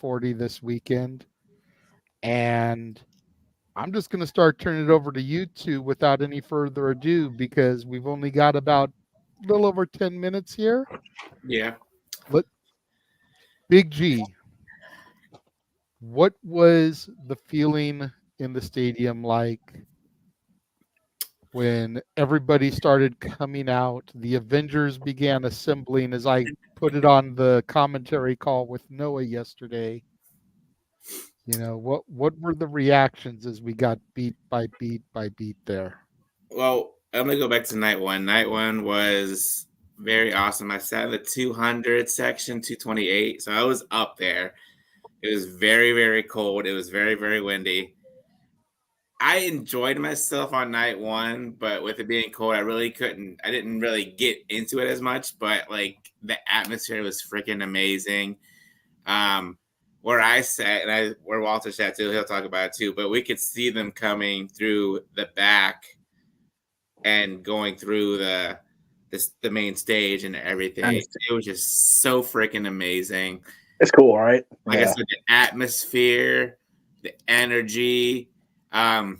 40 this weekend. And I'm just going to start turning it over to you two without any further ado, because we've only got about a little over 10 minutes here. Yeah. Let Big G, what was the feeling in the stadium like when everybody started coming out? The Avengers began assembling, as I put it on the commentary call with Noah yesterday. What were the reactions as we got beat by beat by beat there? Well, I'm gonna go back to night one. Night one was very awesome. I sat in the 200 section, 228, so I was up there. It was very, very cold. It was very, very windy. I enjoyed myself on night one, but with it being cold, I didn't really get into it as much, but like the atmosphere was freaking amazing. Um, where I sat where Walter sat too, he'll talk about it too, but we could see them coming through the back and going through the main stage and everything. Nice. It was just so freaking amazing. It's cool, right? Like I said, the atmosphere, the energy. I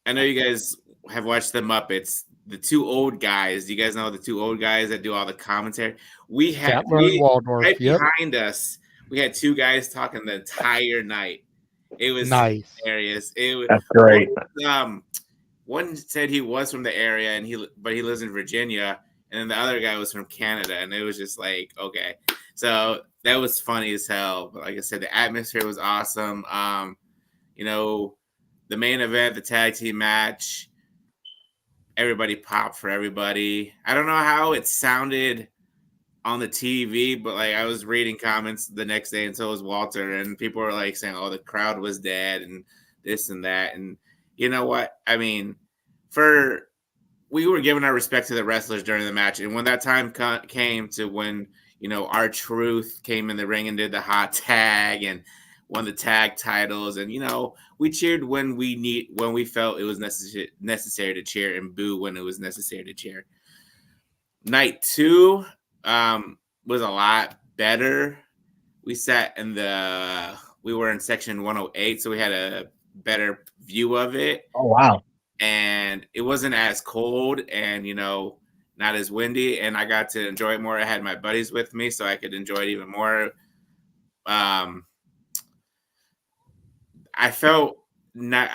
know you guys have watched the Muppets. The two old guys. You guys know the two old guys that do all the commentary. We had Statler and Waldorf, right yep. behind us. We had two guys talking the entire night. It was Nice. hilarious. It was That's great. one said he was from the area but he lives in Virginia, and then the other guy was from Canada, and it was just like, okay. So that was funny as hell. But like I said, the atmosphere was awesome. The main event, the tag team match, everybody popped for everybody. I don't know how it sounded on the TV, but like I was reading comments the next day, and so was Walter, and people were like saying, "Oh, the crowd was dead," and this and that. And you know what? I mean, we were giving our respect to the wrestlers during the match, and when that time came to when R-Truth came in the ring and did the hot tag and won the tag titles, and we cheered when we felt it was necessary to cheer, and boo when it was necessary to cheer. Night two was a lot better. We were in section 108, so we had a better view of it. Oh wow! And it wasn't as cold, and not as windy, and I got to enjoy it more. I had my buddies with me, so I could enjoy it even more. I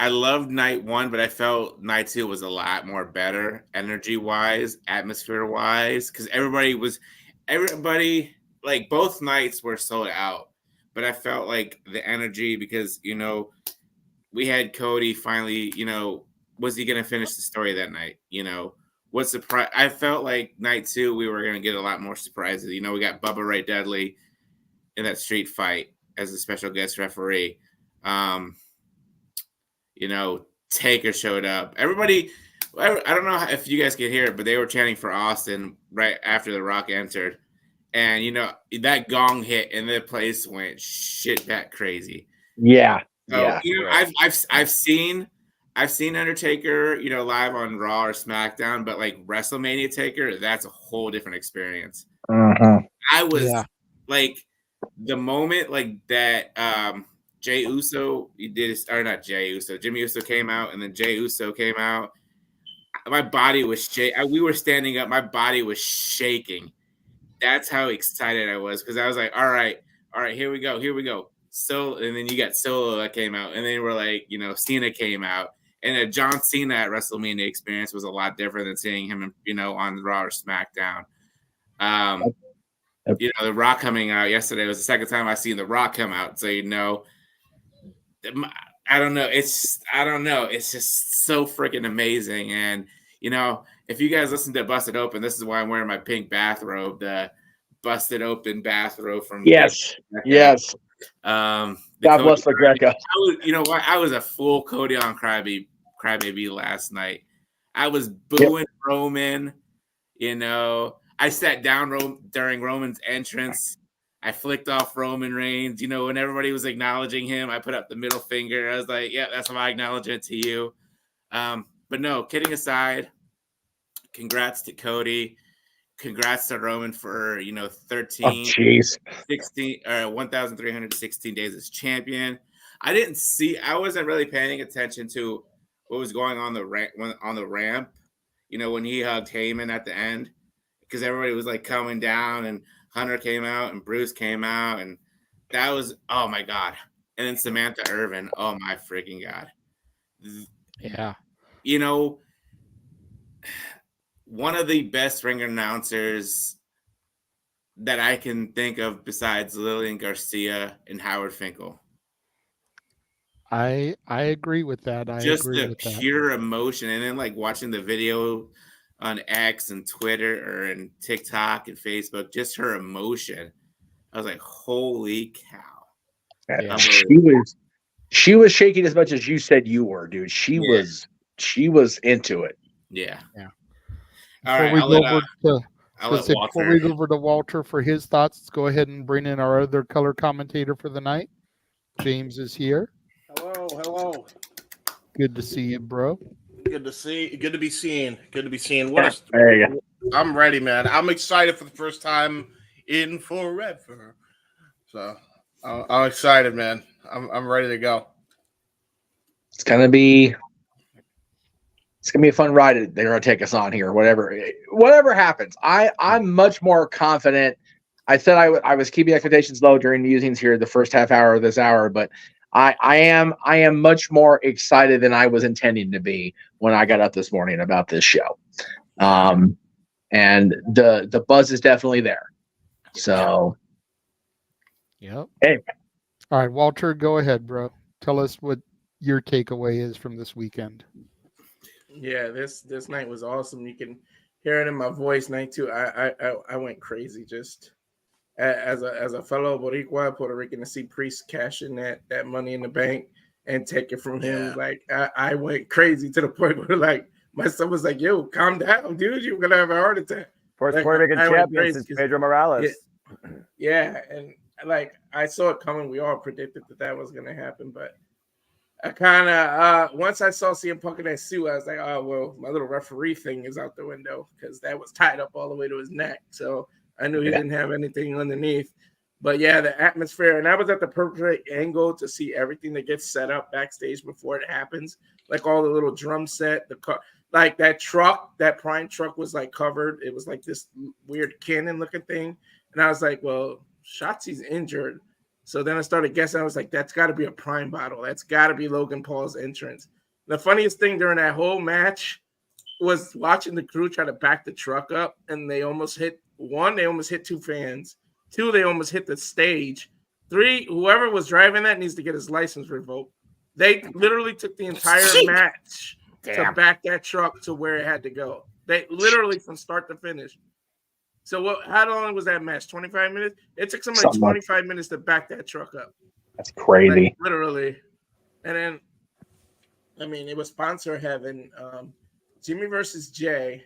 loved night one, but I felt night two was a lot more better, energy wise, atmosphere wise, because everybody like both nights were sold out, but I felt like the energy, because we had Cody finally. Was he going to finish the story that night? What surprise? I felt like night two we were going to get a lot more surprises. We got Bubba Ray Dudley in that street fight as a special guest referee. Taker showed up. Everybody, I don't know if you guys could hear it, but they were chanting for Austin right after The Rock entered. And, that gong hit and the place went shit that crazy. Yeah. So, I've seen Undertaker, live on Raw or SmackDown, but like WrestleMania Taker, that's a whole different experience. Uh-huh. I was like, the moment like that, Jey Uso, Jimmy Uso came out, and then Jey Uso came out. My body was shaking. We were standing up. My body was shaking. That's how excited I was, because I was like, all right, here we go. So, and then you got Solo that came out, and then we're like, Cena came out, and a John Cena at WrestleMania experience was a lot different than seeing him, on Raw or SmackDown. The Rock coming out yesterday was the second time I seen The Rock come out. So, I don't know. It's just so freaking amazing. And, if you guys listen to Busted Open, this is why I'm wearing my pink bathrobe, the Busted Open bathrobe from. Yes. God bless the Greco. I was a full Cody on Crybaby last night. I was booing Roman, I sat down during Roman's entrance. I flicked off Roman Reigns, when everybody was acknowledging him. I put up the middle finger. I was like, yeah, that's my acknowledgement to you. But no, kidding aside, congrats to Cody. congrats to Roman for 13, 16 or 1,316 days as champion. I wasn't really paying attention to what was going on the ramp. When he hugged Heyman at the end, because everybody was like coming down, and Hunter came out and Bruce came out, and that was, oh my God. And then Samantha Irvin, oh my freaking God. Yeah. One of the best ring announcers that I can think of besides Lillian Garcia and Howard Finkel. I agree with that. Just the pure emotion, and then like watching the video on X and Twitter and TikTok and Facebook, just her emotion. I was like, holy cow. Yeah. She was shaking as much as you said you were, dude. She was into it. Yeah. Before we go over to Walter for his thoughts, let's go ahead and bring in our other color commentator for the night. James is here. Hello. Good to see you, bro. Good to be seen. There you go. I'm ready, man. I'm excited for the first time in forever. So I'm excited, man. I'm ready to go. It's gonna be a fun ride they're gonna take us on here. Whatever happens, I'm much more confident. I said I was keeping expectations low during the musings here the first half hour of this hour, but I am much more excited than I was intending to be when I got up this morning about this show. And the buzz is definitely there. So yep. Anyway. All right, Walter, go ahead, bro. Tell us what your takeaway is from this weekend. Yeah, this night was awesome. You can hear it in my voice. Night two, I went crazy just as a fellow Boricua, Puerto Rican, to see Priest cash in that money in the bank and take it from him. Yeah. Like I went crazy to the point where like my son was like, "Yo, calm down, dude. You're gonna have a heart attack." First Like, Puerto Rican I went champion crazy since 'cause- Pedro Morales. Yeah, and like I saw it coming. We all predicted that was gonna happen, but I kind of once I saw CM Punk in that suit, I was like, "Oh well, my little referee thing is out the window," because that was tied up all the way to his neck. So I knew he didn't have anything underneath. But yeah, the atmosphere, and I was at the perfect angle to see everything that gets set up backstage before it happens, like all the little drum set, like that truck, that Prime truck was like covered. It was like this weird cannon looking thing, and I was like, well, Shotzi's injured. So then I started guessing. I was like, that's got to be a Prime bottle. That's got to be Logan Paul's entrance. The funniest thing during that whole match was watching the crew try to back the truck up, and they almost hit two fans. Two, they almost hit the stage. Three, whoever was driving that needs to get his license revoked. They literally took the entire match to back that truck to where it had to go. They literally from start to finish. So how long was that match? 25 minutes? It took somebody 25 minutes to back that truck up. That's crazy. Like, literally. And then, I mean, it was sponsor heaven. Jimmy versus Jay.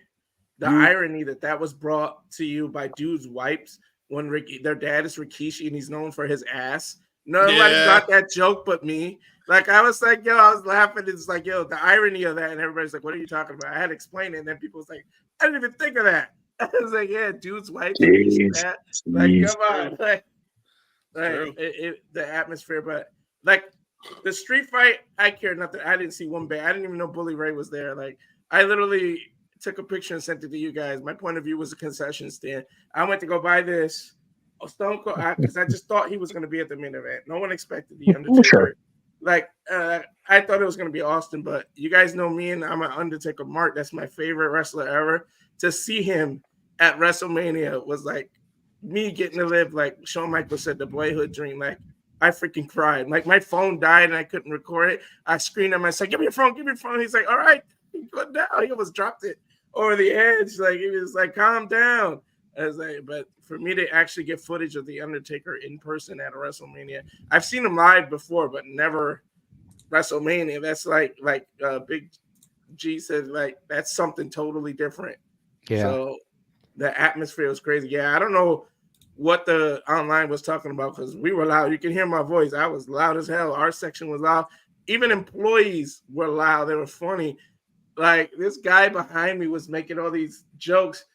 The irony that was brought to you by Dude's Wipes when their dad is Rikishi and he's known for his ass. Nobody got that joke but me. Like, I was like, yo, I was laughing. It's like, yo, the irony of that. And everybody's like, what are you talking about? I had to explain it. And then people was like, I didn't even think of that. I was like, yeah, Dude's Wipes. Like, come on. Like the atmosphere. But, like, the street fight, I care nothing. I didn't see one bit. I didn't even know Bully Ray was there. Like, I literally took a picture and sent it to you guys. My point of view was a concession stand. I went to go buy this Stone Cold because I just thought he was going to be at the main event. No one expected the Undertaker. Sure. Like, I thought it was going to be Austin, but you guys know me, and I'm an Undertaker mark. That's my favorite wrestler ever. To see him at WrestleMania was like me getting to live, like Shawn Michaels said, the boyhood dream. Like, I freaking cried. Like, my phone died and I couldn't record it. I screamed at him. I said, give me your phone. He's like, all right, go down. He almost dropped it over the edge. Like, he was like, calm down. I was like, but for me to actually get footage of the Undertaker in person at a WrestleMania, I've seen him live before, but never WrestleMania. That's like Big G said, like, that's something totally different. Yeah. So the atmosphere was crazy. Yeah, I don't know what the online was talking about because we were loud. You can hear my voice. I was loud as hell. Our section was loud. Even employees were loud. They were funny. Like, this guy behind me was making all these jokes.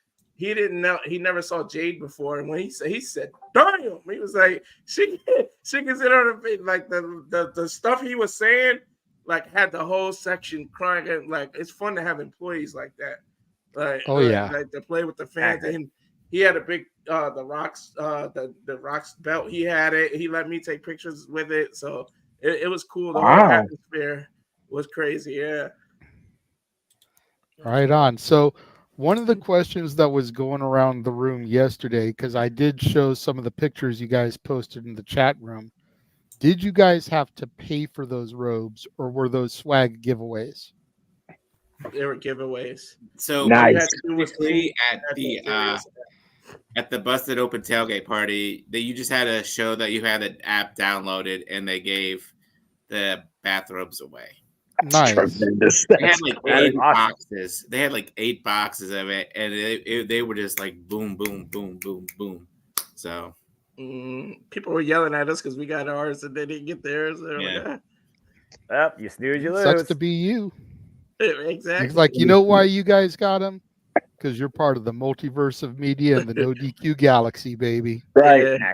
he didn't know, he never saw Jade before, and when he said, "Damn," he was like, she can sit on the like the stuff he was saying, like had the whole section crying. And, like it's fun to have employees like that, Oh yeah. like to play with the fans. And he had a big the Rocks belt. He had it. He let me take pictures with it, so it was cool. The whole atmosphere was crazy. Yeah. Right on. So one of the questions that was going around the room yesterday, because I did show some of the pictures you guys posted in the chat room, did you guys have to pay for those robes or were those swag giveaways? They were giveaways. So Nice. basically at the Busted Open Tailgate Party, that you just had to show that you had the app downloaded, and they gave the bathrobes away. Nice. Tremendous. They had like That is 8 awesome. boxes. They had like 8 boxes of it, and they were just like boom, boom, boom, boom, boom. So people were yelling at us because we got ours and they didn't get theirs. Yeah. Well, you snooze, you lose. Sucks to be you. Exactly. It's like, you know why you guys got them? Because you're part of the multiverse of media and the No DQ galaxy, baby. Right. Yeah.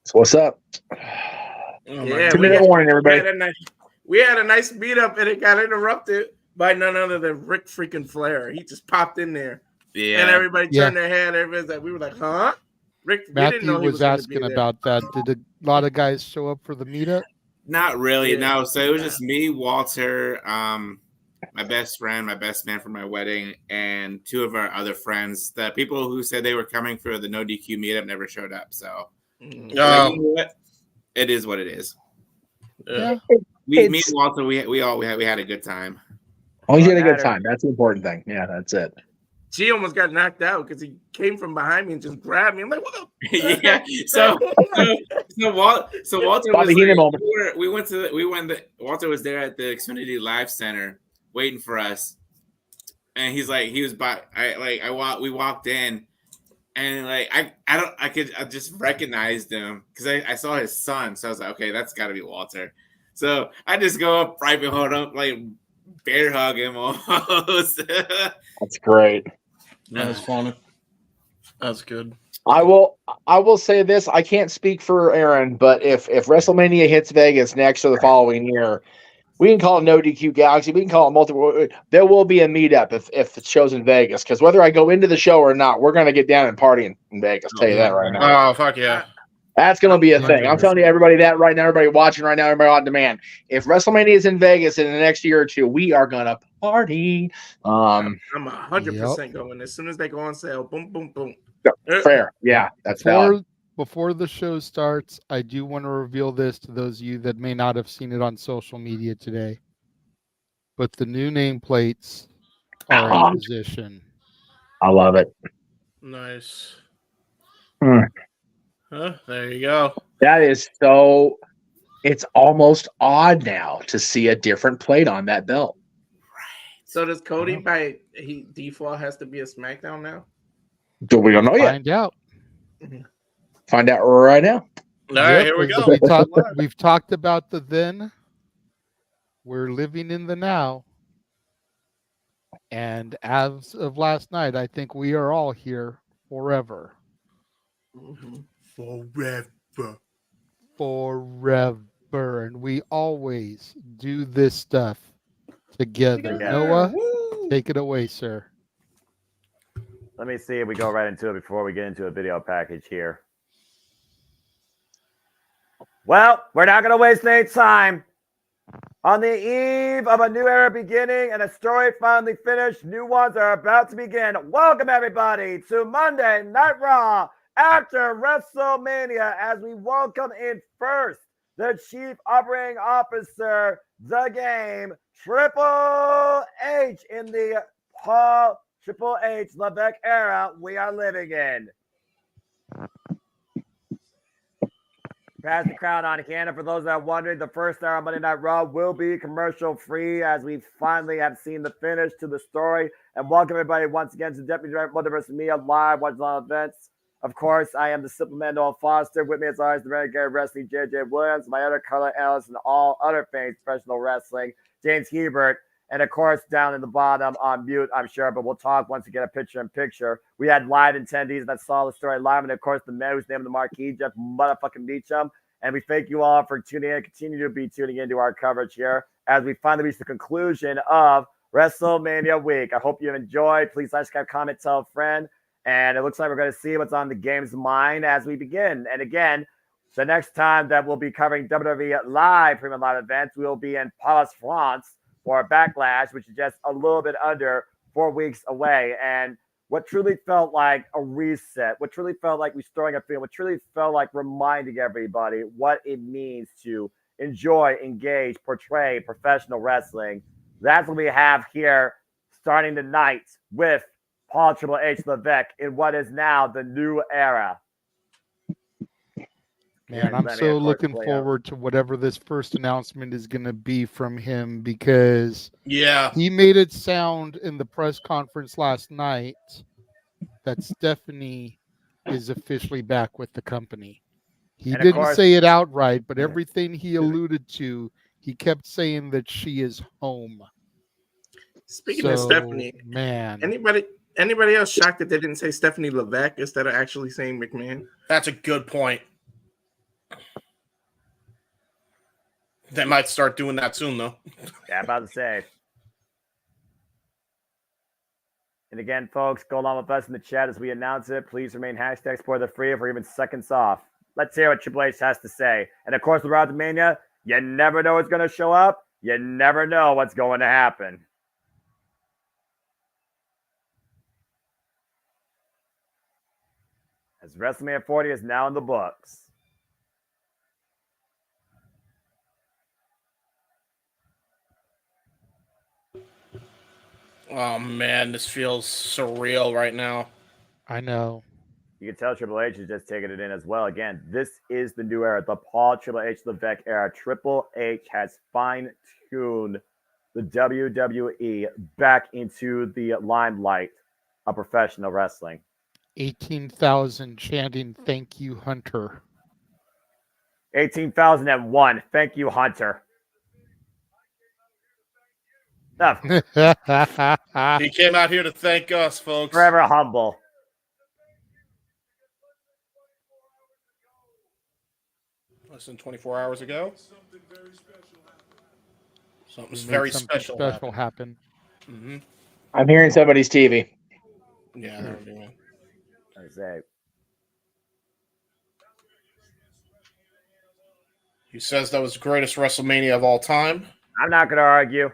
So what's up? Yeah, 2-minute warning, everybody. We had a nice meetup and it got interrupted by none other than Rick freaking Flair. He just popped in there. Yeah. And everybody turned their head. Everybody's like, we were like, huh? Rick, we didn't Matthew know he was gonna be asking there. about that. Did a lot of guys show up for the meetup? Not really, Yeah. no. So it was just me, Walter, my best friend, my best man for my wedding, and 2 of our other friends. The people who said they were coming for the No DQ meetup never showed up. So like, you know what? It is what it is. Yeah. Me and Walter, we had a good time. Oh, you had a good time. That's the important thing. Yeah, that's it. G almost got knocked out because he came from behind me and just grabbed me. I'm like, what the? Yeah. So Walter Bobby was Heenan like, moment. Walter was there at the Xfinity Live Center waiting for us, and we walked in, and like I just recognized him because I saw his son, so I was like, okay, that's got to be Walter. So I just go up right behind him, like bear hug him almost. That's great. That was funny. That's good. I will say this. I can't speak for Aaron, but if WrestleMania hits Vegas next or the following year, we can call it No DQ Galaxy. We can call it multiple. There will be a meetup if the show's in Vegas. Because whether I go into the show or not, we're going to get down and party in Vegas. I'll tell you that right now. Oh, fuck yeah. That's going to be a thing. I'm telling you, everybody that right now, everybody watching right now, everybody on demand. If WrestleMania is in Vegas in the next year or two, we are going to party. I'm 100% going. As soon as they go on sale, boom, boom, boom. Fair. Yeah, that's valid. Before the show starts, I do want to reveal this to those of you that may not have seen it on social media today. But the new nameplates are in position. I love it. Nice. Mm. Huh, there you go. That is so. It's almost odd now to see a different plate on that belt. So does Cody he default has to be a SmackDown now? We don't know yet. Find out. Find out right now. All right, here we go. We've talked about the then. We're living in the now. And as of last night, I think we are all here forever. Forever. And we always do this stuff together. Noah, take it away, sir. Let me see if we go right into it before we get into a video package here. Well, we're not going to waste any time. On the eve of a new era beginning and a story finally finished, new ones are about to begin. Welcome, everybody, to Monday Night Raw after WrestleMania as we welcome in first the Chief Operating Officer, the Game, Triple H in the Paul Triple H Levesque era we are living in. Pass the crown on Canada. For those that are wondering, the first hour of Monday Night Raw will be commercial free as we finally have seen the finish to the story. And welcome everybody once again to Deputy Director Multiverse Media Live Watch Live Events. Of course, I am the Simple Man Noah Foster. With me as always, the Renegade Wrestling JJ Williams, my other color analyst, and all other fans professional wrestling, James Hebert. And of course, down in the bottom on mute, I'm sure, but we'll talk once we get a picture-in-picture. We had live attendees that saw the story live, and of course, the man who's named the marquee, Jeff motherfucking Meacham. And we thank you all for tuning in and continue to be tuning into our coverage here as we finally reach the conclusion of WrestleMania week. I hope you enjoyed. Please like, subscribe, comment, tell a friend. And it looks like we're going to see what's on the game's mind as we begin. And again, the next time that we'll be covering WWE live, premium live events, we'll be in Paris, France for Backlash, which is just a little bit under 4 weeks away. And what truly felt like a reset, what truly felt like restoring a feeling, what truly felt like reminding everybody what it means to enjoy, engage, portray professional wrestling. That's what we have here starting tonight with Paul Triple H Levesque in what is now the new era. Man, I'm so looking forward to whatever this first announcement is going to be from him, because he made it sound in the press conference last night that Stephanie is officially back with the company. He didn't say it outright, but everything he alluded to, he kept saying that she is home. Speaking of Stephanie, man, anybody else shocked that they didn't say Stephanie Levesque instead of actually saying McMahon? That's a good point. They might start doing that soon, though. Yeah, about to say. And again, folks, go along with us in the chat as we announce it. Please remain hashtag #SpoilerFree for even seconds off. Let's hear what Triple H has to say. And of course, with Road to Mania, you never know what's going to show up. You never know what's going to happen. As WrestleMania 40 is now in the books. Oh, man, this feels surreal right now. I know. You can tell Triple H is just taking it in as well. Again, this is the new era, the Paul Triple H Levesque era. Triple H has fine-tuned the WWE back into the limelight of professional wrestling. 18,000 chanting, "Thank you, Hunter." 18,001. Thank you, Hunter. He came out here to thank us, folks. Forever humble. Less than 24 hours ago. Something's He very made something special happen. Mm-hmm. I'm hearing somebody's TV. Yeah, there we go. I say. He says that was the greatest WrestleMania of all time. I'm not going to argue.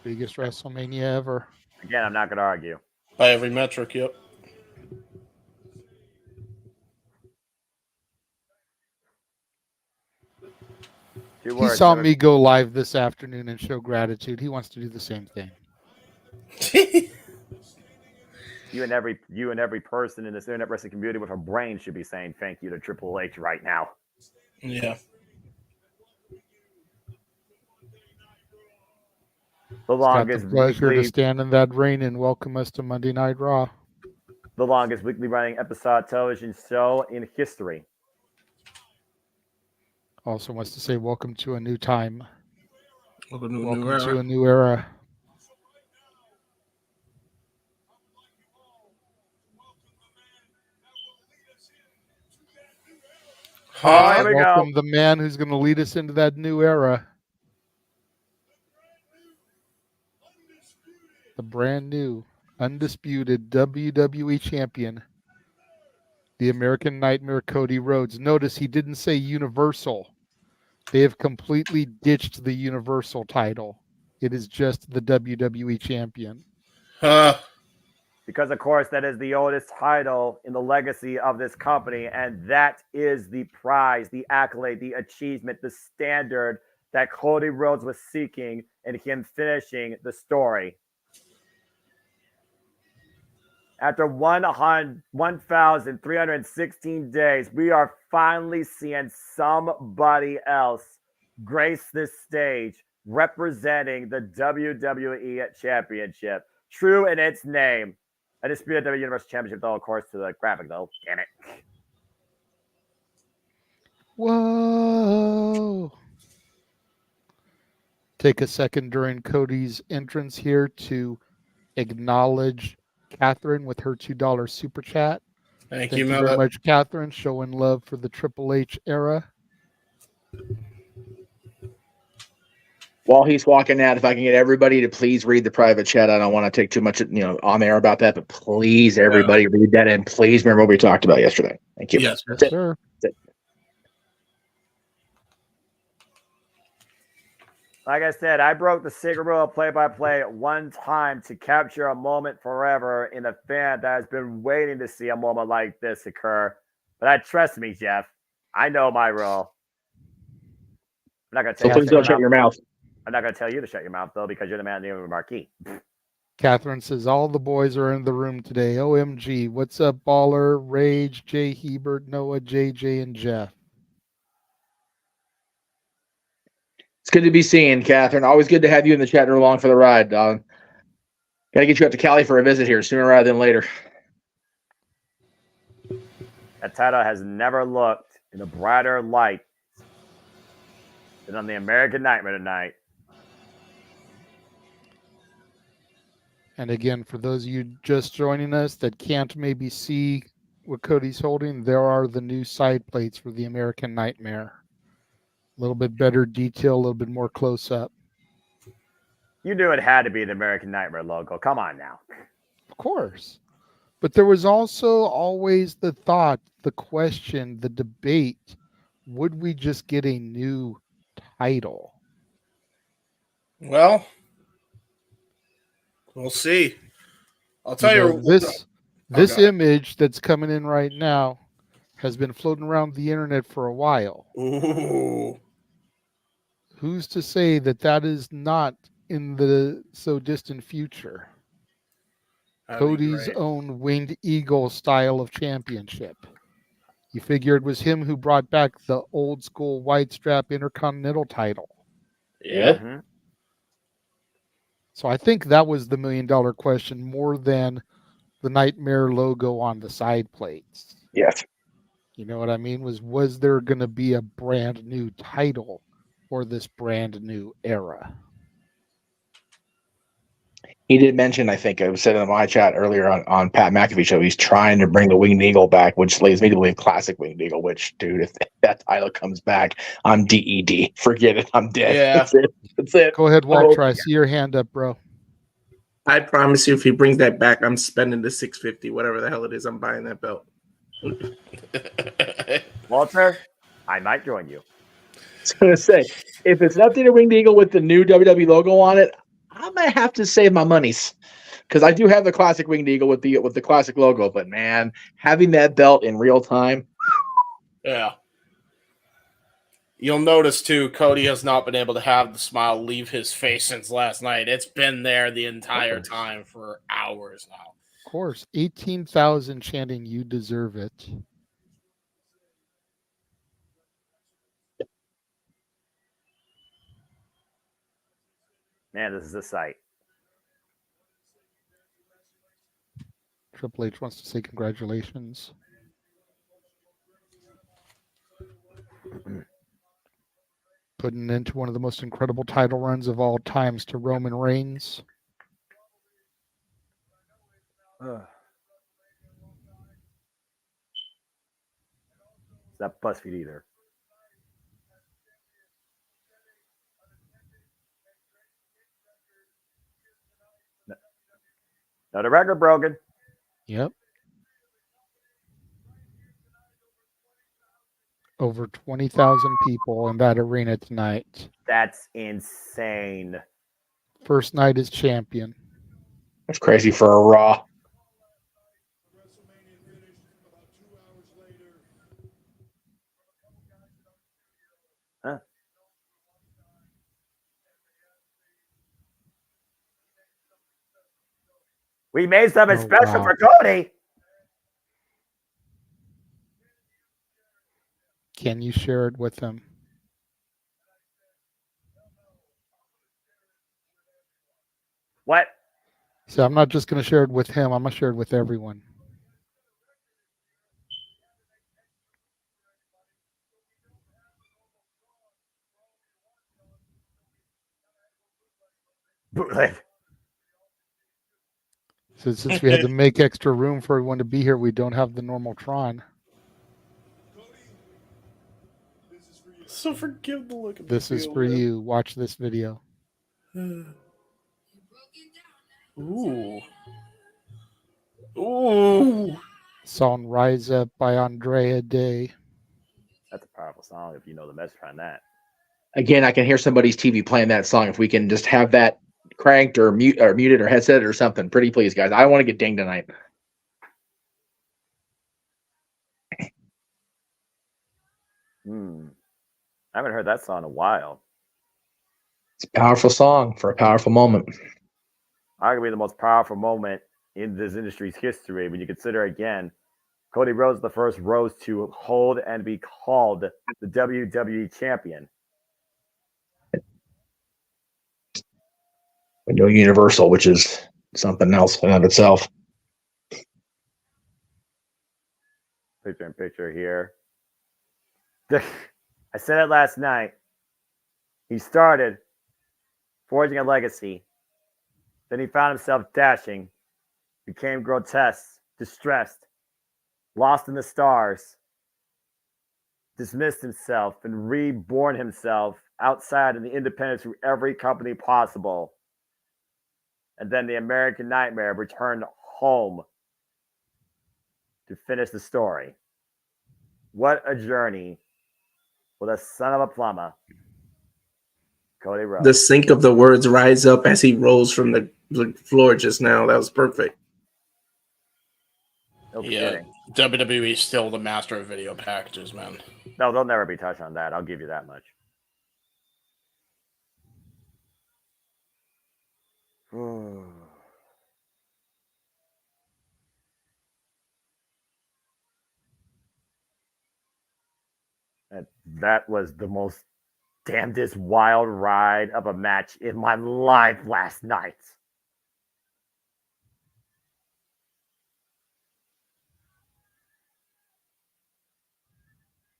Biggest WrestleMania ever. Again, I'm not going to argue. By every metric, yep. He saw me go live this afternoon and show gratitude. He wants to do the same thing. You and every person in this internet wrestling community with a brain should be saying thank you to Triple H right now. Yeah. The longest got the pleasure weekly, to stand in that ring and welcome us to Monday Night Raw. The longest weekly running episode television show in history. Also wants to say welcome to a new time. Welcome to a new era. Welcome the man who's going to lead us into that new era. The brand new, undisputed WWE champion, the American Nightmare, Cody Rhodes. Notice he didn't say Universal. They have completely ditched the Universal title. It is just the WWE champion. Because, of course, that is the oldest title in the legacy of this company, and that is the prize, the accolade, the achievement, the standard that Cody Rhodes was seeking in him finishing the story. After 1,316 days, we are finally seeing somebody else grace this stage representing the WWE Championship. True in its name. Undisputed WWE Universal Championship, though, of course, to the graphic, though. Damn it. Whoa. Take a second during Cody's entrance here to acknowledge Catherine with her $2 super chat. Thank Thank you, you very Miller. much, Catherine, showing love for the Triple H era. While he's walking out, if I can get everybody to please read the private chat, I don't want to take too much, on air about that, but please, everybody, read that and please remember what we talked about yesterday. Thank you. Yes, Yes, sir. Like I said, I broke the secret rule of play-by-play one time to capture a moment forever in a fan that has been waiting to see a moment like this occur. But trust me, Jeff, I know my role. I'm not going to So tell you please don't shut your mouth. I'm not going to tell you to shut your mouth, though, because you're the man in the room marquee. Catherine says all the boys are in the room today. OMG. What's up, Baller, Rage, Jay Hebert, Noah, JJ, and Jeff? It's good to be seeing, Catherine. Always good to have you in the chat room along for the ride, dog. Got to get you up to Cali for a visit here sooner rather than later. That title has never looked in a brighter light than on the American Nightmare tonight. And again, for those of you just joining us that can't maybe see what Cody's holding, there are the new side plates for the American Nightmare. A little bit better detail, a little bit more close up. You knew it had to be the American Nightmare logo. Come on now. Of course. But there was also always the thought, the question, the debate, would we just get a new title? Well, we'll see. I'll tell you, this image that's coming in right now has been floating around the internet for a while. Ooh. Who's to say that that is not in the so distant future? Cody's own winged eagle style of championship. You figure it was him who brought back the old school white strap Intercontinental title. Yeah. Mm-hmm. So I think that was the $1 million question more than the Nightmare logo on the side plates. Yes. You know what I mean? Was there going to be a brand new title for this brand new era? He did mention, I think it was said in my chat earlier on Pat McAfee show, he's trying to bring the Winged Eagle back, which leads me to believe classic Winged Eagle, which, dude, if that title comes back, I'm DED. Forget it. I'm dead. Yeah. That's it. Go ahead, Walter. I see your hand up, bro. I promise you, if he brings that back, I'm spending the $650, whatever the hell it is. I'm buying that belt. Walter, I might join you. I was going to say, if it's an updated Winged Eagle with the new WWE logo on it, I might have to save my monies because I do have the classic Winged Eagle with the classic logo. But man, having that belt in real time, yeah. You'll notice too, Cody has not been able to have the smile leave his face since last night. It's been there the entire time for hours now. Of course, 18,000 chanting, "You deserve it." Man, this is a sight. Triple H wants to say congratulations. Putting into one of the most incredible title runs of all times to Roman Reigns. It's not BuzzFeed either. Another record broken. Yep. Over 20,000 people in that arena tonight. That's insane. First night as champion. that's crazy for a Raw. Huh. We made something special for Cody. Can you share it with them? What? So I'm not just going to share it with him. I'm going to share it with everyone. Bootleg. So since we had to make extra room for everyone to be here, we don't have the normal Tron. So forgive the look of This is for you. Watch this video. Ooh. Ooh. Song Rise Up by Andrea Day. That's a powerful song if you know the message on that. Again, I can hear somebody's TV playing that song. If we can just have that cranked or muted or headset or something, pretty please, guys. I don't want to get dinged tonight. I haven't heard that song in a while. It's a powerful song for a powerful moment. Arguably the most powerful moment in this industry's history when you consider, again, Cody Rhodes the first rose to hold and be called the WWE champion. We know Universal, which is something else in and of itself. Picture in picture here. I said it last night. He started forging a legacy. Then he found himself dashing, became grotesque, distressed, lost in the stars, dismissed himself, and reborn himself outside in the independence through every company possible. And then the American Nightmare returned home to finish the story. What a journey with a son of a plumber, Cody Rhodes. The sync of the words rise up as he rose from the floor just now. That was perfect. No Yeah, kidding. WWE is still the master of video packages, man. No, they'll never be touched on that. I'll give you that much. That was the most damnedest wild ride of a match in my life last night.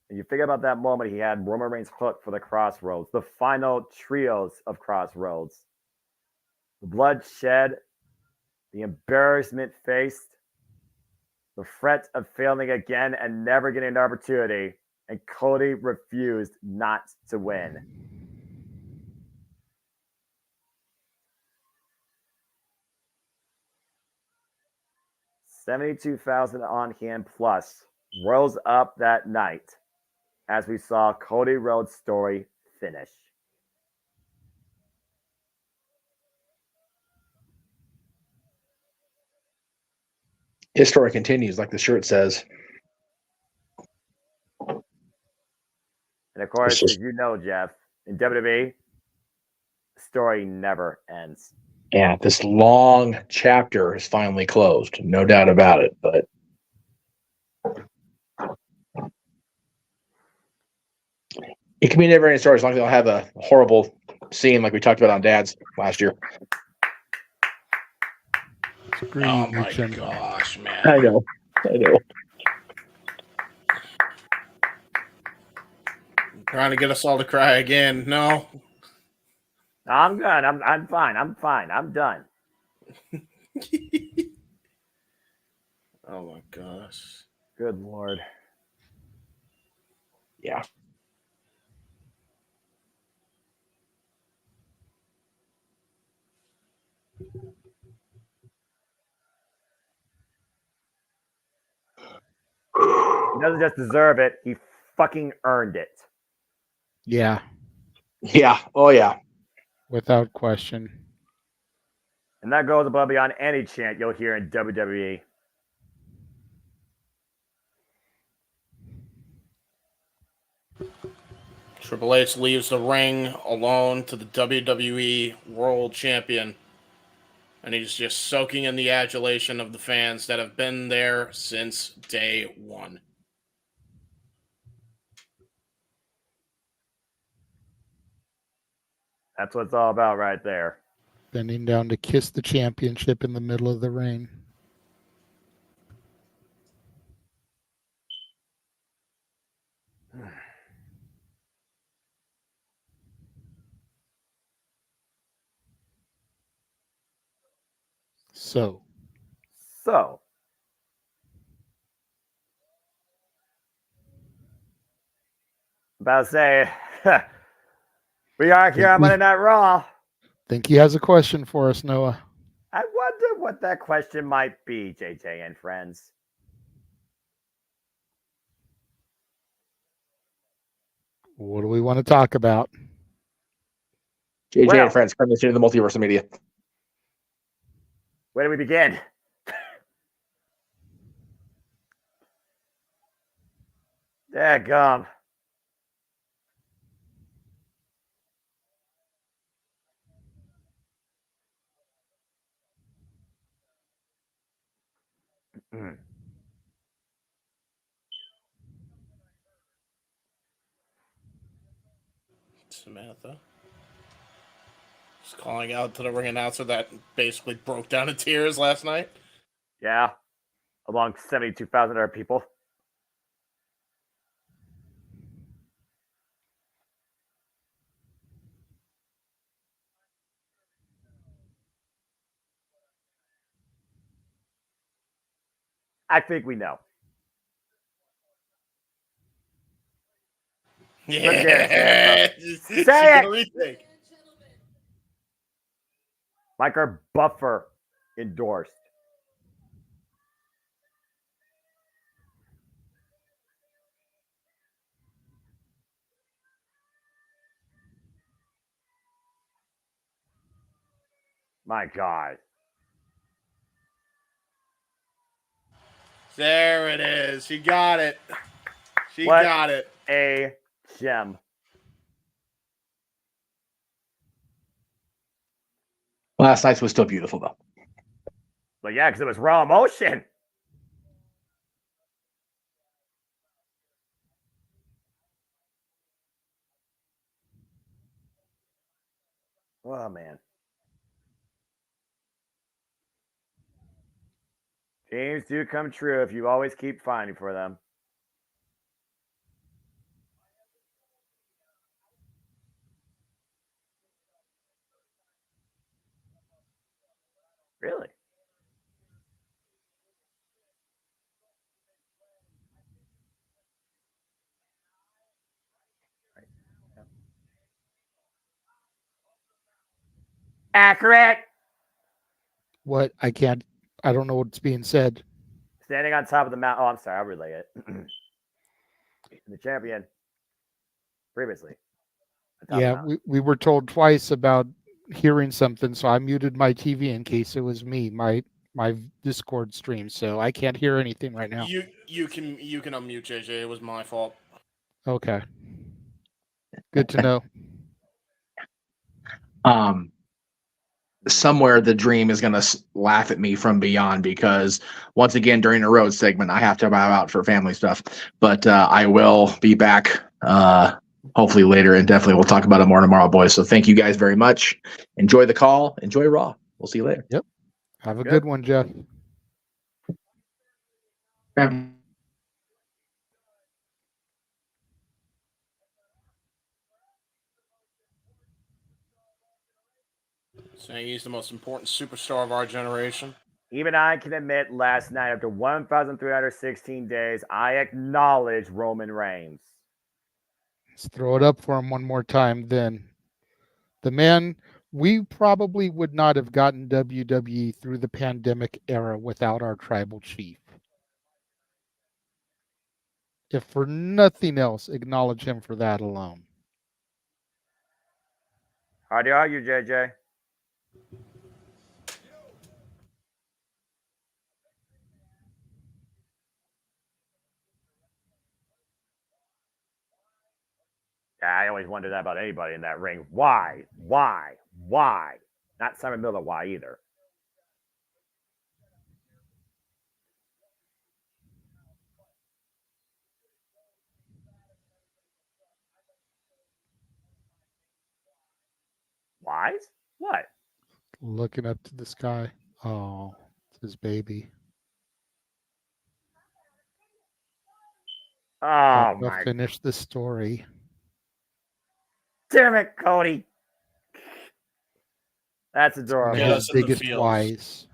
And you think about that moment he had Roman Reigns hooked for the Crossroads, the final trios of Crossroads. The blood shed, the embarrassment faced, the threat of failing again and never getting an opportunity, and Cody refused not to win. $72,000 on hand plus rose up that night as we saw Cody Rhodes' story finish. His story continues, like the shirt says. And of course, It's as you know, Jeff, in WWE, the story never ends. Yeah, this long chapter is finally closed. No doubt about it. But it can be never ending story as long as they'll have a horrible scene like we talked about on Dad's last year. Oh my gosh, man. I know. Trying to get us all to cry again. No. I'm good. I'm fine. I'm done. Oh my gosh. Good Lord. Yeah. He doesn't just deserve it. He fucking earned it. Yeah. Yeah. Oh, yeah. Without question. And that goes above and beyond any chant you'll hear in WWE. Triple H leaves the ring alone to the WWE World Champion. And he's just soaking in the adulation of the fans that have been there since day one. That's what it's all about right there. Bending down to kiss the championship in the middle of the ring. So, about to say, we are here on Monday Night Raw. think he has a question for us, Noah. I wonder what that question might be, JJ and friends. What do we want to talk about? JJ and friends, come to the multiverse of media. Where do we begin? Daggum. Samantha. Just calling out to the ring announcer that basically broke down in tears last night. Yeah. Among 72,000 other people. I think we know. Yeah. Say it. Like our buffer endorsed. My God. There it is. She got it. She got it. A gem. Last night's was still beautiful, though. But yeah, because it was raw emotion. Oh, man. Dreams do come true if you always keep fighting for them. Really? Accurate. What? I don't know what's being said. Standing on top of the mountain. Oh, I'm sorry. I'll relay it. The champion previously. Yeah, we were told twice about hearing something, so I muted my TV in case it was me, my Discord stream, so I can't hear anything right now. You can unmute JJ. It was my fault. Okay. Good to know. Somewhere the dream is going to laugh at me from beyond because once again during a road segment I have to bow out for family stuff, but I will be back hopefully later, and definitely we'll talk about it more tomorrow, boys. So thank you guys very much. Enjoy the call. Enjoy Raw. We'll see you later. Yep. Have a good one, Jeff. Saying he's the most important superstar of our generation. Even I can admit last night, after 1,316 days, I acknowledge Roman Reigns. Let's throw it up for him one more time then. The man, we probably would not have gotten WWE through the pandemic era without our tribal chief. If for nothing else, acknowledge him for that alone. How do you argue, JJ? Yeah, I always wonder that about anybody in that ring. Why? Why? Why? Not Simon Miller, why either? Wise? What? Looking up to the sky. Oh, it's his baby. Oh They'll my finish the story. damn it, Cody. That's One adorable. of Get his us in the biggest fields. whys.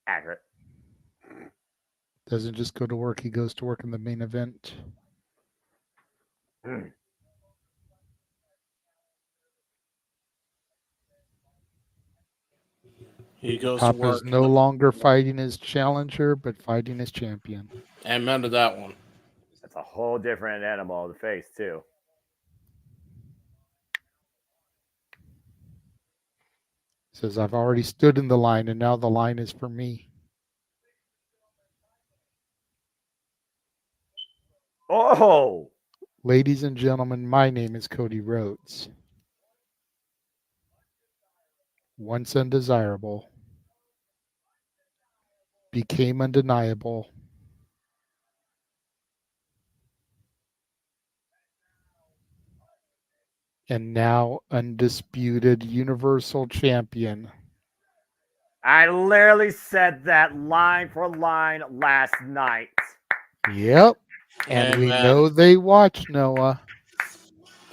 Accurate. Doesn't just go to work, he goes to work in the main event. Mm. He goes to Papa's work. no longer fighting his challenger, but fighting his champion. Amen to that one. That's a whole different animal to face, too. Says, I've already stood in the line, and now the line is for me. Oh, Ladies and gentlemen, my name is Cody Rhodes. Once undesirable, became undeniable, and now undisputed Universal Champion. I literally said that line for line last night. Yep. And we Amen. know they watch, Noah.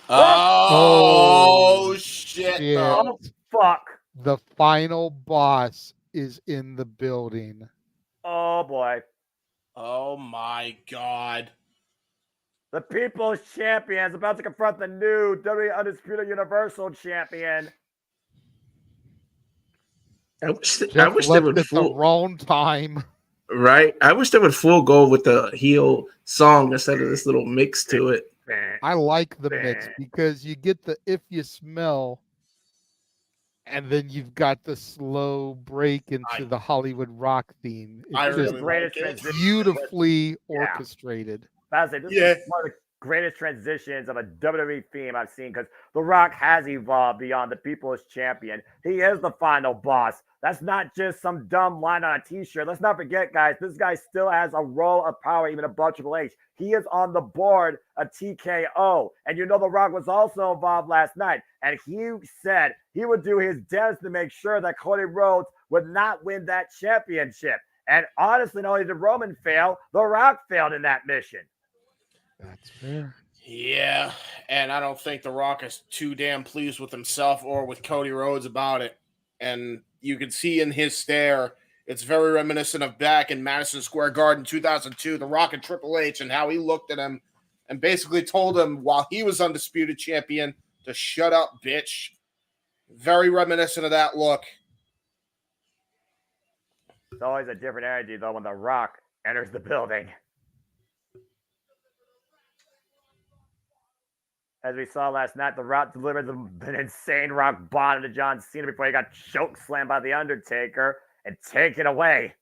Oh, shit, shit. though. Oh, fuck. The final boss is in the building. Oh, boy. Oh my God. The People's Champion is about to confront the new WWE Undisputed Universal Champion. I wish Jeff they left would at the full wrong time. right. I wish they would full go with the heel song instead of this little mix to it. I like the mix because you get the If You Smell, and then you've got the slow break into the Hollywood rock theme. I It's really just like it. beautifully orchestrated. I was say, this Yeah. is one of the greatest transitions of a WWE theme I've seen because The Rock has evolved beyond the People's Champion. He is the final boss. That's not just some dumb line on a t-shirt. Let's not forget, guys, this guy still has a role of power even above Triple H. He is on the board of TKO. And you know The Rock was also involved last night. And he said he would do his best to make sure that Cody Rhodes would not win that championship. And honestly, not only did Roman fail, The Rock failed in that mission. That's fair. Yeah, and I don't think The Rock is too damn pleased with himself or with Cody Rhodes about it. And you can see in his stare, it's very reminiscent of back in Madison Square Garden 2002, The Rock and Triple H, and how he looked at him and basically told him while he was undisputed champion to shut up, bitch. Very reminiscent of that look. It's always a different energy, though, when The Rock enters the building. As we saw last night, The Rock delivered an insane rock bottom to John Cena before he got choke slammed by The Undertaker and taken away.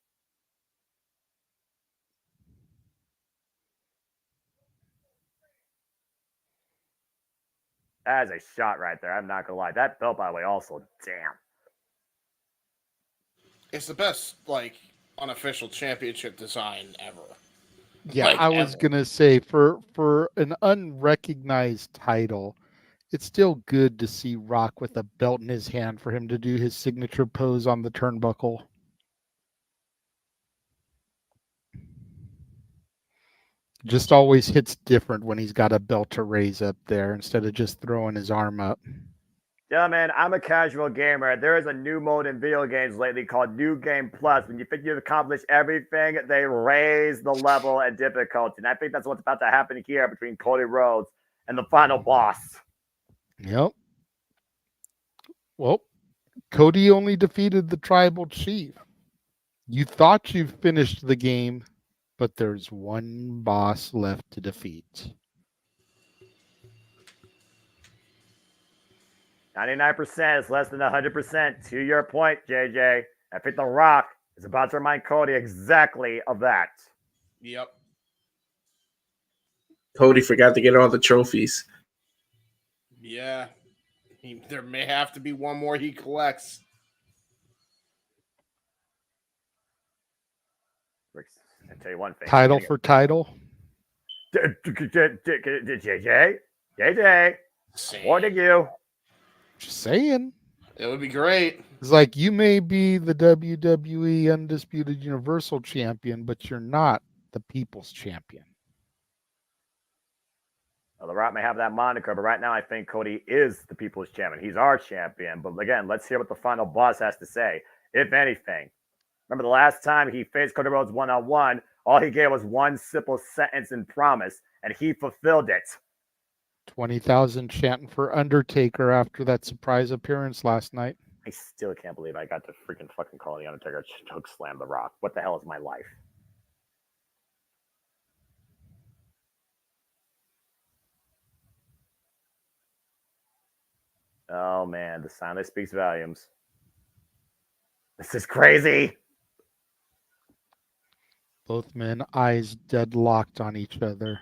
That is a shot right there. I'm not going to lie. That belt, by the way, also, damn. It's the best, like, unofficial championship design ever. Yeah, Like, I was ever. gonna say for an unrecognized title, it's still good to see Rock with a belt in his hand for him to do his signature pose on the turnbuckle. Just always hits different when he's got a belt to raise up there instead of just throwing his arm up. Yeah, man, I'm a casual gamer. There is a new mode in video games lately called New Game Plus. When you think you've accomplished everything, they raise the level and difficulty. And I think that's what's about to happen here between Cody Rhodes and the final boss. Yep. Well, Cody only defeated the tribal chief. You thought you finished the game, but there's one boss left to defeat. 99% is less than 100%. To your point, JJ, I think The Rock is about to remind Cody exactly of that. Yep. Cody forgot to get all the trophies. Yeah. There may have to be one more he collects. I tell you one thing. Title for title. JJ, warning you. Just saying. It would be great. It's like you may be the WWE Undisputed Universal Champion, but you're not the People's Champion. Well, The Rock may have that moniker, but right now I think Cody is the People's Champion. He's our champion. But again, let's hear what the final boss has to say, if anything. Remember the last time he faced Cody Rhodes one-on-one, all he gave was one simple sentence and promise, and he fulfilled it. 20,000 chanting for Undertaker after that surprise appearance last night. I still can't believe I got to freaking fucking call the Undertaker choke slam The Rock. What the hell is my life? Oh man, the silence speaks volumes. This is crazy. Both men eyes deadlocked on each other.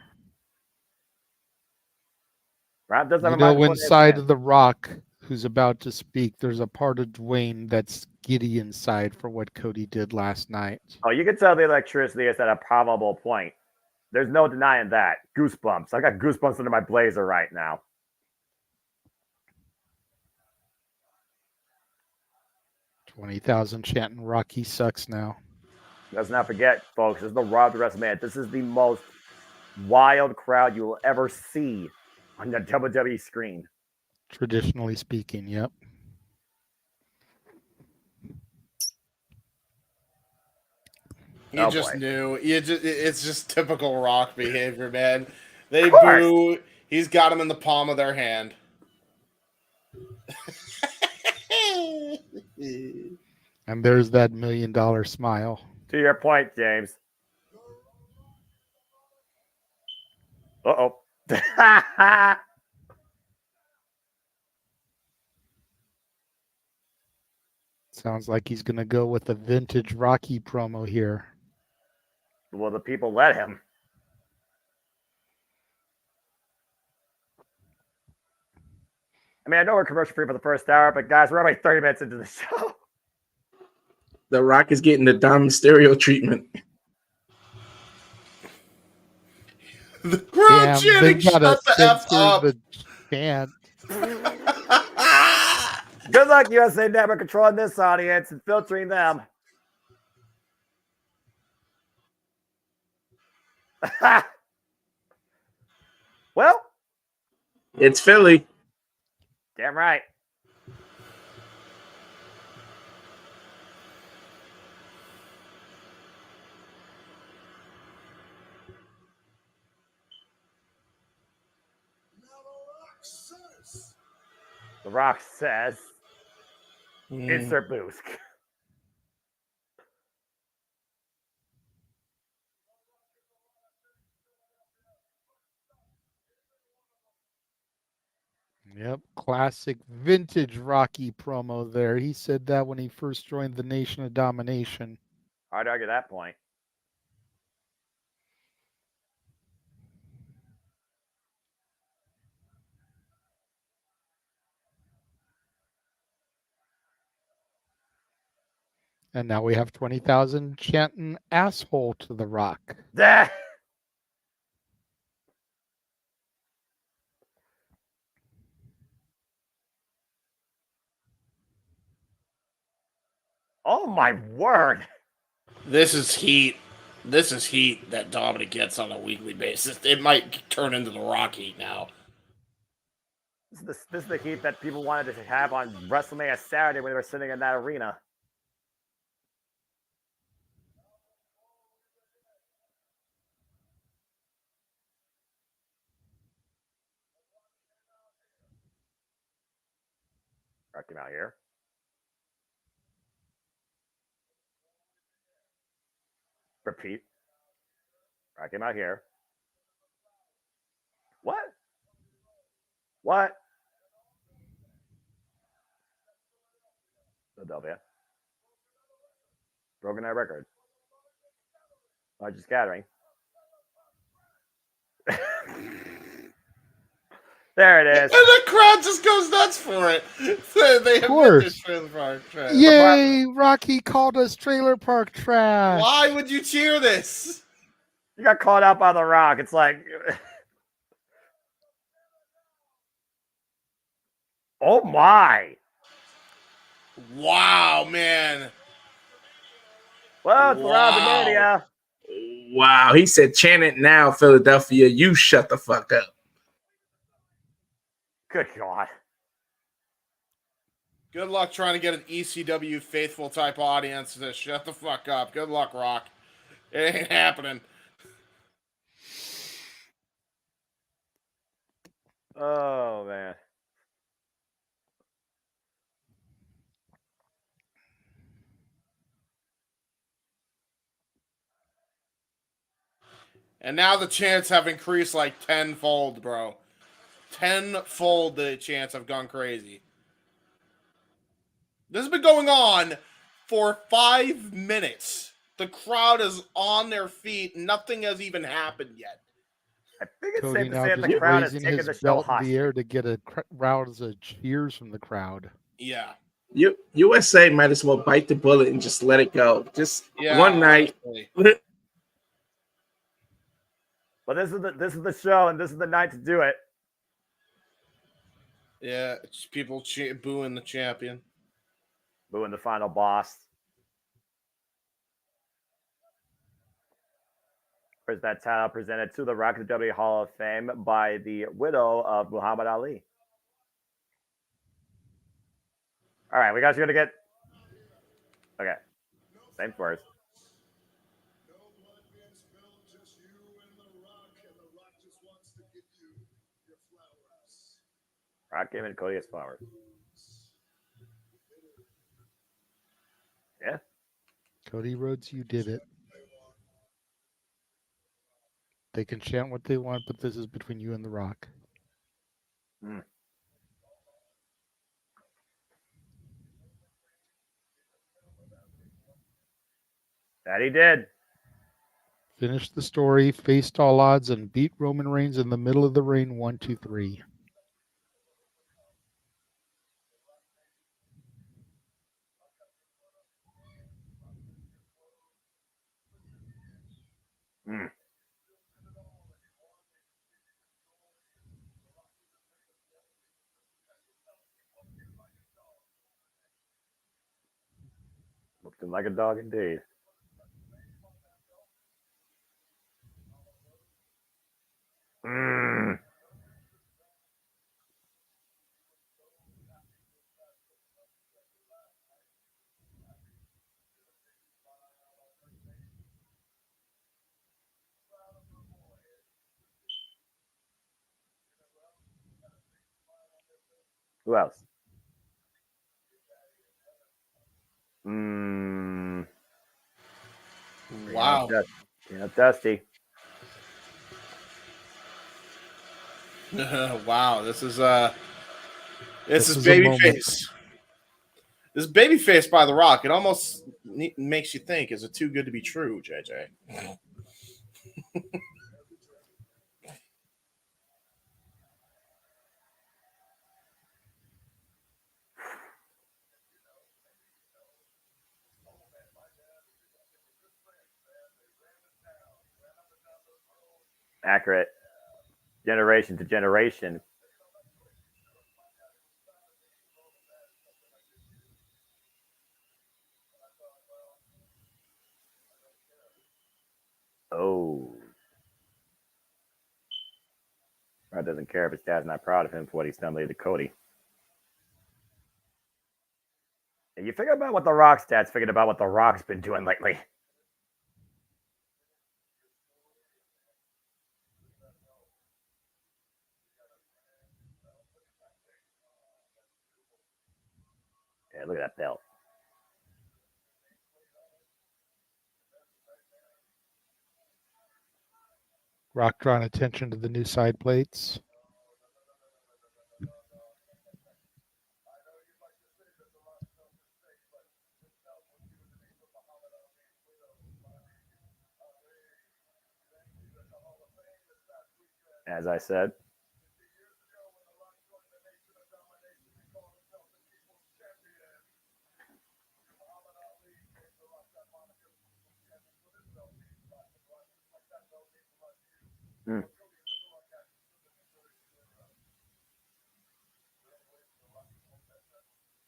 Rob does have You a know, microphone in his inside hand. of The Rock, who's about to speak, there's a part of Dwayne that's giddy inside for what Cody did last night. Oh, you can tell the electricity is at a probable point. There's no denying that. Goosebumps. I got goosebumps under my blazer right now. 20,000 chanting Rocky sucks now. Let's not forget, folks, this is the Raw to WrestleMania. This is the most wild crowd you will ever see on the WWE screen. Traditionally speaking, yep. You Oh, just boy. knew. It's just typical Rock behavior, man. They Of course. boo. He's got him in the palm of their hand. And there's that $1 million smile. To your point, James. Uh-oh. Sounds like he's going to go with a vintage Rocky promo here. Will the people let him? I mean, I know we're commercial free for the first hour, but guys, we're already 30 minutes into the show. The Rock is getting the Dom Mysterio treatment. The crowd Damn, they chanting, gotta shut the F censor up. the chant. Good luck, USA Network, controlling this audience and filtering them. Well, It's Philly. damn right. The Rock says, insert boost. Yep, classic vintage Rocky promo there. He said that when he first joined the Nation of Domination. Hard to argue that point. And now we have 20,000 chanting asshole to The Rock. Oh my word. This is heat. This is heat that Dominic gets on a weekly basis. It might turn into the Rock heat now. This is the heat that people wanted to have on WrestleMania Saturday when they were sitting in that arena. Rock him out here. Repeat. Rock him out here. What? What? Philadelphia. Broken Eye Record. Largest gathering. There it And is. the crowd just goes nuts for it. They have course. this trailer park trash. Yay! Rocky called us trailer park trash. Why would you cheer this? You got called out by The Rock. It's like, oh my. Wow, man. Well, it's Wow. WrestleMania. Wow. He said, chant it now, Philadelphia. You shut the fuck up. Good God. Good luck trying to get an ECW faithful type audience to shut the fuck up. Good luck, Rock. It ain't happening. Oh, man. And now the chants have increased like tenfold, bro. Tenfold the chants have gone crazy. This has been going on for 5 minutes. The crowd is on their feet. Nothing has even happened yet. I think it's Cody safe to now say that just the crowd is raising taking his the show belt in hostage. the air to get a rouse of cheers from the crowd. Yeah. USA might as well bite the bullet and just let it go. Just one night. honestly. But this is the show, and this is the night to do it. Yeah, it's people booing the champion. Booing the final boss. Where's that title presented to the Rock of the WWE Hall of Fame by the widow of Muhammad Ali? All right, we guys are gonna get. Okay, same first. Rock gave it Cody his flowers. Yeah. Cody Rhodes, you did it. They can chant what they want, but this is between you and The Rock. Mm. That he did. Finished the story, faced all odds, and beat Roman Reigns in the middle of the ring 1, 2, 3. Mm. Looking like a dog indeed. Mm. Who else? Mm. Wow. Yeah, Dusty. Wow, this is This is was a moment. babyface. This is babyface by The Rock. It almost makes you think: is it too good to be true, JJ? Accurate. Generation to generation. Oh. Rod doesn't care if his dad's not proud of him for what he's done lately to Cody. And you figure about what The Rock's dad's figured about what The Rock's been doing lately. Yeah, look at that belt. Rock drawing attention to the new side plates. As I said.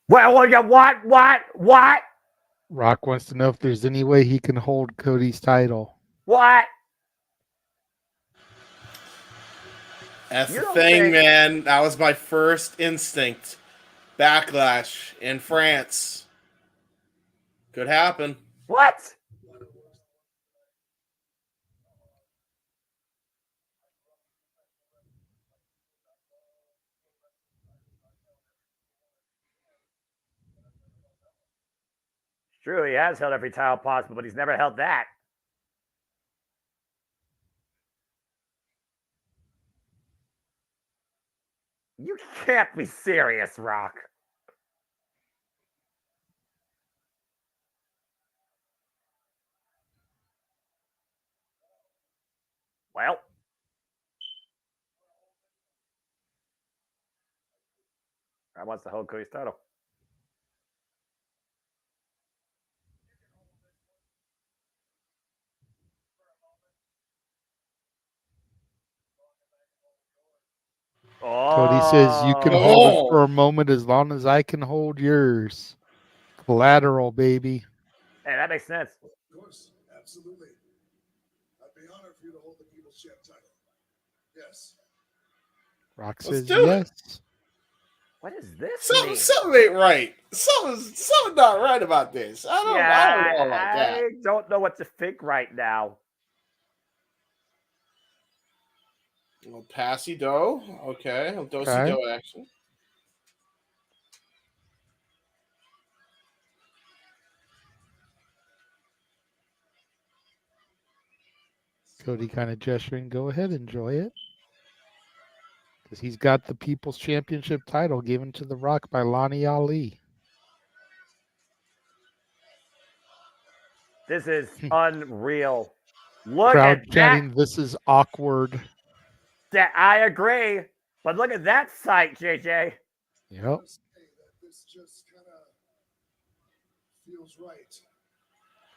Well, yeah, what? Rock wants to know if there's any way he can hold Cody's title. What? That's You the don't thing, think- man. That was my first instinct. Backlash in France. Could happen. What? It's true, he has held every title possible, but he's never held that. You can't be serious, Rock. Well, I wants to hold Cody's title. Cody says you can hold it Oh. for a moment as long as I can hold yours. Collateral, baby. Hey, that makes sense. Of course, absolutely. I'd be honored for you to hold the People's Champ title. Yes. Rock Let's says do it. yes. What is this Something, mean? something ain't right. Something not right about this. I don't know about that. I don't know what to think right now. A little passy dough. Okay. A little Okay. do action. Cody kind of gesturing, go ahead, enjoy it. Because he's got the People's Championship title given to The Rock by Lonnie Ali. This is unreal. Look Crowd at chanting, this is awkward. that. I agree. But look at that sight, JJ. Yep. This just kind of feels right.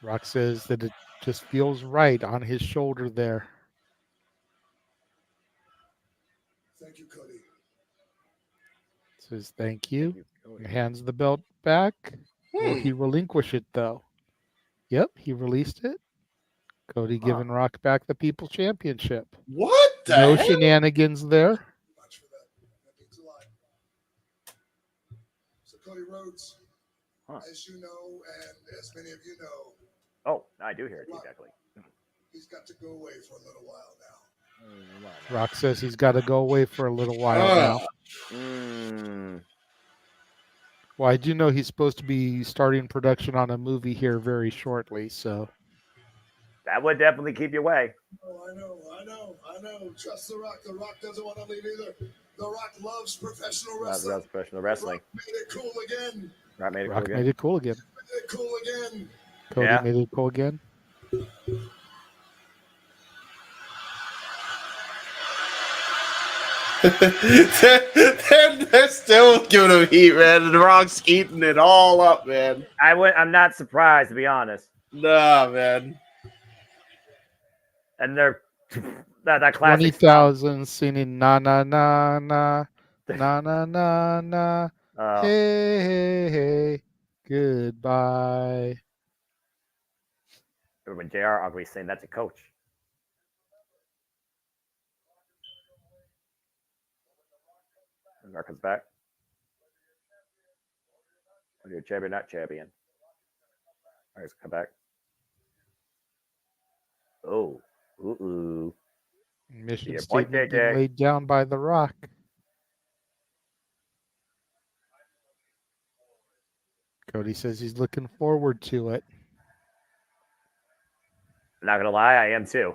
Rock says that it just feels right on his shoulder there. Thank you, Cody. Says thank you. Hands the belt back. Will he relinquish it though? Yep, he released it. Cody giving Rock back the People's Championship. What the No hell? shenanigans there. Much for that. That means a lot. So, Cody Rhodes, as you know, and as many of you know, Oh, I do hear it exactly. he's got to go away for a little while now. Rock says he's got to go away for a little while now. Well, I do know he's supposed to be starting production on a movie here very shortly, so. That would definitely keep you away. Oh, I know. Trust The Rock. The Rock doesn't want to leave either. The Rock loves professional wrestling. Loves professional wrestling. Rock made it cool again. Rock made it Rock cool made again. it cool again. Made it cool again. Cody Yeah. made it cool again. they're still giving him heat, man. And the Rock's eating it all up, man. I'm not surprised, to be honest. Nah, man. And they're that classic 20,000 singing na na na na na na na na. Oh. Hey, hey, hey. Goodbye. When JR Ugly saying that to Coach. And Mark comes back. You're champion, not champion. All right, come back. Oh. Ooh. Mission Your point, statement JJ. being laid down by The Rock. Cody says he's looking forward to it. Not gonna lie, I am too.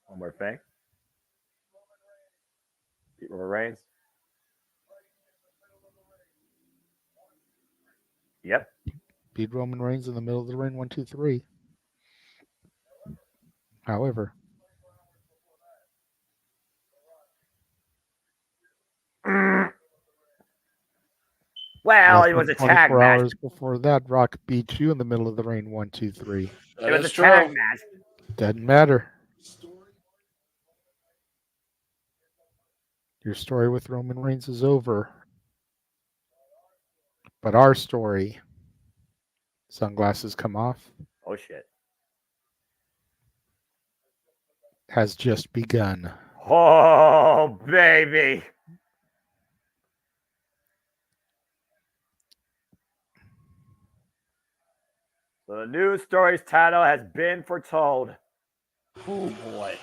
One more thing. Beat Roman Reigns. Yep. Beat Roman Reigns in the middle of the ring, 1, 2, 3. However, Well, Less it was than a tag 24 match. hours before that, Rock beat you in the middle of the ring. 1, 2, 3. That It was is a tag true. match. Doesn't matter. Your story with Roman Reigns is over. But our story, sunglasses come off, Oh shit. has just begun. Oh baby. So the news story's title has been foretold. Oh boy.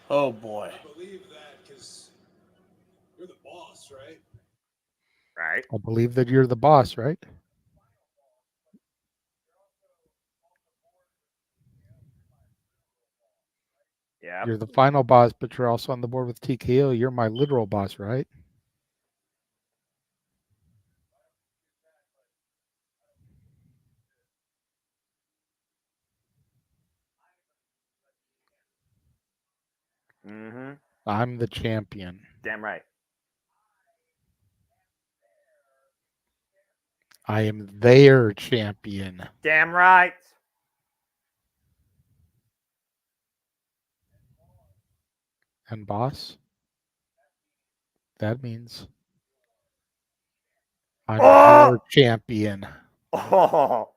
Oh boy. I believe that because you're the boss, right? Right? I believe that you're the boss, right? Yeah. You're the final boss, but you're also on the board with TKO. You're my literal boss, right? Mm-hmm. I'm the champion. Damn right. I am their champion. Damn right. And boss, that means I'm your champion. Oh.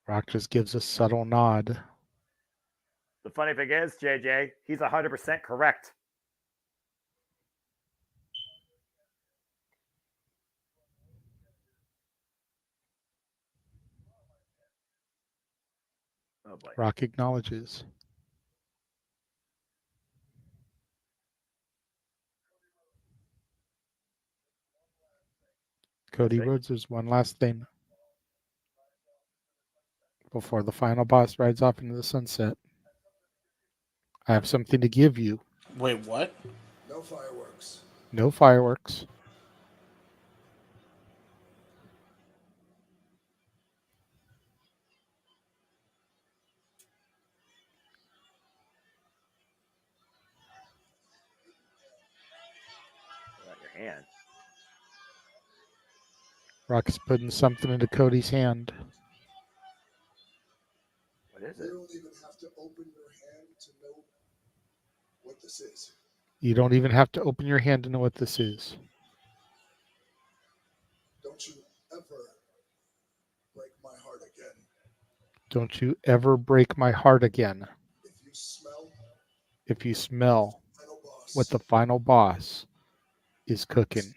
Rock just gives a subtle nod. The funny thing is, JJ, he's 100% correct. Oh boy. Rock acknowledges. Cody Okay. Rhodes, there's one last thing before the final boss rides off into the sunset. I have something to give you. Wait, what? No fireworks. No fireworks. Put out your hand. Rock's putting something into Cody's hand. What is You it? don't even have to open your hand to know what this is. You don't even have to open your hand to know what this is. Don't you ever break my heart again. Don't you ever break my heart again. If you smell If you smell final boss, what the final boss is cooking.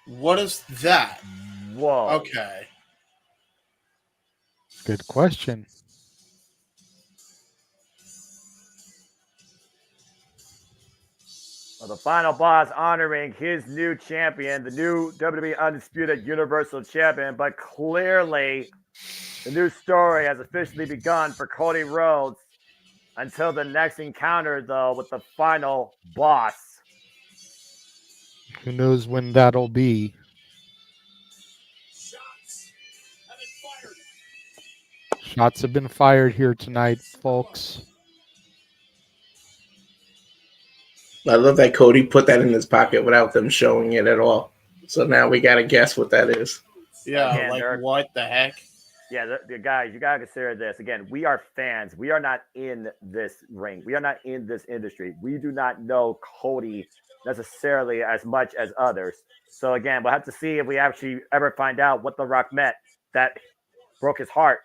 What is that? Whoa. Okay. Good question. Well, the final boss honoring his new champion, the new WWE Undisputed Universal Champion, but clearly the new story has officially begun for Cody Rhodes until the next encounter, though, with the final boss. Who knows when that'll be? Shots have been fired here tonight, folks. I love that Cody put that in his pocket without them showing it at all. So now we got to guess what that is. Yeah, Again, like Dirk. what the heck? Yeah, the guys, you gotta consider this. Again, we are fans. We are not in this ring. We are not in this industry. We do not know Cody necessarily as much as others. So again, we'll have to see if we actually ever find out what The Rock met that broke his heart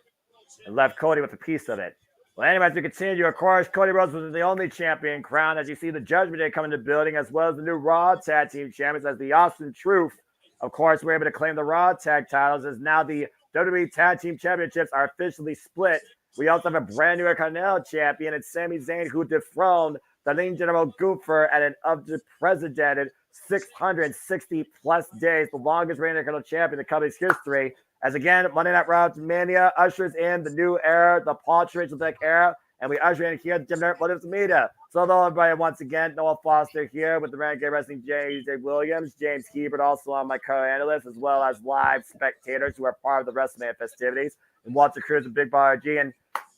and left Cody with a piece of it. Well, anyway, as we continue, of course, Cody Rhodes was the only champion crowned. As you see the Judgment Day coming to the building, as well as the new Raw Tag Team Champions, as the Austin Truth, of course, were able to claim the Raw Tag titles, as now the WWE Tag Team Championships are officially split. We also have a brand new Intercontinental Champion, and Sami Zayn, who dethroned the Lean General Goofer at an unprecedented 660 plus days, the longest reigning Intercontinental Champion in the company's history. As again, Monday Night Raw Mania ushers in the new era, the Paul Triple era, And we usher in here Jim Nerd Williams Media. So hello everybody once again. Noah Foster here with the Renegade Wrestling JJ Williams, James Hebert also on my co-analyst, as well as live spectators who are part of the WrestleMania festivities, and Walter Cruz and Big Bar G. And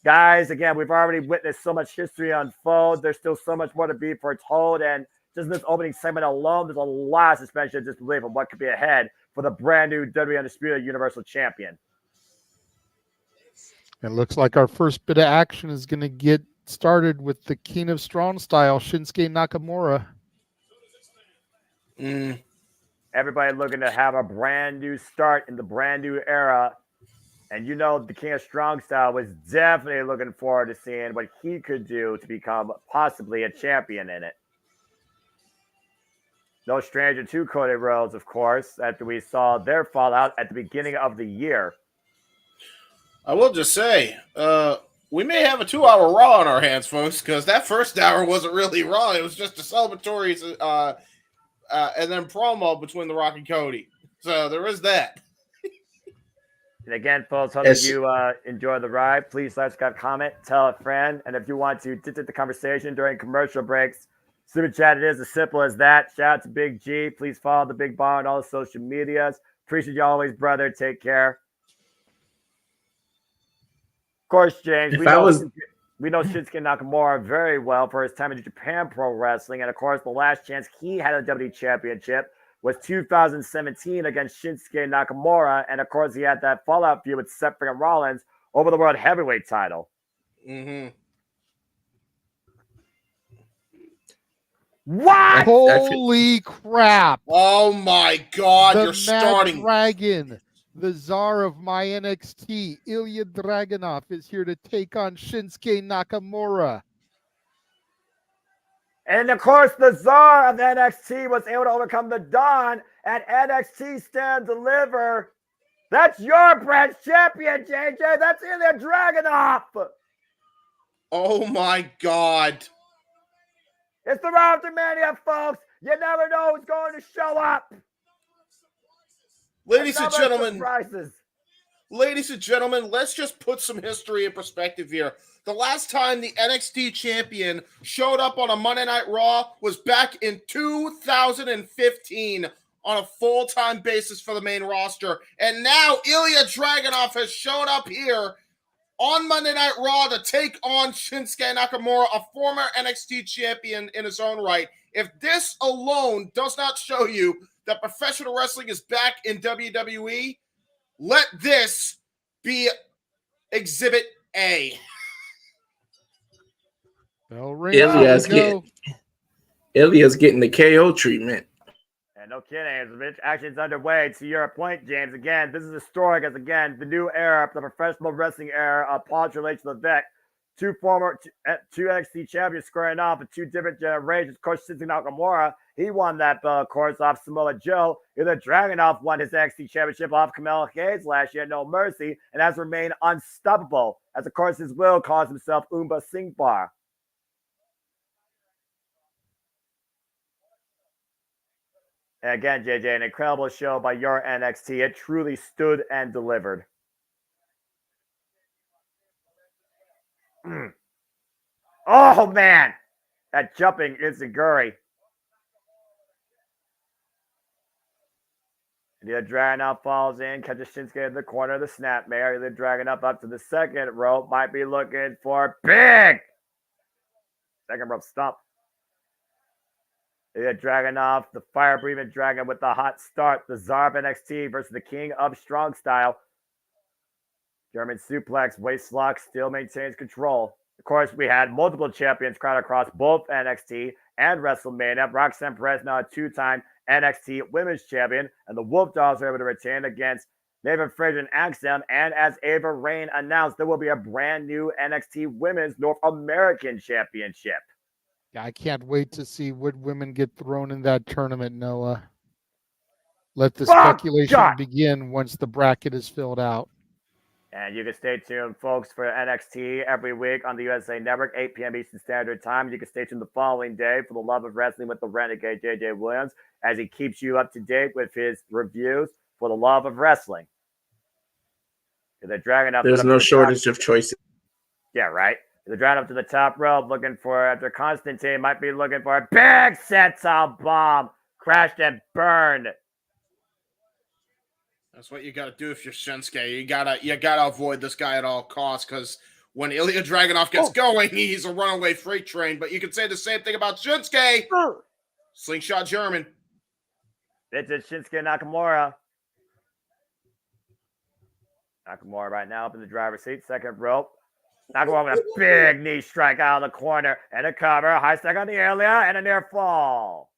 guys, again, we've already witnessed so much history unfold. There's still so much more to be foretold, and just in this opening segment alone, there's a lot of suspension of disbelief of what could be ahead for the brand new WWE Undisputed Universal Champion. It looks like our first bit of action is going to get started with the King of Strong Style, Shinsuke Nakamura. Everybody looking to have a brand new start in the brand new era. And you know, the King of Strong Style was definitely looking forward to seeing what he could do to become possibly a champion in it. No stranger to Cody Rhodes, of course, after we saw their fallout at the beginning of the year. I will just say, we may have a 2-hour Raw on our hands, folks, because that first hour wasn't really Raw. It was just a celebratory and then promo between The Rock and Cody. So there is that. And again, folks, hope that you enjoy the ride. Please like, subscribe, comment, tell a friend. And if you want to dictate the conversation during commercial breaks, super chat, it is as simple as that. Shout out to Big G. Please follow the Big Bar on all the social medias. Appreciate you always, brother. Take care. Of course, James, we know Shinsuke Nakamura very well for his time in Japan Pro Wrestling. And of course, the last chance he had a WWE Championship was 2017 against Shinsuke Nakamura. And of course, he had that fallout feud with Seth freaking Rollins over the World Heavyweight title. Mm-hmm. What? Holy crap! Oh my God! The You're Mad starting. Dragon, the czar of my NXT, Ilya Dragunov, is here to take on Shinsuke Nakamura. And of course, the czar of NXT was able to overcome the Don at NXT Stand Deliver. That's your brand champion, JJ. That's Ilya Dragunov. Oh my God! It's the Round Mania, folks. You never know who's going to show up. Ladies and gentlemen, surprises. Ladies and gentlemen, let's just put some history in perspective here. The last time the NXT champion showed up on a Monday Night Raw was back in 2015 on a full-time basis for the main roster. And now Ilya Dragunov has shown up here on Monday Night Raw to take on Shinsuke Nakamura, a former NXT champion in his own right. If this alone does not show you that professional wrestling is back in WWE, let this be Exhibit A. Bell ring. Ilya's getting the KO treatment. And no kidding, the action's underway. To your point, James, again, this is historic as, again, the new era, the professional wrestling era of Paul Triple H Levesque. Two NXT champions squaring off in two different generations. Of course, Shinsuke Nakamura, he won that belt, of course, off Samoa Joe. Ilya Dragunov won his NXT championship off Carmelo Hayes last year, No Mercy, and has remained unstoppable, as, of course, his will calls himself Umba Singbar. And again, JJ, an incredible show by your NXT. It truly stood and delivered. Oh, man. That jumping Izaguri. Ilya Dragunov falls in, catches Shinsuke in the corner of the snapmare. Ilya Dragunov up to the second rope. Might be looking for big. Second rope stomp. Ilya Dragunov, the fire-breathing dragon with the hot start. The Czar of NXT versus the King of Strong Style. German suplex, waist lock, still maintains control. Of course, we had multiple champions crowned across both NXT and WrestleMania. Roxanne Perez, now a two-time NXT Women's Champion, and the Wolf Dolls are able to retain against Nathan Frazier and Axel. And as Ava Rain announced, there will be a brand new NXT Women's North American Championship. I can't wait to see what women get thrown in that tournament, Noah. Let the speculation begin once the bracket is filled out. And you can stay tuned, folks, for NXT every week on the USA Network, 8 p.m. Eastern Standard Time. You can stay tuned the following day for the love of wrestling with the Renegade JJ Williams, as he keeps you up to date with his reviews for the love of wrestling. There's no shortage of choices. Yeah, right. They're driving up to the top rope, looking for, after Constantine might be looking for a big senton bomb. Crashed and burned. That's what you got to do if you're Shinsuke. You gotta avoid this guy at all costs, because when Ilya Dragunov gets going, he's a runaway freight train. But you can say the same thing about Shinsuke. Slingshot German. It's Shinsuke Nakamura. Nakamura right now up in the driver's seat, second rope. Nakamura with a big knee strike out of the corner and a cover. High stack on the Ilya and a near fall.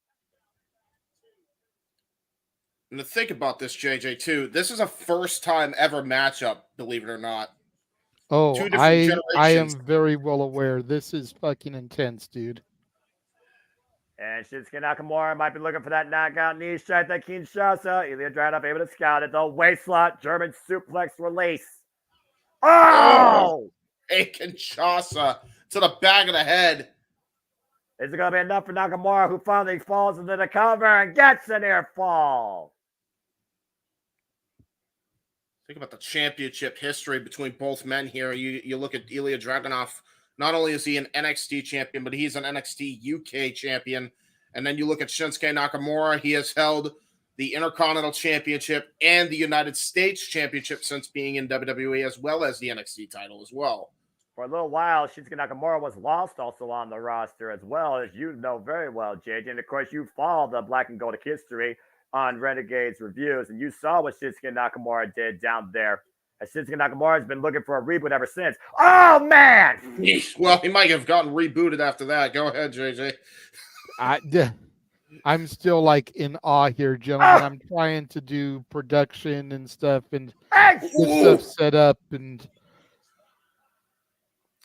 And to think about this, JJ, too, this is a first time ever matchup, believe it or not. Oh, Two different I generations. am very well aware. This is fucking intense, dude. And Shinsuke Nakamura might be looking for that knockout knee strike that Kinshasa. Ilya Dragunov able to scout it. The waist slot, German suplex release. Oh! A Kinshasa to the back of the head. Is it going to be enough for Nakamura, who finally falls into the cover and gets a near fall? Think about the championship history between both men here. You look at Ilya Dragunov. Not only is he an NXT champion, but he's an NXT UK champion. And then you look at Shinsuke Nakamura. He has held the Intercontinental Championship and the United States Championship since being in WWE, as well as the NXT title as well. For a little while, Shinsuke Nakamura was lost also on the roster as well, as you know very well, JJ. And of course, you follow the Black and Gold history on Renegades Reviews, and you saw what Shinsuke Nakamura did down there. And Shinsuke Nakamura has been looking for a reboot ever since. Oh, man! Well, he might have gotten rebooted after that. Go ahead, JJ. I'm still like in awe here, gentlemen. I'm trying to do production and stuff and get stuff set up and...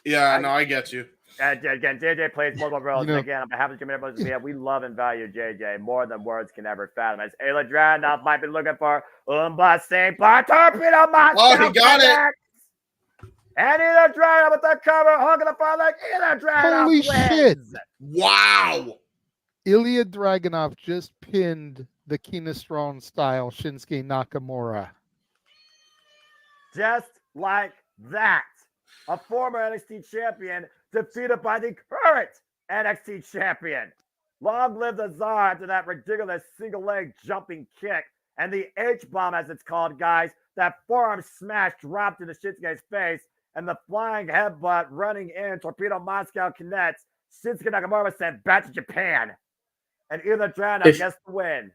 Yeah, no, I get you. Again, JJ plays multiple roles. You know, again, on behalf of the community, we love and value JJ more than words can ever fathom. As Ilya Dragunov might be looking for St. Bar Torpedo Moscow. Oh, he got it. And Ilya Dragunov with the cover, hooking the far leg. Ilya Dragunov Holy wins. shit! Wow! Ilya Dragunov just pinned the Kinestron style Shinsuke Nakamura. Just like that. A former NXT champion defeated by the current NXT champion. Long live the Czar after that ridiculous single leg jumping kick and the H-bomb, as it's called, guys. That forearm smash dropped into Shinsuke's face and the flying headbutt running in. Torpedo Moscow connects. Shinsuke Nakamura was sent back to Japan. And Ilya Dragunov gets the win.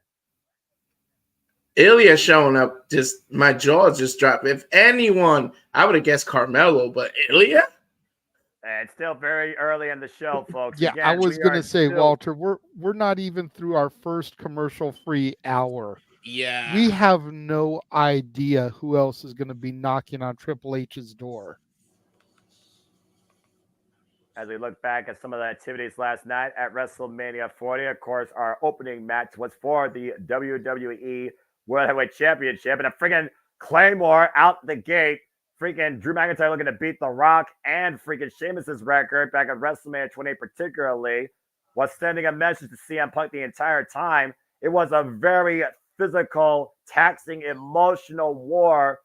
Ilya showing up, just my jaw just dropped. If anyone, I would have guessed Carmelo, but Ilya? It's still very early in the show, folks. Yeah, Again, I was going to say, still... Walter, we're not even through our first commercial-free hour. Yeah. We have no idea who else is going to be knocking on Triple H's door. As we look back at some of the activities last night at WrestleMania 40, of course, our opening match was for the WWE World Heavyweight Championship, and a freaking Claymore out the gate. Freaking Drew McIntyre looking to beat The Rock and freaking Sheamus's record back at WrestleMania 28 particularly, was sending a message to CM Punk the entire time. It was a very physical, taxing, emotional war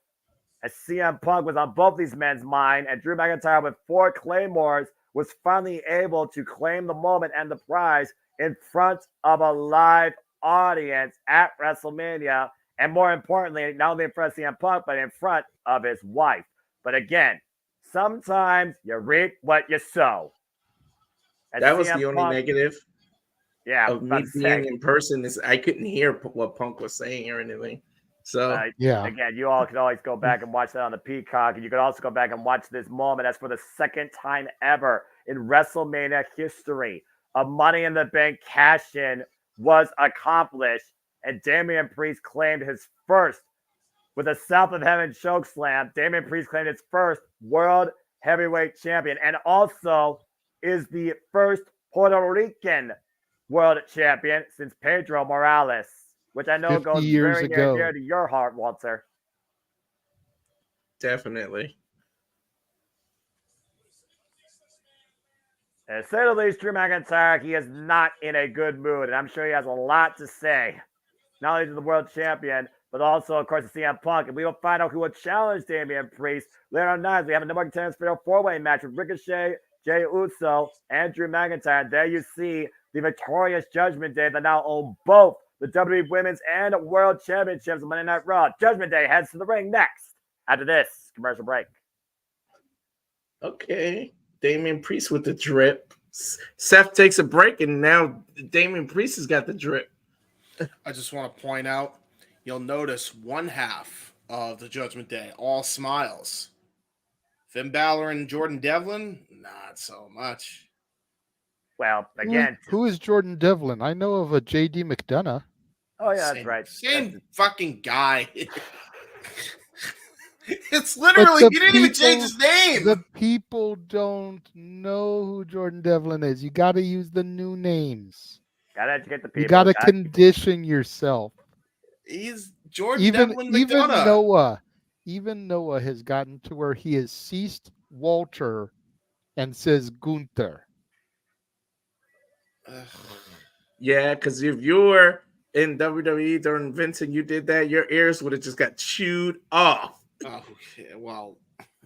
as CM Punk was on both these men's mind, and Drew McIntyre with 4 Claymores was finally able to claim the moment and the prize in front of a live audience at WrestleMania. And more importantly, not only in front of CM Punk, but in front of his wife. But again, sometimes you reap what you sow. And that was CM the only Punk, negative of me being in person is I couldn't hear what Punk was saying or anything. So yeah, again, you all can always go back and watch that on the Peacock, and you can also go back and watch this moment. That's for the second time ever in WrestleMania history. A Money in the Bank cash-in was accomplished, and Damian Priest claimed his first with a South of Heaven chokeslam. Damian Priest claimed his first World Heavyweight Champion, and also is the first Puerto Rican World Champion since Pedro Morales, which I know 50 goes years very ago. near to your heart, Walter. definitely. And to say the least, Drew McIntyre, he is not in a good mood, and I'm sure he has a lot to say. Not only to the world champion, but also, of course, to CM Punk. And we will find out who will challenge Damian Priest later on tonight. We have a number of contenders for a 4-way match with Ricochet, Jey Uso, and Drew McIntyre. There you see the victorious Judgment Day that now own both the WWE Women's and World Championships on Monday Night Raw. Judgment Day heads to the ring next after this commercial break. Okay. Damian Priest with the drip. Seth takes a break, and now Damian Priest has got the drip. I just want to point out, you'll notice one half of the Judgment Day, all smiles. Finn Balor and Jordan Devlin, not so much. Well, again, Who is Jordan Devlin? I know of a JD McDonough. oh yeah, Same, that's right. Same That's fucking guy. It's literally, the he didn't even change his name. The people don't know who Jordan Devlin is. You got to use the new names. gotta educate the people. You got to condition yourself. He's Jordan Devlin Even McDonough. Noah has gotten to where he has ceased Walter and says Gunther. Yeah, because if you were in WWE during Vince and you did that, your ears would have just got chewed off. Oh, okay, well,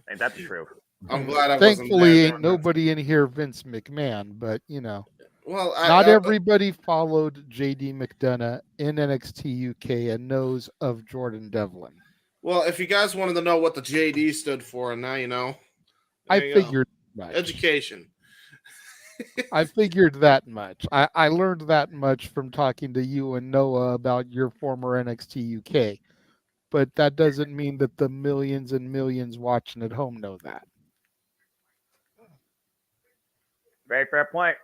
ain't that true? I'm glad I Thankfully, wasn't there. ain't nobody in here Vince McMahon, but you know. Well, Not everybody followed JD McDonough in NXT UK and knows of Jordan Devlin. Well, if you guys wanted to know what the JD stood for, and now you know. I figured much. Education. I figured that much. I learned that much from talking to you and Noah about your former NXT UK. But that doesn't mean that the millions and millions watching at home know that. Very fair point.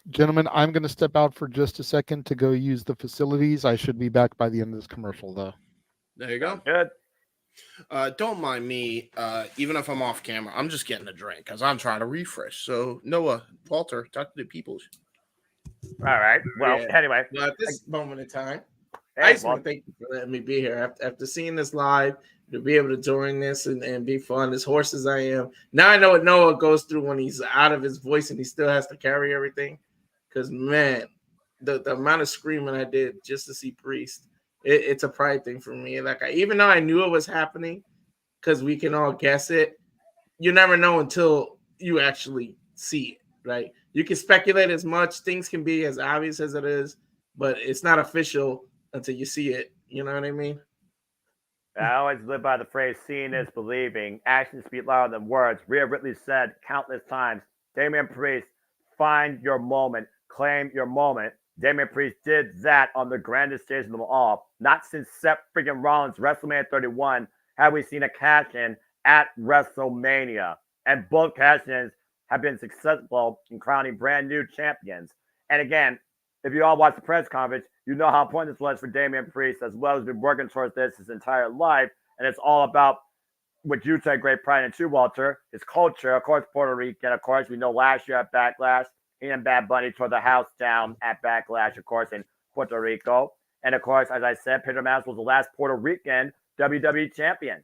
Gentlemen, I'm going to step out for just a second to go use the facilities. I should be back by the end of this commercial, though. There you go. Good. Don't mind me, even if I'm off camera. I'm just getting a drink because I'm trying to refresh. So, Noah, Walter, talk to the people. All right. Well, anyway. Well, at this moment in time, Hey, I just want to thank you for letting me be here. After seeing this live, to be able to join this and be fun, as hoarse as I am. Now I know what Noah goes through when he's out of his voice and he still has to carry everything. Because, man, the amount of screaming I did just to see Priest, it's a pride thing for me. Like, even though I knew it was happening, because we can all guess it, you never know until you actually see it, right? You can speculate as much. Things can be as obvious as it is, but it's not official until you see it. You know what I mean? I always live by the phrase, seeing is believing. Actions speak louder than words. Rhea Ripley said countless times, Damian Priest, find your moment, claim your moment. Damian Priest did that on the grandest stage of them all. Not since Seth freaking Rollins' WrestleMania 31 have we seen a cash-in at WrestleMania. And both cash-ins have been successful in crowning brand new champions. And again, if you all watch the press conference, you know how important this was for Damian Priest, as well as been working towards this his entire life. And it's all about what you take great pride in too, Walter, his culture. Of course, Puerto Rican. Of course, we know last year at Backlash, he and Bad Bunny tore the house down at Backlash, of course, in Puerto Rico. And of course, as I said, Pedro Mas was the last Puerto Rican WWE champion.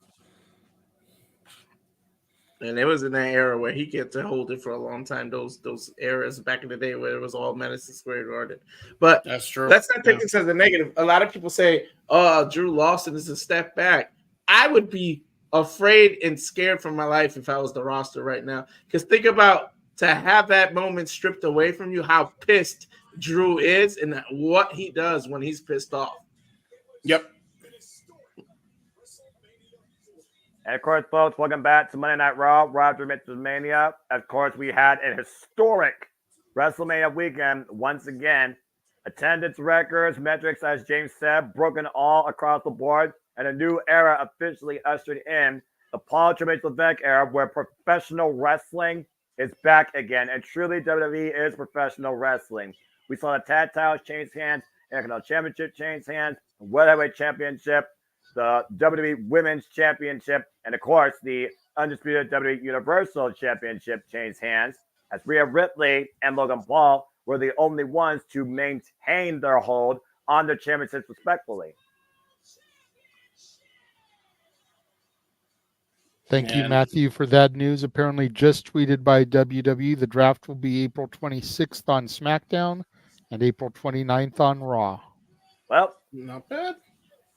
And it was in that era where he get to hold it for a long time. Those eras back in the day where it was all Madison Square Garden. But that's true. Let's not take this as a negative. A lot of people say, "Oh, Drew Lawson is a step back." I would be afraid and scared for my life if I was the roster right now. Because think about to have that moment stripped away from you, how pissed Drew is, and what he does when he's pissed off. Yep. And of course, folks, welcome back to Monday Night Raw, Roger Mania. Of course, we had a historic WrestleMania weekend once again. Attendance records, metrics, as James said, broken all across the board, and a new era officially ushered in the Paul Triple Levesque era, where professional wrestling is back again. And truly, WWE is professional wrestling. We saw the tag titles change hands, Intercontinental Championship change hands, the World Heavyweight Championship, the WWE Women's Championship, and of course, the undisputed WWE Universal Championship changed hands, as Rhea Ripley and Logan Paul were the only ones to maintain their hold on the championships respectfully. Thank you, Matthew, for that news. Apparently just tweeted by WWE. The draft will be April 26th on SmackDown and April 29th on Raw. Well, not bad.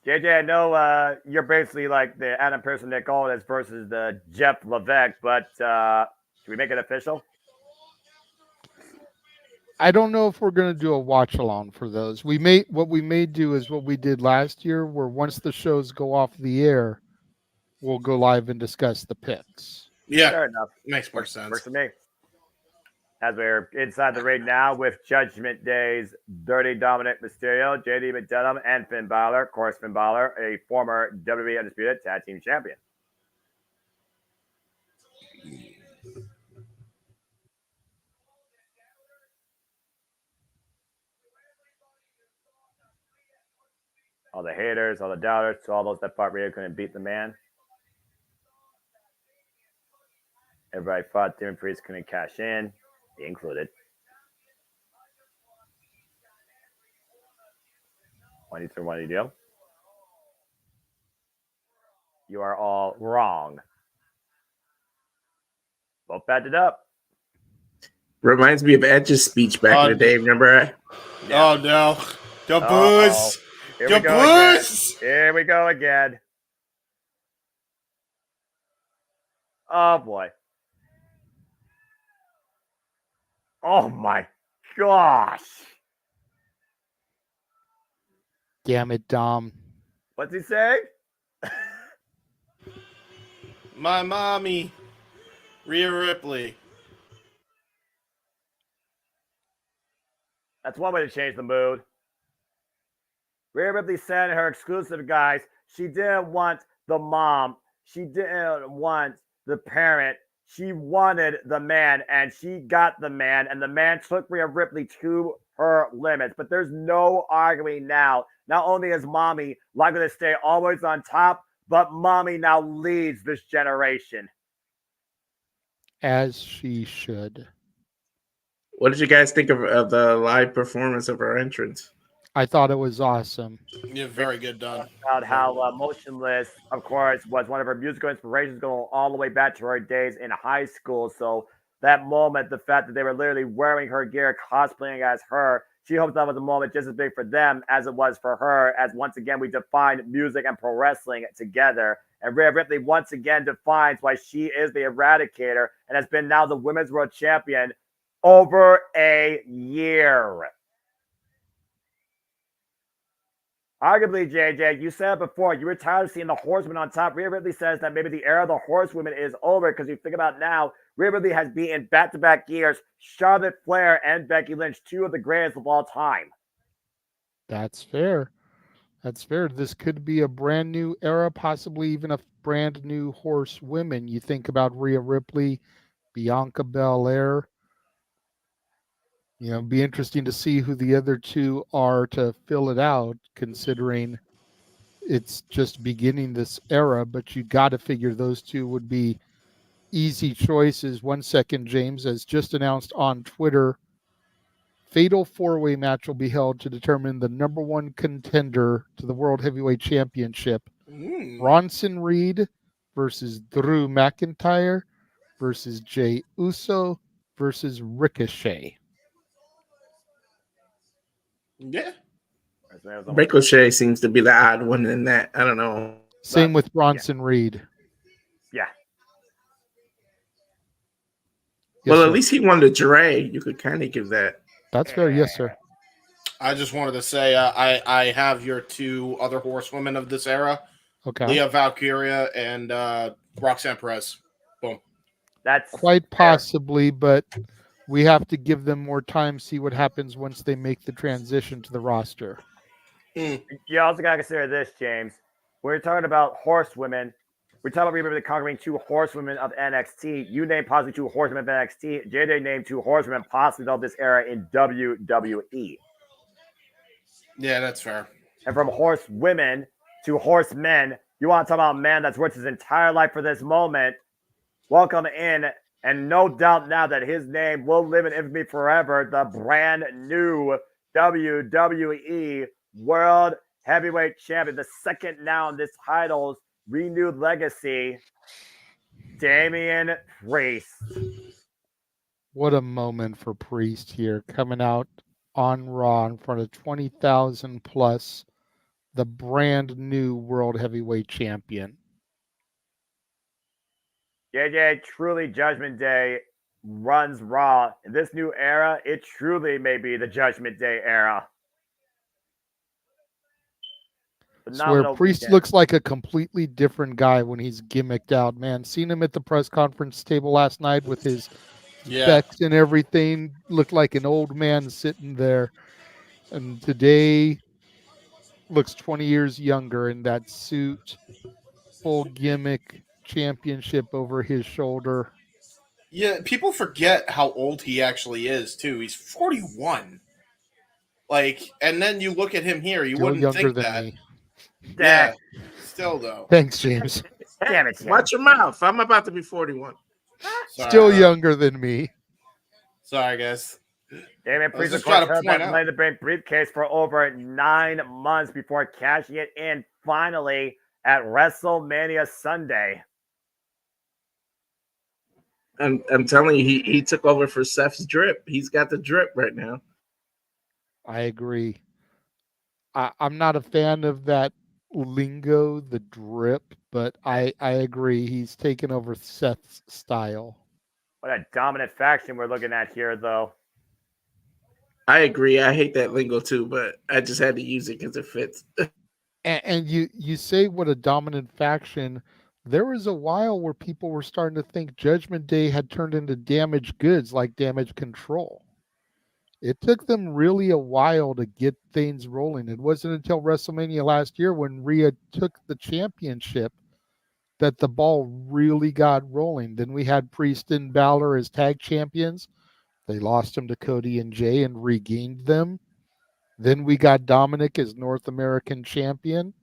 JJ, I know you're basically like the Adam Pearson, Nick Aldis versus the Jeff Levesque, but should we make it official? I don't know if we're going to do a watch along for those. What we may do is what we did last year, where once the shows go off the air, we'll go live and discuss the picks. Yeah, Fair enough. makes more Works sense. for me. As we're inside the ring now with Judgment Day's Dirty Dominic Mysterio, JD McDonough, and Finn Balor. Of course, Finn Balor, a former WWE Undisputed Tag Team Champion. All the haters, all the doubters, to all those that thought Rhea couldn't beat the man. Everybody thought Damon Priest couldn't cash in, he included. 23 what do you do? You are all wrong. Both backed it up. Reminds me of Edge's speech back in the day. Remember? Oh no, the booze. Here The we go again. booze. Here we go again. Oh boy. Oh my gosh. Damn it, Dom. What's he saying? My mommy, Rhea Ripley. That's one way to change the mood. Rhea Ripley said in her exclusive guys, she didn't want the mom. She didn't want the parent. She wanted the man, and she got the man, and the man took Rhea Ripley to her limits. But there's no arguing now. Not only is mommy likely to stay always on top, but mommy now leads this generation. As she should. What did you guys think of the live performance of her entrance? I thought it was awesome. Yeah, very good done. About how Motionless, of course, was one of her musical inspirations going all the way back to her days in high school. So that moment, the fact that they were literally wearing her gear, cosplaying as her, she hopes that was a moment just as big for them as it was for her, as once again we defined music and pro wrestling together. And Rhea Ripley once again defines why she is the Eradicator and has been now the Women's World Champion over a year. Arguably, JJ, you said it before, you were tired of seeing the Horsewomen on top. Rhea Ripley says that maybe the era of the Horsewomen is over because you think about now, Rhea Ripley has beaten back-to-back years Charlotte Flair and Becky Lynch, two of the greatest of all time. That's fair. That's fair. This could be a brand new era, possibly even a brand new Horsewomen. You think about Rhea Ripley, Bianca Belair. You know, be interesting to see who the other two are to fill it out, considering it's just beginning this era, but you got to figure those two would be easy choices. 1 second, James, as just announced on Twitter, fatal four-way match will be held to determine the number one contender to the World Heavyweight Championship. Bronson Reed versus Drew McIntyre versus Jey Uso versus Ricochet. Yeah. Ricochet seems to be the odd one in that. I don't know. Same with Bronson Reed. Yeah. Yes, Well, sir. at least he won the Dre. You could kind of give that. That's fair. Yes, sir. I just wanted to say I have your two other horsewomen of this era, Okay. Leah Valkyria and Roxanne Perez. Boom. That's Quite possibly, but we have to give them more time, see what happens once they make the transition to the roster. You also got to consider this, James. We're talking about horsewomen. We're talking about Rhea Ripley conquering two horsewomen of NXT. You named possibly two horsewomen of NXT. JJ named two horsewomen possibly of this era in WWE. Yeah, that's fair. And from horsewomen to horsemen, you want to talk about a man that's worked his entire life for this moment. Welcome in, and no doubt now that his name will live in infamy forever, the brand new WWE World Heavyweight Champion, the second now in this title's renewed legacy, Damian Priest. What a moment for Priest here, coming out on Raw in front of 20,000 plus, the brand new World Heavyweight Champion. JJ, truly Judgment Day runs Raw in this new era, it truly may be the Judgment Day era. Swear Phenomenal Priest weekend. looks like a completely different guy when he's gimmicked out, man. Seen him at the press conference table last night with his Yeah. specs and everything. Looked like an old man sitting there. And today looks 20 years younger in that suit, full gimmick, championship over his shoulder. Yeah, people forget how old he actually is too. He's 41. Like, and then you look at him here, you Still wouldn't younger think than that. me. Yeah, still though. Thanks, James. Damn it, Jim. Watch your mouth. I'm about to be 41. Sorry, Still younger than me. Sorry, guys. Damian I was Priest, of just course, trying to held point that out. Money in the Bank briefcase for over 9 months before cashing it in finally at WrestleMania Sunday. I'm telling you, he took over for Seth's drip. He's got the drip right now. I agree. I'm not a fan of that lingo, the drip, but I agree. He's taken over Seth's style. What a dominant faction we're looking at here, though. I agree. I hate that lingo too, but I just had to use it because it fits. And you say what a dominant faction. There was a while where people were starting to think Judgment Day had turned into damaged goods like Damage Control. It took them really a while to get things rolling. It wasn't until WrestleMania last year when Rhea took the championship that the ball really got rolling. Then we had Priest and Balor as tag champions. They lost them to Cody and Jay and regained them. Then we got Dominic as North American champion.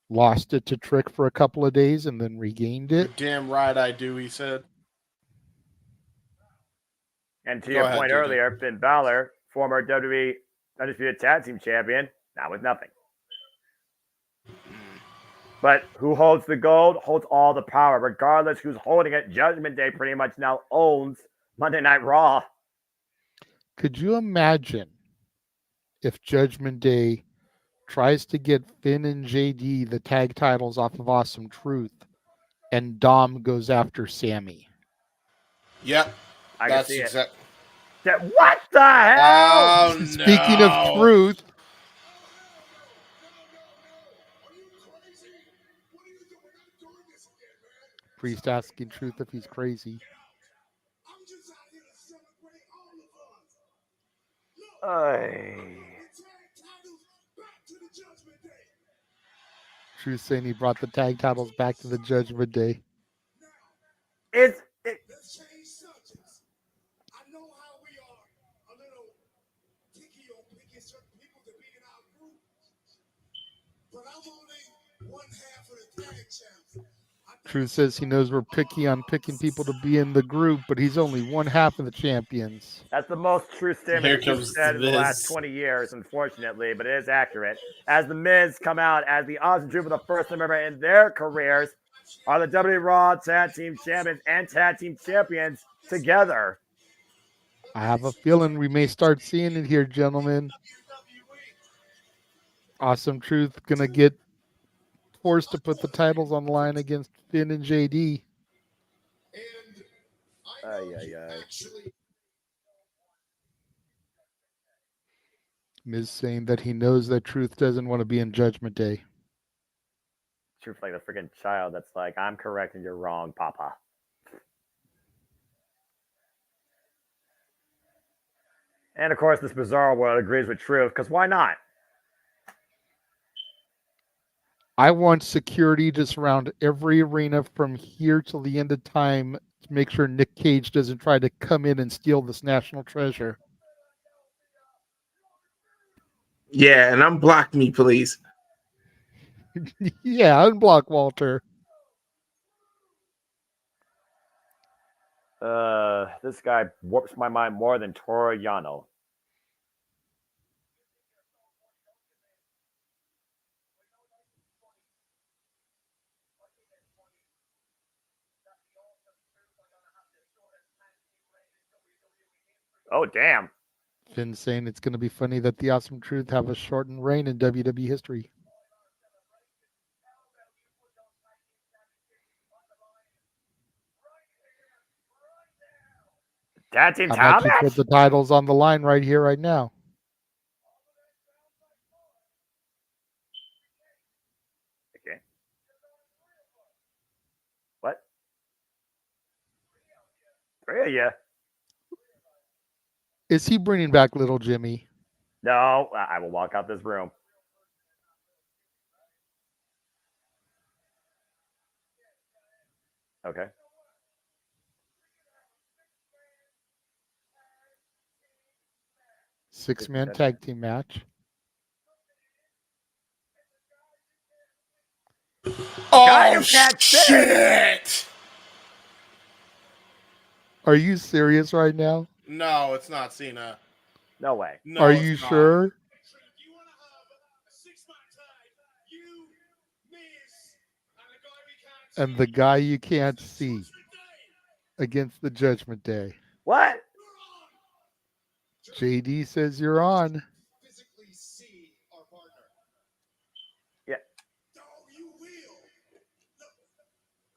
Lost it to Trick for a couple of days and then regained it. You're damn right I do, he said. And to Go your ahead, point JJ. earlier, Finn Balor, former WWE Undisputed Tag Team Champion, now with nothing. But who holds the gold holds all the power. Regardless who's holding it, Judgment Day pretty much now owns Monday Night Raw. Could you imagine if Judgment Day tries to get Finn and JD the tag titles off of Awesome Truth and Dom goes after Sammy? Yep. I can That's see it. exactly. What the hell? Oh, Speaking no. of truth, Priest asking Truth if he's crazy. I'm just out here to celebrate all of us. Look, Ay. the tag titles back to the Judgment Day. Truth saying he brought the tag titles back to the Judgment Day. It's Let's change subjects. I know how we are a little picky on picking certain people to be in our group, but I'm only one half of the tag champs. Truth says he knows we're picky on picking people to be in the group, but he's only one half of the champions. That's the most true statement Here that you've comes said in the last Miz. 20 years, unfortunately, but it is accurate. As the Miz come out as the Awesome Truth for the first time ever in their careers are the WWE Raw Tag Team Champions and Tag Team Champions together. I have a feeling we may start seeing it here, gentlemen. Awesome Truth gonna get forced to put the titles on the line against Finn and JD. And I know you actually Miz saying that he knows that Truth doesn't want to be in Judgment Day. Truth like the freaking child that's like, I'm correct and you're wrong, Papa. And of course, this bizarre world agrees with Truth, because why not? I want security to surround every arena from here till the end of time to make sure Nick Cage doesn't try to come in and steal this national treasure. Yeah, and unblock me, please. Yeah, unblock Walter. This guy warps my mind more than Toru Yano. Oh, damn. Finn saying it's going to be funny that the Awesome Truth have a shortened reign in WWE history. Tag team I'm title actually match? put the titles on the line right here, right now. Okay. What? 3 of you? Is he bringing back little Jimmy? No, I will walk out this room. Okay. Six-man tag team match. Guy Oh who can't see. shit! Are you serious right now? No, it's not Cena. No way. No, Are it's you not. sure? You want to have a 6-man tag? You, Miz, and the guy we can't And the guy you can't see against the Judgment Day. What? JD says you're on. physically see our partner. Yeah. No, you will. Look,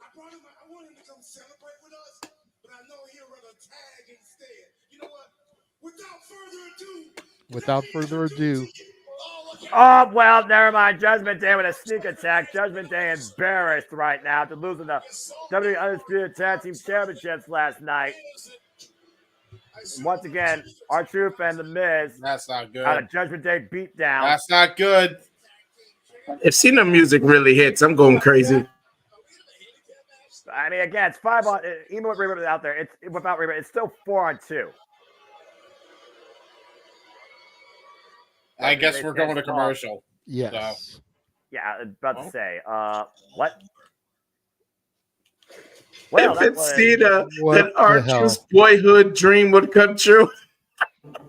I brought him. I want him to come celebrate with us, but I know he'll run a tag instead. You know what? Without further ado, Oh, well, never mind. Judgment Day with a sneak attack. Judgment Day embarrassed right now after losing the WWE Undisputed Tag Team Championships last night. And once again, R-Truth and The Miz That's not had a good. Judgment Day beatdown. That's not good. If Cena music really hits, I'm going crazy. I mean, again, it's 5 on. Even with Reba out there, it's without Reba, it's still 4 on 2. I guess we're going to commercial. yes. So. Yeah, I was about to say, what? Well, If that it's was Cena, What then the Archer's hell? boyhood dream would come true.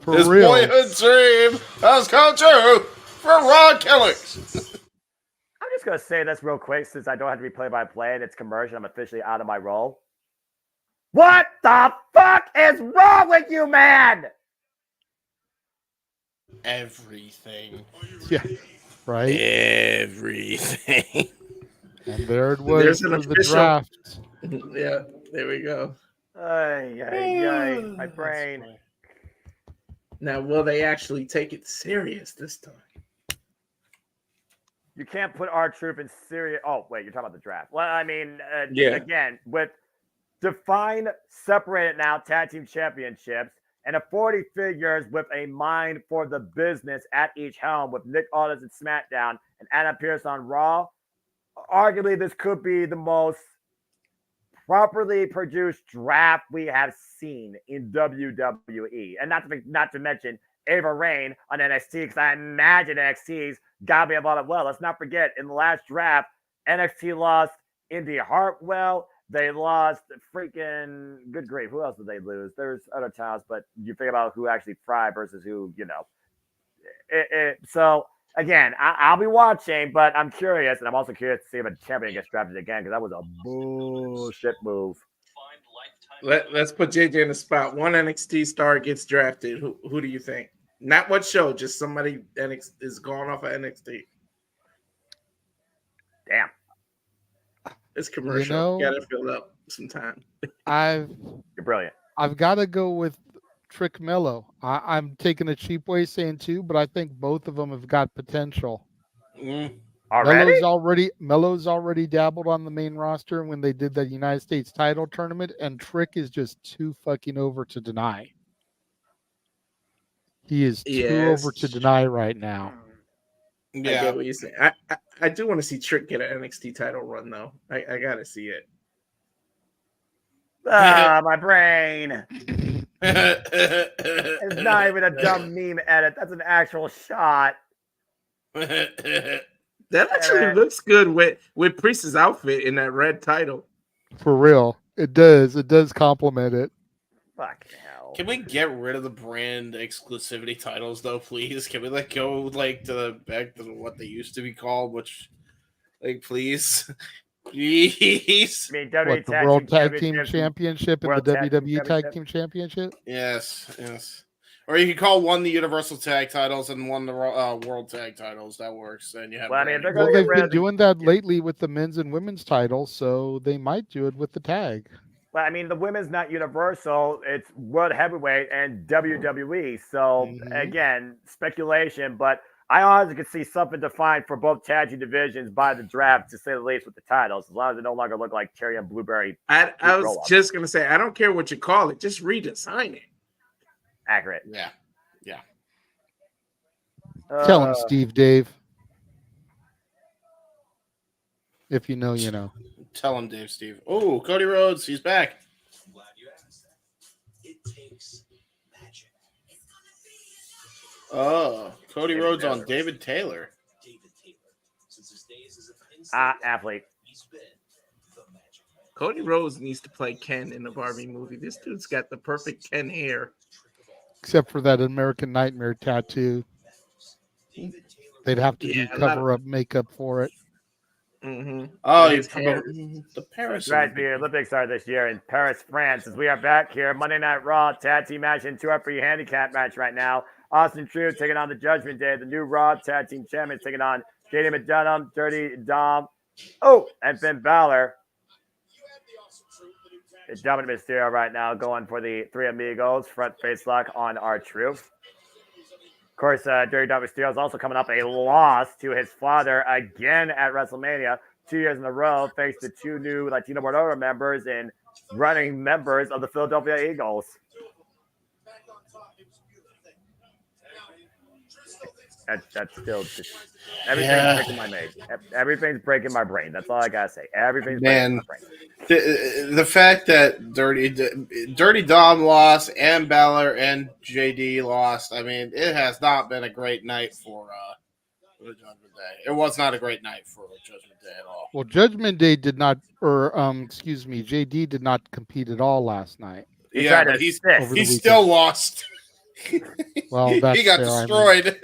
For His real. boyhood dream has come true for Ron Killings. I'm just gonna say this real quick since I don't have to be play-by-play and it's commercial. I'm officially out of my role. What the fuck is wrong with you, man? Everything. Yeah. Right? Everything. And there it was There's an for the official- draft. Yeah, there we go. My brain. That's Now, will they actually take it serious this time? You can't put R-Truth in serious. Oh, wait, you're talking about the draft. Well, I mean, Yeah. again, with defined, separated now tag team championships and a 40 figures with a mind for the business at each helm with Nick Aldis at SmackDown and Adam Pearce on Raw, arguably this could be the most properly produced draft we have seen in WWE. And not to mention Ava Raine on NXT, because I imagine NXT's got to be about it. Well, let's not forget, in the last draft, NXT lost Indy Hartwell. They lost freaking, good grief, who else did they lose? There's other titles, but you think about who actually fried versus who, you know. So, again, I'll be watching, but I'm curious, and I'm also curious to see if a champion gets drafted again, because that was a bullshit move. Let's put JJ in the spot. One NXT star gets drafted. Who do you think? Not what show, just somebody is gone off of NXT. Damn. It's commercial. Gotta fill up some time. You're brilliant. I've got to go with Trick Mello. I'm taking a cheap way saying two, but I think both of them have got potential. Already? Mello's already dabbled on the main roster when they did that United States title tournament, and Trick is just too fucking over to deny. He is too over to deny right now. Yeah. I get what you're saying. I do want to see Trick get an NXT title run, though. I gotta see it. My brain. It's not even a dumb meme edit. That's an actual shot. That actually looks good with Priest's outfit in that red title. For real. It does. It does complement it. Fucking hell. Can we get rid of the brand exclusivity titles, though, please? Can we go to back to what they used to be called? Which, please, please. I mean, What, the World Tag Team Championship and the WWE Tag Team Championship? Yes. Or you could call one the Universal Tag Titles and one the World Tag Titles. That works. And you have. Well, I mean, They've been doing that lately with the men's and women's titles, so they might do it with the tag. Well, I mean, the women's not universal. It's World Heavyweight and WWE. So, again, speculation, but I honestly could see something defined for both tag team divisions by the draft, to say the least, with the titles, as long as they no longer look like cherry and blueberry. I was just going to say, I don't care what you call it. Just redesign it. Accurate. Yeah. Tell him, Steve Dave. If you know, you know. Tell him, Dave Steve. Oh, Cody Rhodes, he's back. I'm glad you asked. It takes magic. Oh, Cody David Rhodes Taylor. on David Taylor. David Taylor, since his days as a Penn State Athlete. he's been the magic man. Cody Rhodes needs to play Ken in the Barbie movie. This dude's got the perfect Ken hair. Except for that American Nightmare tattoo. They'd have to do cover-up makeup for it. Mm-hmm. Oh, His hair. the Paris. Right, the Olympics are this year in Paris, France. As we are back here, Monday Night Raw tag team match and 2 free handicap match right now. Austin True taking on the Judgment Day. The new Raw tag team champions taking on JD McDonough, Dirty Dom, and Finn Balor. It's Dominic Mysterio right now going for the Three Amigos front face lock on R-Truth. Of course, Dirty Dom Mysterio is also coming up a loss to his father again at WrestleMania. 2 years in a row, thanks to 2 new Latino World Order members and running members of the Philadelphia Eagles. That's still just everything's breaking my brain. Everything's breaking my brain. That's all I gotta say. Everything's breaking my brain. The fact that Dirty Dom lost and Balor and JD lost, I mean, it has not been a great night for the Judgment Day. It was not a great night for Judgment Day at all. Well, Judgment Day did not, JD did not compete at all last night. Yeah, but he still lost. Well, that's he got fair, destroyed.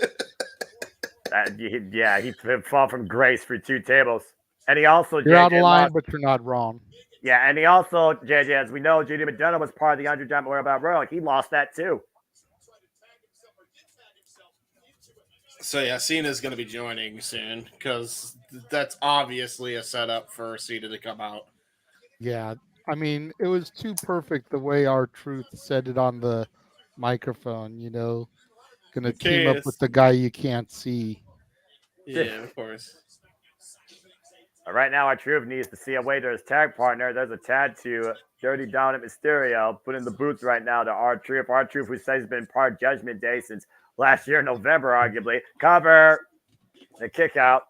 He fell from grace for 2 tables. And he also, you're out of line, but you're not wrong. Yeah, and he also, JJ, as we know, JD McDonough was part of the Andre Giant Memorial Battle Royal. He lost that too. So yeah, Cena's going to be joining soon because that's obviously a setup for Cena to come out. Yeah, I mean, it was too perfect the way R-Truth said it on the microphone, you know. Gonna team up with the guy you can't see. Yeah, of course. Right now, R-Truth needs to see a way to his tag partner. There's a tag to Dirty Dominant Mysterio. Put in the boots right now to R-Truth. R-Truth, who says he's been part of Judgment Day since last year, November, arguably. Cover. The kick out.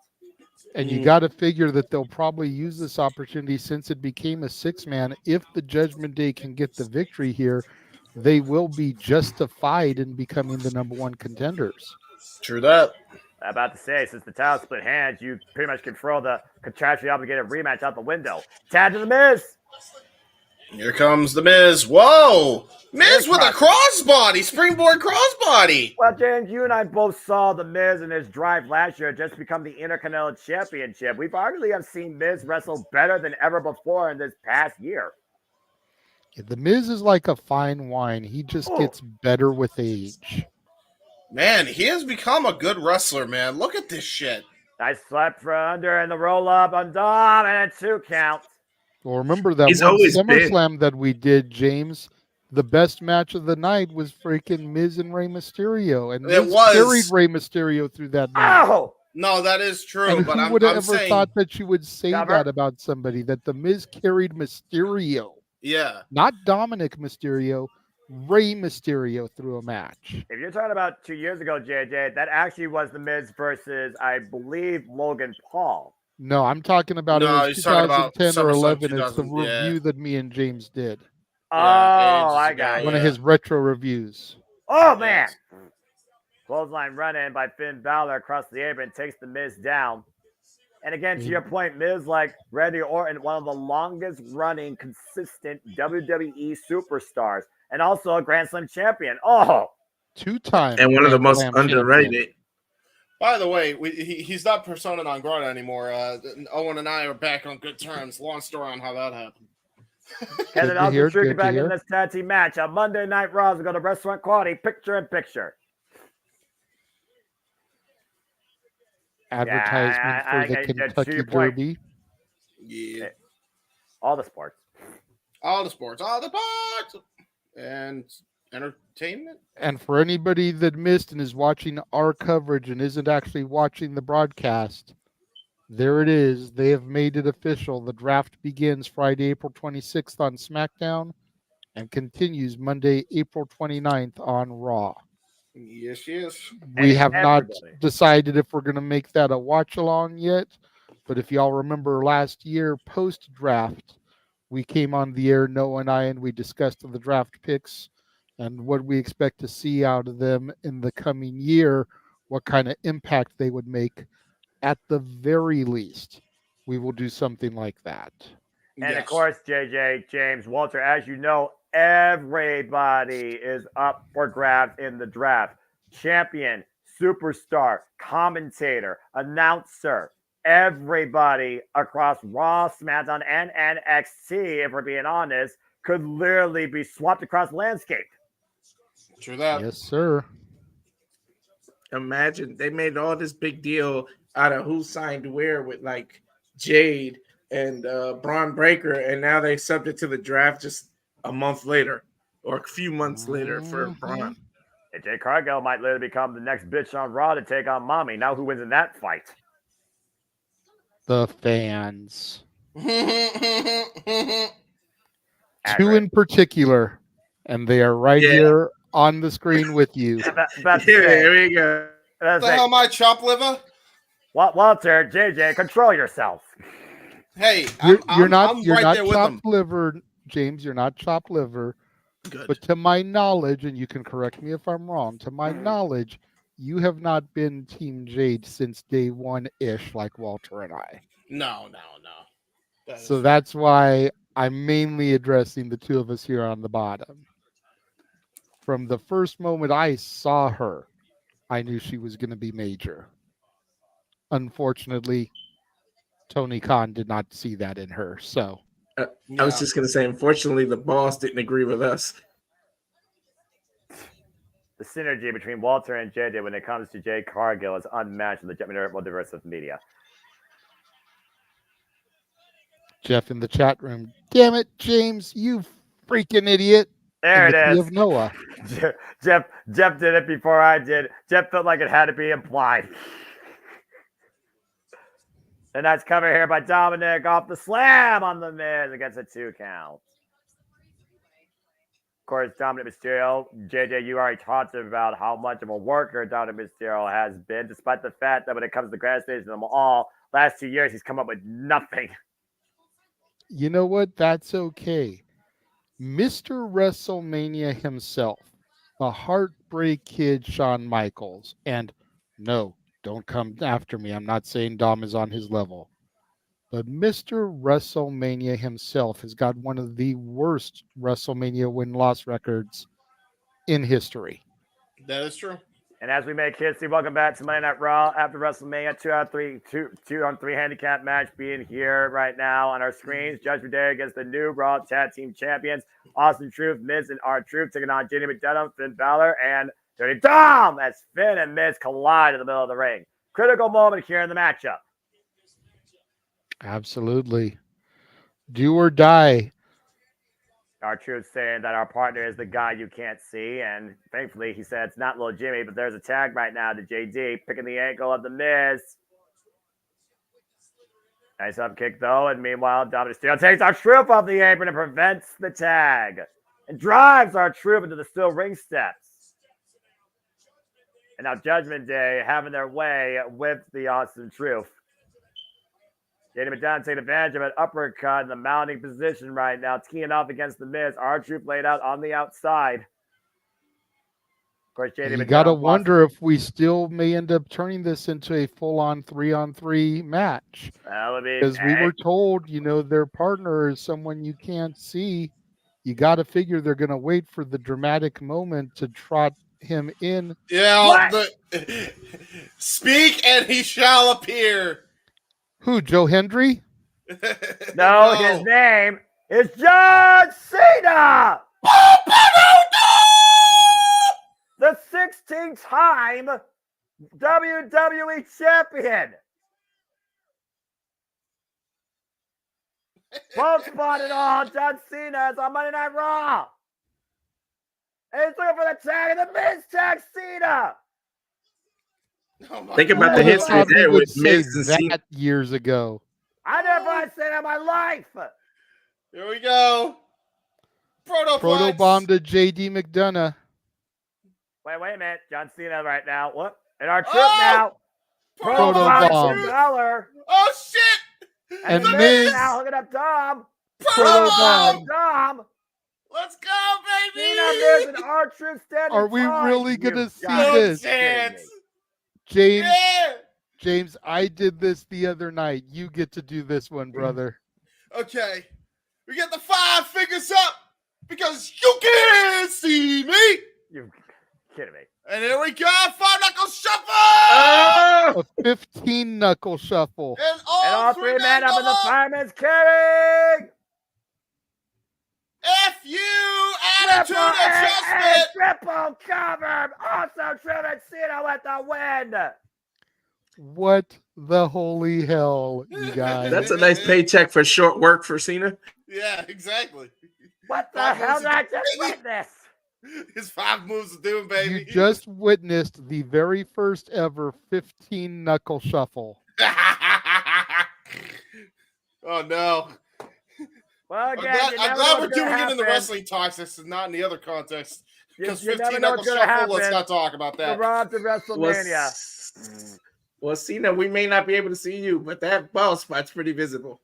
And you got to figure that they'll probably use this opportunity since it became a 6-man. If the Judgment Day can get the victory here, they will be justified in becoming the #1 contenders. True that. I'm about to say, since the title split hands, you pretty much can throw the contractually obligated rematch out the window. Tag to the Miz. Here comes the Miz. Whoa! Miz with a crossbody, springboard crossbody. Well, James, you and I both saw the Miz in his drive last year just become the Intercontinental Championship. We've arguably have seen Miz wrestle better than ever before in this past year. Yeah, the Miz is like a fine wine. He just gets better with age. Man, he has become a good wrestler, man. Look at this shit. Nice slap for under and the roll up on Dom and a 2 count. Well, remember that He's one always SummerSlam that we did, James? The best match of the night was freaking Miz and Rey Mysterio. And It Miz was. carried Rey Mysterio through that match. Oh! No, that is true. And but who would have I'm ever saying, thought that you would say Cover. that about somebody, that the Miz carried Mysterio? yeah. Not Dominic Mysterio, Rey Mysterio through a match. If you're talking about 2 years ago, JJ, that actually was the Miz versus, I believe, Logan Paul. No, I'm talking about No, it was he's talking about 2010 or SummerSlam 11. It's the 2000, yeah. review that me and James did. Oh, ages I ago, got One you. of his retro reviews. Oh, man. Clothesline run in by Finn Balor across the apron takes the Miz down. And again, to your point, Miz, like Randy Orton, one of the longest running, consistent WWE superstars, and also a Grand Slam champion. Oh, 2-time. And one of the Grand most Slam champion. underrated. By the way, he's not persona non grata anymore. Owen and I are back on good terms. Long story on how that happened. and then to also hear, trigger good to back in hear. this tag team match. On Monday Night Raw, we go to Restaurant Quality, picture in picture. Advertisement I for the to Kentucky your point. Derby. Yeah. All the sports. All the sports, and entertainment. And for anybody that missed and is watching our coverage and isn't actually watching the broadcast, there it is. They have made it official. The draft begins Friday, April 26th on SmackDown and continues Monday, April 29th on Raw. Yes, yes. We And have not everybody. decided if we're going to make that a watch along yet, but if y'all remember last year post draft, we came on the air, Noah and I, and we discussed the draft picks and what we expect to see out of them in the coming year, what kind of impact they would make. At the very least, we will do something like that. And Yes. of course, JJ, James, Walter, as you know, everybody is up for grabs in the draft. Champion, superstar, commentator, announcer, everybody across Raw, SmackDown, and NXT, if we're being honest, could literally be swapped across the landscape. True that. Yes, sir. Imagine they made all this big deal out of who signed where with like Jade and Braun Breaker, and now they subject to the draft just a month later or a few months later for Braun. AJ Cargill might literally become the next bitch on Raw to take on Mommy. Now who wins in that fight? The fans. Two Accurate. in particular, and they are right Yeah. here on the screen with you. That's Here we go. What the hell, my chop liver? Walter, JJ, control yourself. Hey, You're not I'm right there with them. chopped liver, James. You're not chopped liver. Good. But to my knowledge, and you can correct me if I'm wrong, to my knowledge, you have not been Team Jade since day one-ish, like Walter and I. No. So that's why I'm mainly addressing the two of us here on the bottom. From the first moment I saw her, I knew she was going to be major. Unfortunately, Tony Khan did not see that in her. So I was just gonna say, unfortunately, the boss didn't agree with us. The synergy between Walter and JJ when it comes to Jade Cargill is unmatched in the multiverse of media. Jeff in the chat room, damn it, James, you freaking idiot. There In the it key is. of Noah. Jeff did it before I did. Jeff felt like it had to be implied. And that's covered here by Dominic off the slam on the Miz against a 2 count. Of course, Dominic Mysterio, JJ, you already talked about how much of a worker Dominic Mysterio has been, despite the fact that when it comes to the grand stage and them all, last 2 years, he's come up with nothing. You know what? That's okay. Mr. WrestleMania himself, the Heartbreak Kid Shawn Michaels, and no, don't come after me. I'm not saying Dom is on his level. But Mr. WrestleMania himself has got one of the worst WrestleMania win-loss records in history. That is true. And as we make history, welcome back to Monday Night Raw after WrestleMania 2-on-3 handicap match being here right now on our screens. Judgment Day against the new Raw Tag Team Champions, Austin Truth, Miz, and R-Truth taking on JD McDonough, Finn Balor, and Dirty Dom as Finn and Miz collide in the middle of the ring. Critical moment here in the matchup. Absolutely. Do or die. R-Truth saying that our partner is the guy you can't see, and thankfully he said it's not little Jimmy, but there's a tag right now to JD picking the ankle of the Miz. Nice up kick though, and meanwhile Dominic Mysterio takes R-Truth off the apron and prevents the tag, and drives R-Truth into the steel ring steps. And now Judgment Day having their way with the Austin Truth. JD McDonough taking advantage of an uppercut in the mounting position right now, teeing off against the Miz. R-Truth laid out on the outside. Of course, JD You McDonough got to lost. wonder if we still may end up turning this into a full-on 3-on-3 match. That would be, Because we were told, their partner is someone you can't see. You got to figure they're going to wait for the dramatic moment to trot him in. Yeah. Speak and he shall appear. Who, Joe Hendry? No, his name is John Cena! The 16-time WWE champion. Both spotted all. John Cena is on Monday Night Raw. And he's looking for the tag, and the Miz tag Cena. Oh my Think about Who the would have history thought we there would with say Miz and Cena. that years ago? I never said that in my life. Here we go. Proto bomb to JD McDonough. Wait a minute. John Cena right now. What? And our trip Oh! now. Proto Bomb bomb. to Balor. Oh shit! And the Miz. now hooking up Dom. Proto bomb. Dom. Let's go, baby! Cena, Miz, and our trip standing. Are we tall. really gonna You see gotta this? be kidding me. James, Yeah! James, I did this the other night. You get to do this one, brother. Okay. We get the 5 fingers up because you can't see me. You're kidding me. And here we go. 5 knuckle shuffle. Oh! A 15 knuckle shuffle. And And all three men up in the fireman's carry. FU attitude adjustment. Triple cover. Also, Trevor Cena with the win. What the holy hell, you guys? That's a nice paycheck for short work for Cena. Yeah, exactly. What the Five hell moves did I of just doom, witness? His 5 moves of doom, baby. You just witnessed the very first ever 15 knuckle shuffle. Oh no! Well, I'm again, glad, we're doing it in the wrestling talks and not in the other context. Because You never 15 know knuckle what's gonna shuffle, let's happen. not talk about The that. Rob to WrestleMania. Well, Cena, we may not be able to see you, but that ball spot's pretty visible.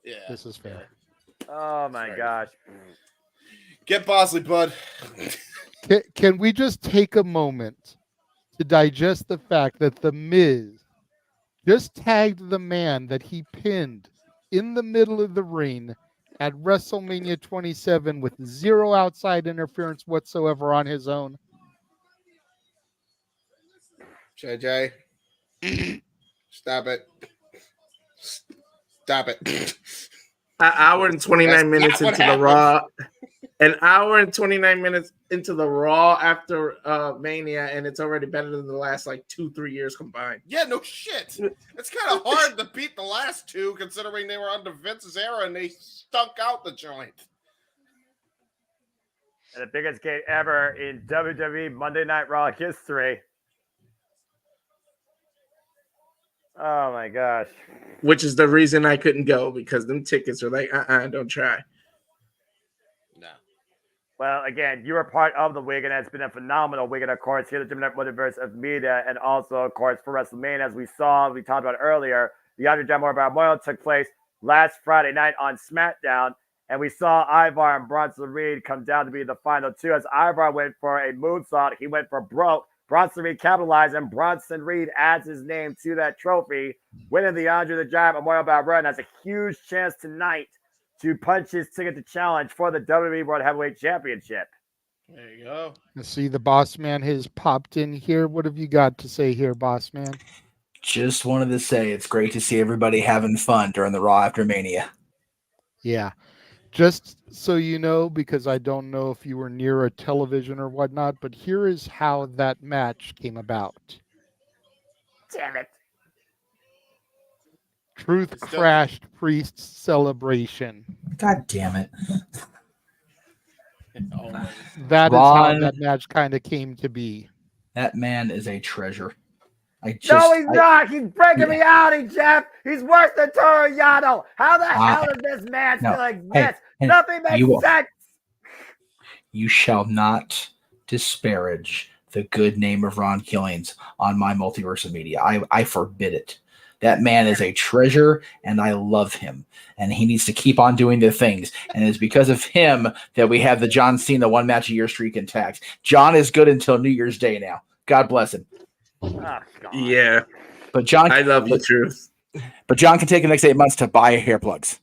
Yeah. This is fair. Oh my Sorry. gosh. Get Bosley, bud. Can we just take a moment to digest the fact that The Miz just tagged the man that he pinned in the middle of the ring at WrestleMania 27 with zero outside interference whatsoever on his own? JJ. Stop it. Stop it. An hour and 29 That's minutes not what into the happened. Raw. An hour and 29 minutes into the Raw after Mania, and it's already better than the last like 2-3 years combined. Yeah, no shit. It's kind of hard to beat the last two, considering they were under Vince's era and they stunk out the joint. And the biggest game ever in WWE Monday Night Raw history. Oh my gosh. Which is the reason I couldn't go, because them tickets are like, don't try. No. Well, again, you were part of the week, and it's been a phenomenal week. And of course, here at the Gym Multiverse of Media, and also, of course, for WrestleMania, as we talked about earlier, the Andre Jamor Memorial took place last Friday night on SmackDown, and we saw Ivar and Bronson Reed come down to be the final two. As Ivar went for a moonsault, he went for broke. Bronson Reed capitalized, and Bronson Reed adds his name to that trophy, winning the Andre the Giant Memorial Battle Royal, and has a huge chance tonight to punch his ticket to challenge for the WWE World Heavyweight Championship. There you go. I see the boss man has popped in here. What have you got to say here, boss man? Just wanted to say it's great to see everybody having fun during the Raw after Mania. Yeah. Just so you know, because I don't know if you were near a television or whatnot, but here is how that match came about. Damn it. Truth It's done. crashed Priest's celebration. God damn it. Always. That is how Ron- that match kind of came to be. That man is a treasure. No, he's not. He's breaking me out, Jeff. He's worse than Toru Yano. How the hell does this man no. still Hey, exist? hey, Nothing makes you- sense. You shall not disparage the good name of Ron Killings on my multiverse of media. I forbid it. That man is a treasure, and I love him. And he needs to keep on doing the things. And it's because of him that we have the John Cena one match a year streak intact. John is good until New Year's Day now. God bless him. Oh, God. Yeah, But John, I love you, Truth. but John can take the next 8 months to buy hair plugs.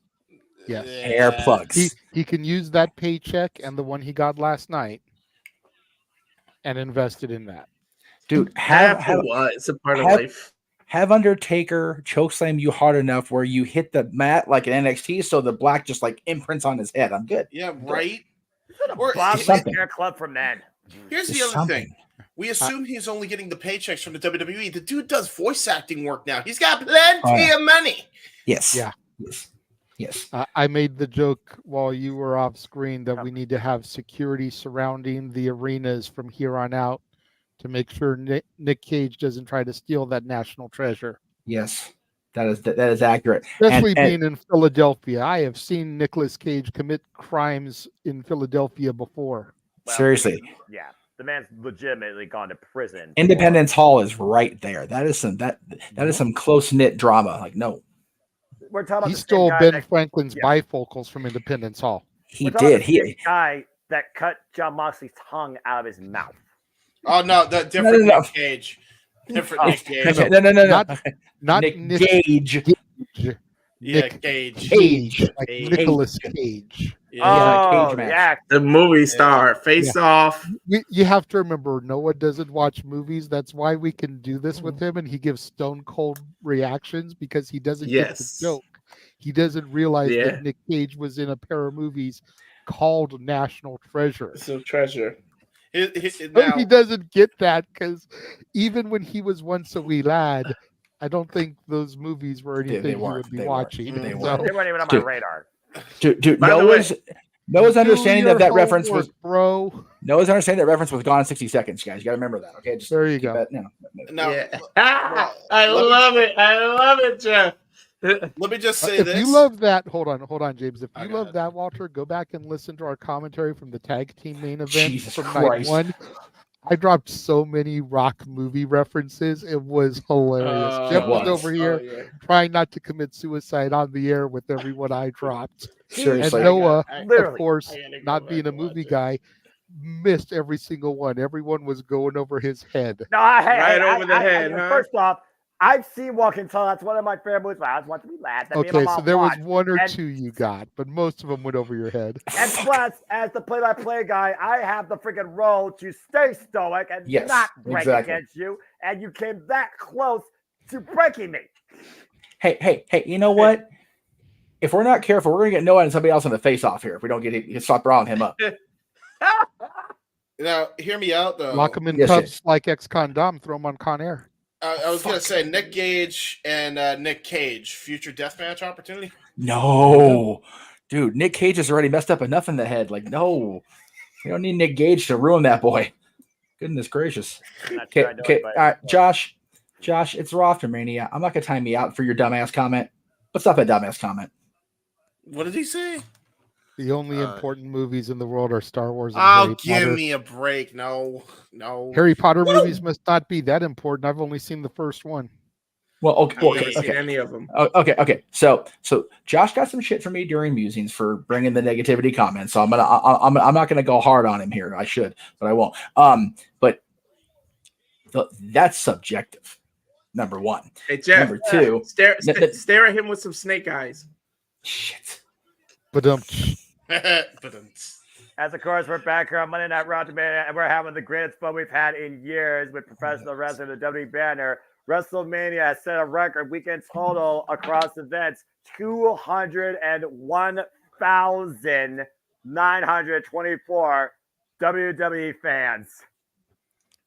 Yes. Hair plugs. He can use that paycheck and the one he got last night and invest it in that. Dude, Have what? It's a part of have- life. have Undertaker chokeslam you hard enough where you hit the mat like an NXT so the black just like imprints on his head. I'm good. Yeah, right? Or Or Bob something. Hair Club for men. here's the Just other something. thing. We assume he's only getting the paychecks from the WWE. The dude does voice acting work now. He's got plenty Oh, yeah. of money. Yes. Yeah. Yes. Yes. I made the joke while you were off screen that we need to have security surrounding the arenas from here on out to make sure Nick Cage doesn't try to steal that national treasure. Yes. That is accurate. Especially And being in Philadelphia. I have seen Nicolas Cage commit crimes in Philadelphia before. Well, seriously, yeah, the man's legitimately gone to prison. Independence Hall is right there. That is some close knit drama. Like, no, We're talking about He the same stole guy Ben that, Franklin's yeah. bifocals from Independence Hall. he we're talking about did. the same guy that cut John Moxley's tongue out of his mouth. Oh no, the different no. Nick Cage. Different Nick Cage. No. Not Nick Nick Gage. Cage. Yeah, Nick Cage. Cage. Like Cage. Nicolas Cage. Yeah. Cage Oh, match. yeah. The movie star, Face Off. You have to remember, Noah doesn't watch movies. That's why we can do this with him, and he gives stone cold reactions because he doesn't get the Yes. joke. He doesn't realize Yeah. that Nick Cage was in a pair of movies called National Treasure. It's a treasure. So he doesn't get that because even when he was once a wee lad, I don't think those movies were anything he weren't. would be They weren't. watching. They So- weren't. They weren't even on my Dude. radar. Dude, By the Noah's Do understanding your of that reference was homework, bro. Noah's understanding that reference was gone in 60 seconds, guys. You got to remember that. Okay, just There you keep go. that, Now, Yeah. well, I let me- love it. I love it, Jeff. Let me just say If this. you love that, hold on, James. If you Okay, love ahead. that, Walter, go back and listen to our commentary from the tag team main event Jesus from Christ. night 1. I dropped so many Rock movie references. It was hilarious. Jeff It was was. over here yeah. trying not to commit suicide on the air with everyone I dropped. Seriously. And Noah, Literally. of course, I gotta go not back being a and watch movie it. guy, missed every single one. Everyone was going over his head. No, Right over the head, huh? First off, I've seen Walking Tall. That's one of my favorite movies. I was watching me laugh. That me and my Okay, so mom there was watched. one or And- two you got, but most of them went over your head. And plus, as the play-by-play guy, I have the freaking role to stay stoic and Yes, not break exactly. against you. And you came that close to breaking me. Hey, you know what? If we're not careful, we're going to get Noah and somebody else in the face off here if we don't stop riling him up. Now, hear me out though. Lock them in Yes, cuffs like ex-con Dom, throw them on Con Air. I was gonna say Nick Gage and Nick Cage future deathmatch opportunity. No. Dude, Nick Cage has already messed up enough in the head. Like, no. We don't need Nick Gage to ruin that boy. Goodness gracious. I'm not Okay, sure I know okay. anybody. All right, Josh, it's Roster Mania. I'm not going to time you out for your dumbass comment. But stop that dumbass comment. What did he say? The only important movies in the world are Star Wars and Oh, Harry give Potter. me a break. No. Harry Potter movies must not be that important. I've only seen the first one. Well, I haven't okay. seen any of them. Okay. So Josh got some shit from me during musings for bringing the negativity comments. So I'm not gonna go hard on him here. I should, but I won't. But that's subjective. Number one. Hey, Jeff. Number two. Stare at him with some snake eyes. Shit. But As of course, we're back here on Monday Night Raw today, and we're having the greatest fun we've had in years with professional wrestling. The WWE banner. WrestleMania has set a record weekend total across events 201,924 WWE fans.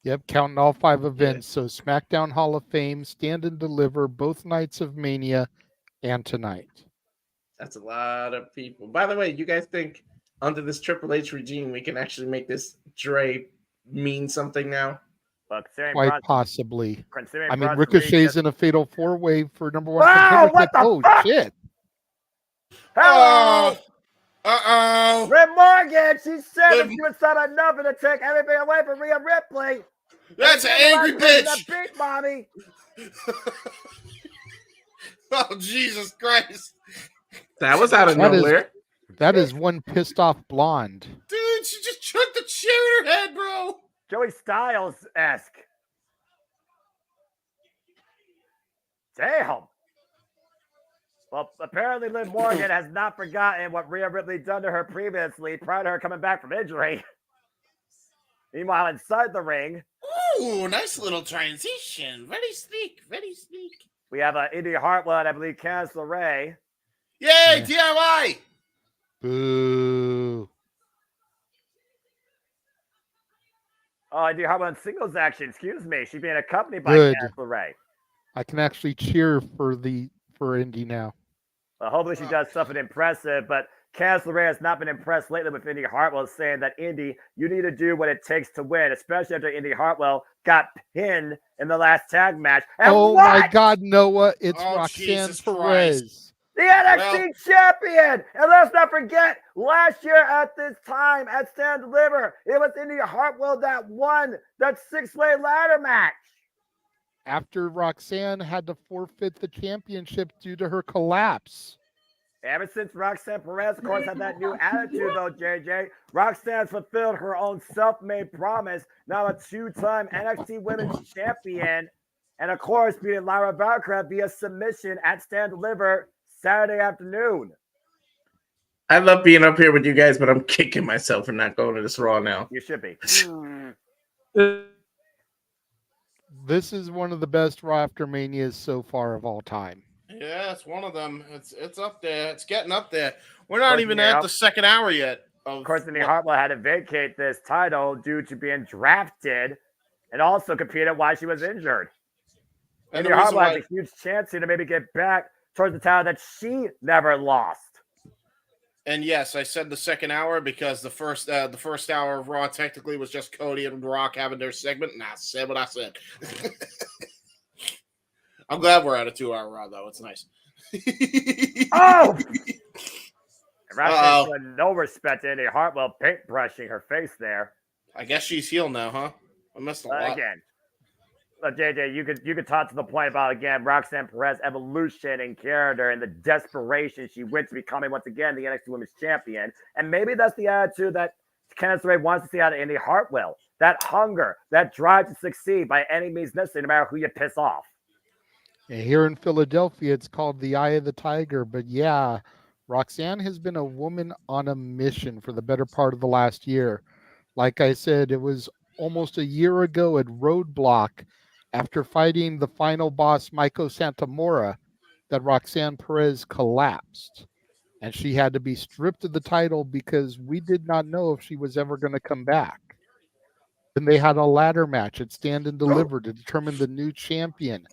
Yep, counting all 5 events. So SmackDown Hall of Fame, Stand and Deliver, both nights of Mania, and tonight. That's a lot of people. By the way, you guys think under this Triple H regime, we can actually make this Dre mean something now? Well, Quite possibly. I mean, Bronson Ricochet's Reed in a fatal 4-way for #1 Wow, contender. what the Oh, fuck? shit. Hello! Uh-oh. Rip Morgan, she said that Liv- she was done enough to take everything away from Rhea Ripley. That's an And angry the bitch. Big mommy. Oh, Jesus Christ. That was out of That is- nowhere. That is one pissed off blonde. Dude, she just chucked the chair in her head, bro. Joey Styles-esque. Damn. Well, apparently Liv Morgan has not forgotten what Rhea Ripley done to her previously prior to her coming back from injury. Meanwhile, inside the ring, Ooh, nice little transition. Very sleek, very sleek. we have Indy Hartwell, I believe, Candice LeRae. Yay, DIY. Boo. Oh, Indy Hartwell in singles action. Excuse me. She's being accompanied by Good. Candice LeRae. I can actually cheer for Indy now. Well, hopefully she does something impressive, but Candice LeRae has not been impressed lately with Indy Hartwell saying that, Indy, you need to do what it takes to win, especially after Indy Hartwell got pinned in the last tag match. And Oh my God, Noah! It's Oh, Roxanne Jesus Perez. the NXT Well- champion! And let's not forget, last year at this time at Stand Deliver, it was Indy Hartwell that won that 6-way ladder match. After Roxanne had to forfeit the championship due to her collapse. Ever since Roxanne Perez, of course, had that new attitude, though, JJ, Roxanne's fulfilled her own self-made promise, now a 2-time NXT Women's Champion, and of course, beating Lyra Valkyrie via submission at Stand Deliver Saturday afternoon. I love being up here with you guys, but I'm kicking myself for not going to this Raw now. You should be. This is one of the best Raw After Manias so far of all time. Yeah, it's one of them. It's up there. It's getting up there. We're not Course, even yeah. at the second hour yet. Of course, Indy Hartwell had to vacate this title due to being drafted and also competed while she was injured. And Indy Hartwell has a huge chance here to maybe get back towards the title that she never lost. And yes, I said the second hour because the first hour of Raw technically was just Cody and Rock having their segment, and I said what I said. I'm glad we're at a 2-hour Raw, though. It's nice. Oh! Roxanne showed no respect to Indy Hartwell paintbrushing her face there. I guess she's healed now, huh? I missed a lot. Again, JJ, you could talk to the point about, again, Roxanne Perez evolution in character and the desperation she went to becoming, once again, the NXT Women's Champion. And maybe that's the attitude that Candice LeRae wants to see out of Indy Hartwell. That hunger, that drive to succeed by any means necessary, no matter who you piss off. Here in Philadelphia, it's called the Eye of the Tiger. But yeah, Roxanne has been a woman on a mission for the better part of the last year. Like I said, it was almost a year ago at Roadblock, after fighting the final boss, Maiko Santamora, that Roxanne Perez collapsed. And she had to be stripped of the title because we did not know if she was ever going to come back. Then they had a ladder match at Stand and Deliver to determine the new champion.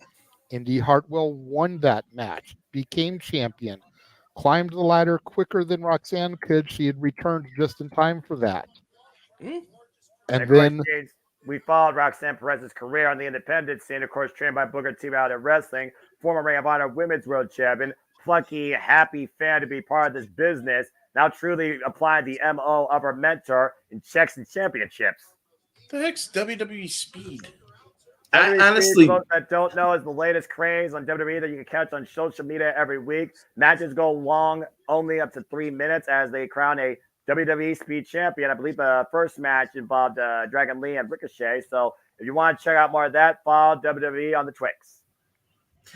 Indy Hartwell won that match, became champion, climbed the ladder quicker than Roxanne could. She had returned just in time for that. And then we followed Roxanne Perez's career on the independent scene, of course, trained by Booker T out of wrestling, former Ring of Honor Women's World Champion, plucky, happy fan to be part of this business, now truly applying the MO of her mentor in checks and championships. The heck's WWE Speed? WWE honestly, Speed, for those that don't know, is the latest craze on WWE that you can catch on social media every week. Matches go long, only up to 3 minutes, as they crown a WWE Speed champion. I believe the first match involved Dragon Lee and Ricochet. So if you want to check out more of that, follow WWE on the Twix.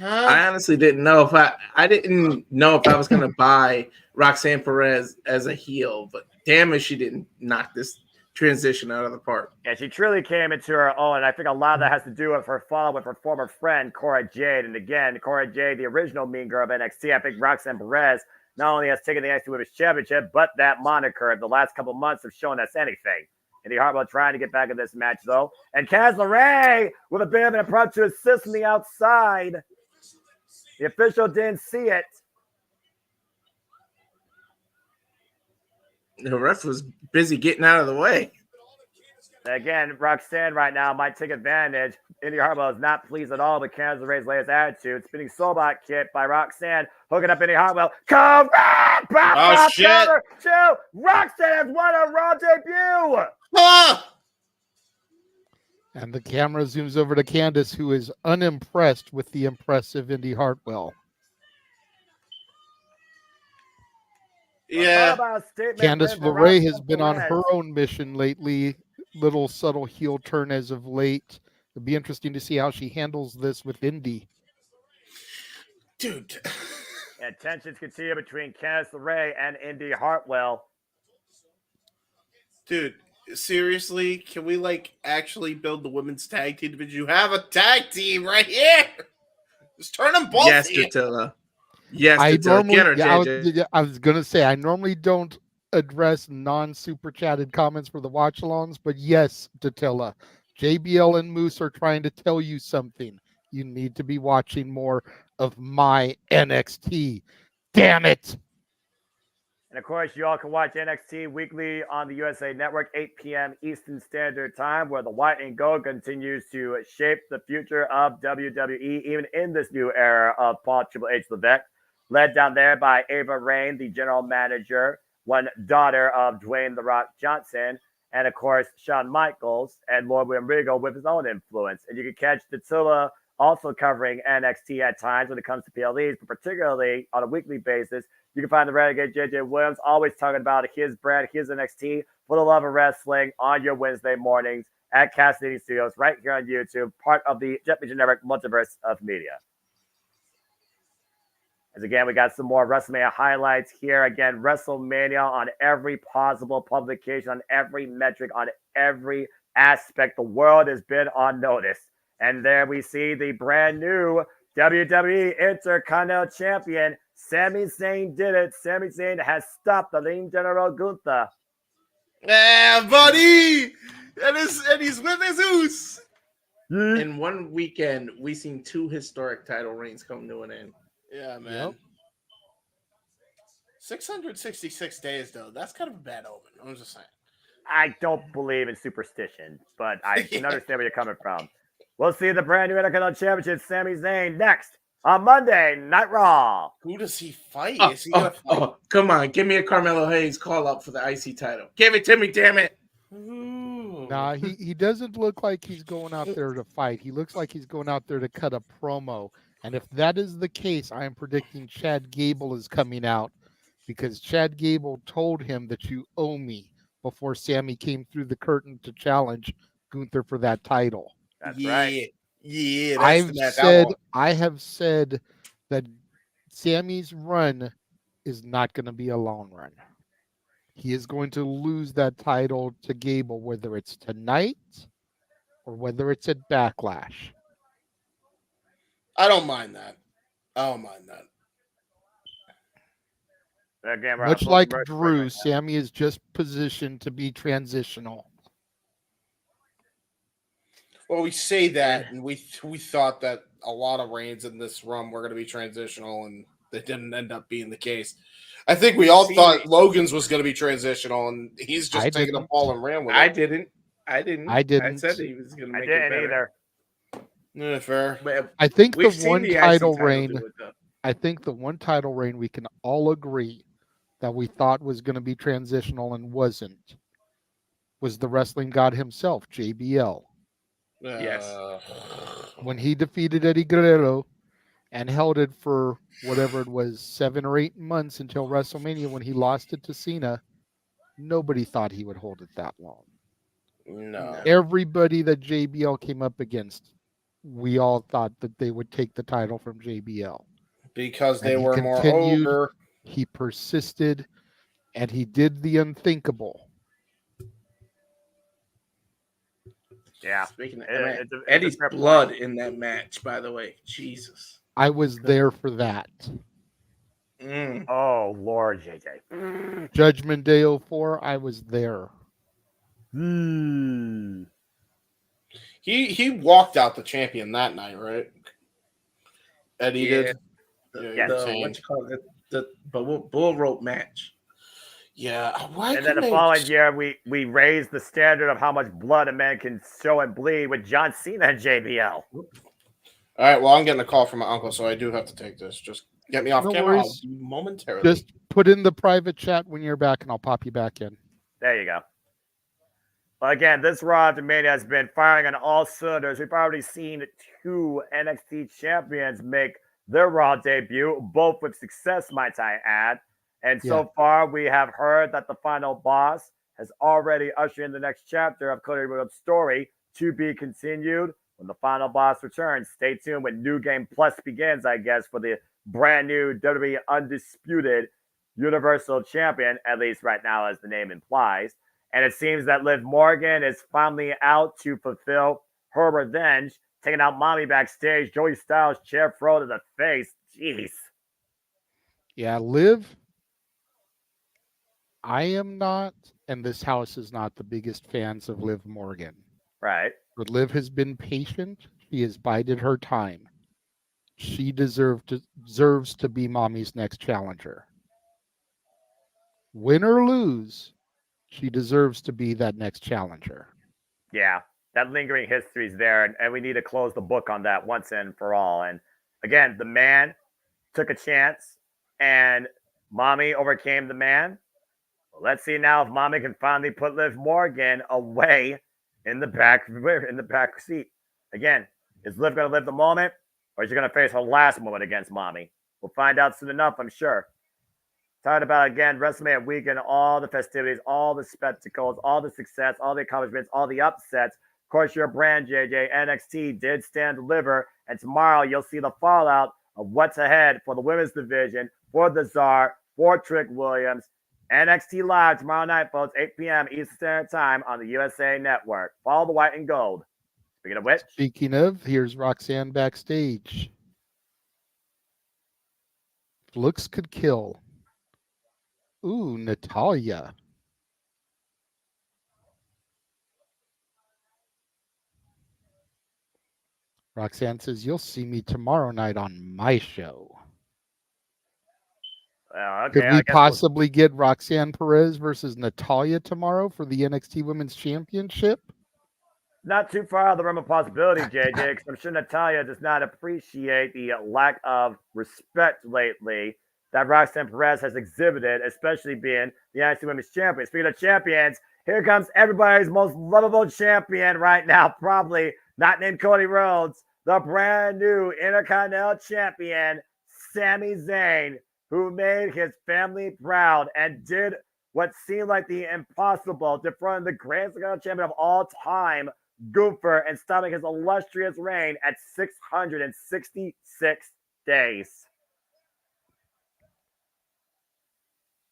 I honestly didn't know if I didn't know if I was gonna buy Roxanne Perez as a heel, but damn it, she didn't knock this transition out of the park. And she truly came into her own. And I think a lot of that has to do with her fall with her former friend, Cora Jade. And again, Cora Jade, the original mean girl of NXT. I think Roxanne Perez not only has taken the NXT Women's Championship, but that moniker the last couple months have shown us anything. Indy Hartwell trying to get back in this match, though. And Candice LeRae with a bit of an impromptu assist from the outside. The official didn't see it. The ref was busy getting out of the way. Again, Roxanne right now might take advantage. Indy Hartwell is not pleased at all with Candice LeRae's latest attitude. Spinning Soulbot kick by Roxanne, hooking up Indy Hartwell. Correct! Oh, shit. Counter to Roxanne has won a Raw debut. Ah! And the camera zooms over to Candice, who is unimpressed with the impressive Indy Hartwell. Yeah. Candice LeRae has been on her own mission lately. Little subtle heel turn as of late. It'll be interesting to see how she handles this with Indy. Dude. And tensions continue between Candice LeRae and Indy Hartwell. Dude, seriously, can we actually build the women's tag team division? You have a tag team right here. Just turn them both. Yes, Datilla. Yes, Datilla. I was gonna say I normally don't address non-super chatted comments for the watch-alongs, but yes, Datilla, JBL and Moose are trying to tell you something. You need to be watching more of my NXT. Damn it. And of course, you all can watch NXT weekly on the USA Network, 8 p.m. Eastern Standard Time, where the white and gold continues to shape the future of WWE, even in this new era of Paul Triple H Levesque, led down there by Ava Rain, the general manager, one daughter of Dwayne The Rock Johnson, and of course, Shawn Michaels and Lord William Regal with his own influence. And you can catch Dattula also covering NXT at times when it comes to PLEs, but particularly on a weekly basis. You can find the Renegade JJ Williams always talking about his brand, his NXT for the love of wrestling on your Wednesday mornings at Cassidy Studios right here on YouTube, part of the Jet Network multiverse of media. As again, we got some more WrestleMania highlights here. Again, WrestleMania on every possible publication, on every metric, on every aspect. The world has been on notice. And there we see the brand new WWE Intercontinental Champion, Sami Zayn did it. Sami Zayn has stopped the Lean General Gunther. Yeah, buddy! And he's with Jesus! In one weekend, we seen 2 historic title reigns come to an end. Yeah, man. Yep. 666 days, though. That's kind of a bad omen. I'm just saying. I don't believe in superstition, but I can Yeah. understand where you're coming from. We'll see the brand new Intercontinental Championship, Sami Zayn, next on Monday Night Raw. Who does he fight? Oh, Is he gonna fight? come on. Give me a Carmelo Hayes call up for the IC title. Give it to me, damn it. Ooh. Nah, he doesn't look like he's going out there to fight. He looks like he's going out there to cut a promo. And if that is the case, I am predicting Chad Gable is coming out because Chad Gable told him that you owe me before Sammy came through the curtain to challenge Gunther for that title. That's yeah. right. Yeah, that's the match I have said that Sammy's run is not going to be a long run. He is going to lose that title to Gable, whether it's tonight or whether it's at Backlash. I don't mind that. I don't mind that. Again, we're Much on like Merch Drew, right now. Sammy is just positioned to be transitional. Well, we say that, and we thought that a lot of reigns in this run were going to be transitional, and that didn't end up being the case. I think we all thought Logan's was going to be transitional, and he's just taking the ball and ran with it. I didn't. I said he was going to I make it didn't better. either. Yeah, fair. But I think the we've seen one the IC title title reign. do it, though. I think the one title reign we can all agree that we thought was going to be transitional and wasn't was the wrestling god himself, JBL. Yes. When he defeated Eddie Guerrero and held it for whatever it was, 7 or 8 months until WrestleMania when he lost it to Cena, nobody thought he would hold it that long. No. Everybody that JBL came up against, we all thought that they would take the title from JBL. Because they And he were more continued, over. he persisted, and he did the unthinkable. Yeah. Speaking of It's a Eddie's fair blood point. in that match, by the way. Jesus. I was there for that. Mm. Oh, Lord, JJ. Judgment Day 04, I was there. He walked out the champion that night, right? Eddie Yeah. did. Yeah, What you call it? The bull rope match. Yeah. Why And then the couldn't they following just- year, we raised the standard of how much blood a man can show and bleed with John Cena and JBL. All right. Well, I'm getting a call from my uncle, so I do have to take this. Just get me off No camera. I'll worries. be momentarily. Just put in the private chat when you're back, and I'll pop you back in. There you go. Well, again, this Raw after Mania has been firing on all cylinders. We've already seen 2 NXT champions make their Raw debut, both with success, might I add. And so far, we have heard that the final boss has already ushered in the next chapter of Cody Rhodes' story to be continued when the final boss returns. Stay tuned when New Game Plus begins, I guess, for the brand new WWE Undisputed Universal Champion, at least right now, as the name implies. And it seems that Liv Morgan is finally out to fulfill her revenge, taking out Mommy backstage. Joey Styles chair throw to the face. Jeez. Yeah, Liv, I am not, and this house is not the biggest fans of Liv Morgan. Right. But Liv has been patient. She has bided her time. she deserves to be mommy's next challenger. Win or lose, she deserves to be that next challenger. Yeah, that lingering history is there, and we need to close the book on that once and for all. And again, the man took a chance, and mommy overcame the man. Well, let's see now if mommy can finally put Liv Morgan away in the back seat. Again, is Liv going to live the moment, or is she going to face her last moment against mommy? We'll find out soon enough, I'm sure. Talking about, again, WrestleMania weekend, all the festivities, all the spectacles, all the success, all the accomplishments, all the upsets. Of course, your brand, JJ, NXT did stand deliver, and tomorrow you'll see the fallout of what's ahead for the women's division, for the Czar, for Trick Williams. NXT Live tomorrow night, folks, 8 p.m. Eastern Standard Time on the USA Network. Follow the white and gold. Speaking of, here's Roxanne backstage. Looks could kill. Ooh, Natalia. Roxanne says, you'll see me tomorrow night on my show. Okay, Could we possibly get Roxanne Perez versus Natalia tomorrow for the NXT Women's Championship? Not too far out of the realm of possibility, JJ, because I'm sure Natalia does not appreciate the lack of respect lately that Roxanne Perez has exhibited, especially being the NXT Women's Champion. Speaking of champions, here comes everybody's most lovable champion right now, probably not named Cody Rhodes, the brand new Intercontinental Champion, Sami Zayn, who made his family proud and did what seemed like the impossible, defrauding the greatest champion of all time, Gunther, and stopping his illustrious reign at 666 days.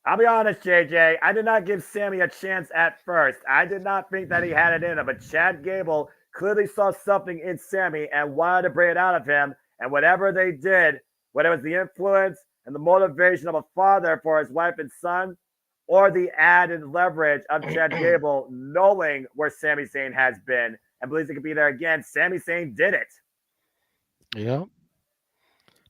I'll be honest, JJ, I did not give Sammy a chance at first. I did not think that he had it in him, but Chad Gable clearly saw something in Sammy and wanted to bring it out of him. And whatever they did, whether it was the influence and the motivation of a father for his wife and son, or the added leverage of Chad Gable knowing where Sami Zayn has been and believes he could be there again, Sami Zayn did it. Yeah.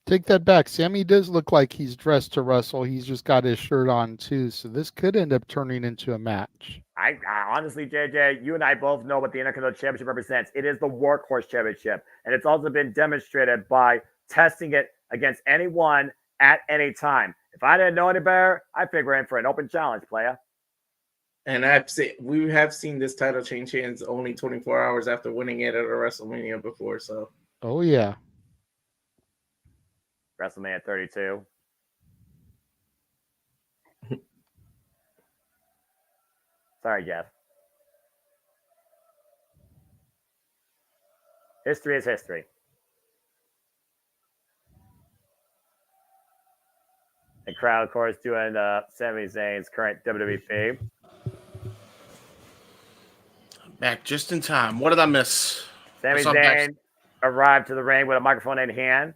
Take that back. Sammy does look like he's dressed to wrestle. He's just got his shirt on too. So this could end up turning into a match. I honestly, JJ, you and I both know what the Intercontinental Championship represents. It is the workhorse championship. And it's also been demonstrated by testing it against anyone at any time. If I didn't know any better, I think we're in for an open challenge, player. And we have seen this title change hands only 24 hours after winning it at a WrestleMania before. So, oh yeah, WrestleMania 32. Sorry, Jeff. History is history. The crowd, of course, doing Sami Zayn's current WWE theme. Back just in time. What did I miss? Sami Zayn arrived to the ring with a microphone in hand.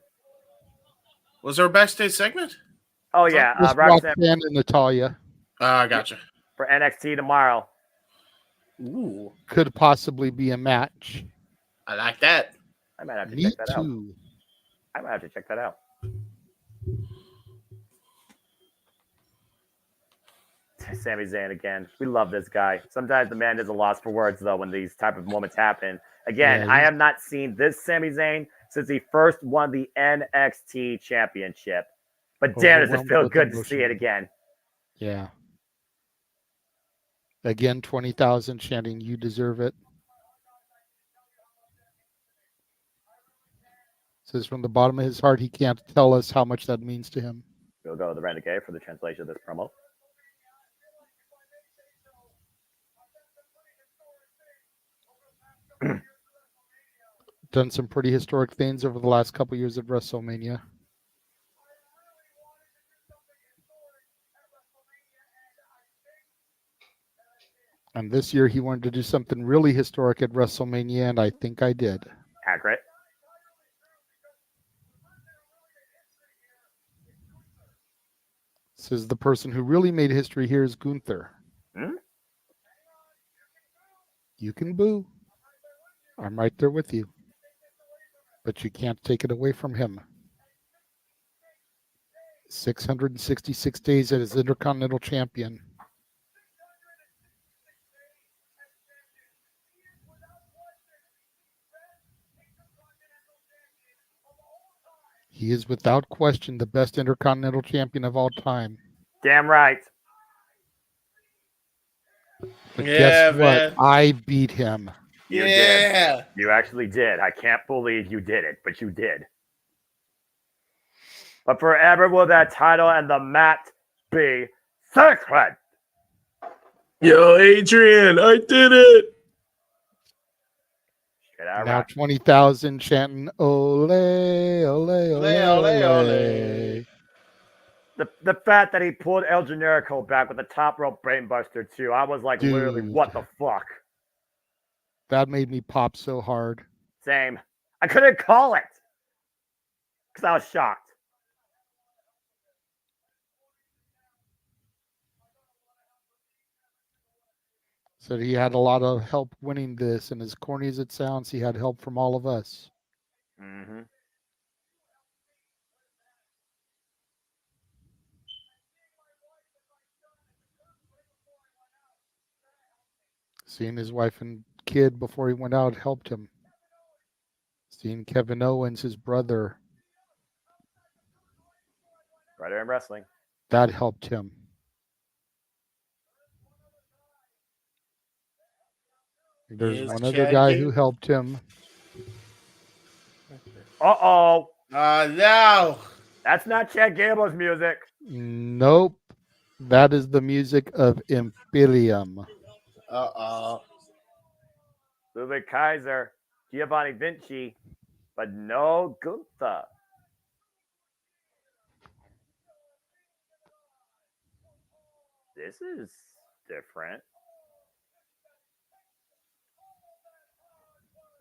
Was there a backstage segment? Oh, yeah. Roxanne and Natalia. I gotcha. For NXT tomorrow. Ooh. Could possibly be a match. I like that. I might have to check that out. I might have to check that out. Sami Zayn again. We love this guy. Sometimes the man is a loss for words, though, when these type of moments happen. Again, I have not seen this Sami Zayn since he first won the NXT Championship. But damn, does it feel good to see it again. Yeah. Again, 20,000 chanting, you deserve it. Says from the bottom of his heart, he can't tell us how much that means to him. We'll go to the Renegade for the translation of this promo. Done some pretty historic things over the last couple years of WrestleMania. And this year he wanted to do something really historic at WrestleMania, and I think I did. Accurate. Says the person who really made history here is Gunther. You can boo. I'm right there with you. But you can't take it away from him. 666 days as Intercontinental Champion. He is without question the best Intercontinental Champion of all time. Damn right. But Yeah, guess what? man. I beat him. You did. Yeah. You actually did. I can't believe you did it, but you did. But forever will that title and the mat be sacred. Yo, Adrian, I did it. Get out Now right. 20,000 chanting, ole, ole, ole, Ole, ole. ole. The fact that he pulled El Generico back with the top rope brainbuster too, I was like, literally, Dude. what the fuck? That made me pop so hard. Same. I couldn't call it because I was shocked. Said he had a lot of help winning this, and as corny as it sounds, he had help from all of us. Mm-hmm. Seeing his wife and kid before he went out helped him. Seeing Kevin Owens, his brother, Brother in wrestling. that helped him. There's Is one other Chad guy Gable? who helped him. Uh-oh. No. That's not Chad Gable's music. Nope. That is the music of Imperium. Uh-oh. Ludwig Kaiser, Giovanni Vinci, but no Gunther. This is different.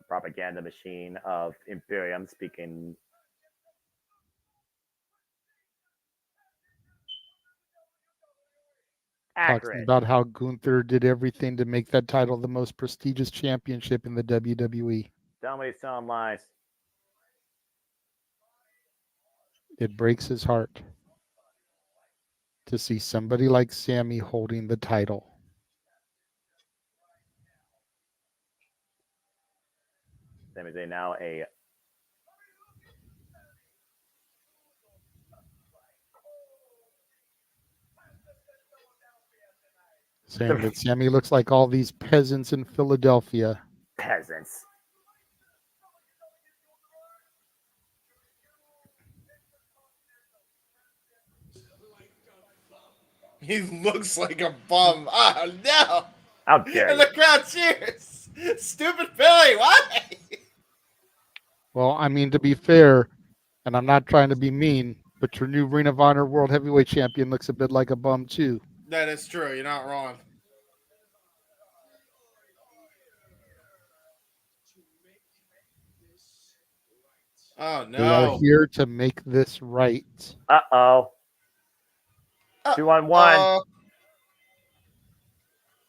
Propaganda machine of Imperium speaking. Talking Accurate. about how Gunther did everything to make that title the most prestigious championship in the WWE. Somebody's telling lies. It breaks his heart to see somebody like Sammy holding the title. Sami Zayn now a Saying that Sammy looks like all these peasants in Philadelphia. peasants. He looks like a bum. Oh, no. How dare And you? the crowd cheers. Stupid Billy. Why? Well, I mean, to be fair, and I'm not trying to be mean, but your new Ring of Honor World Heavyweight Champion looks a bit like a bum, too. That is true. You're not wrong. Oh, They are no. here to make this right. Uh-oh. 2-on-1. Uh,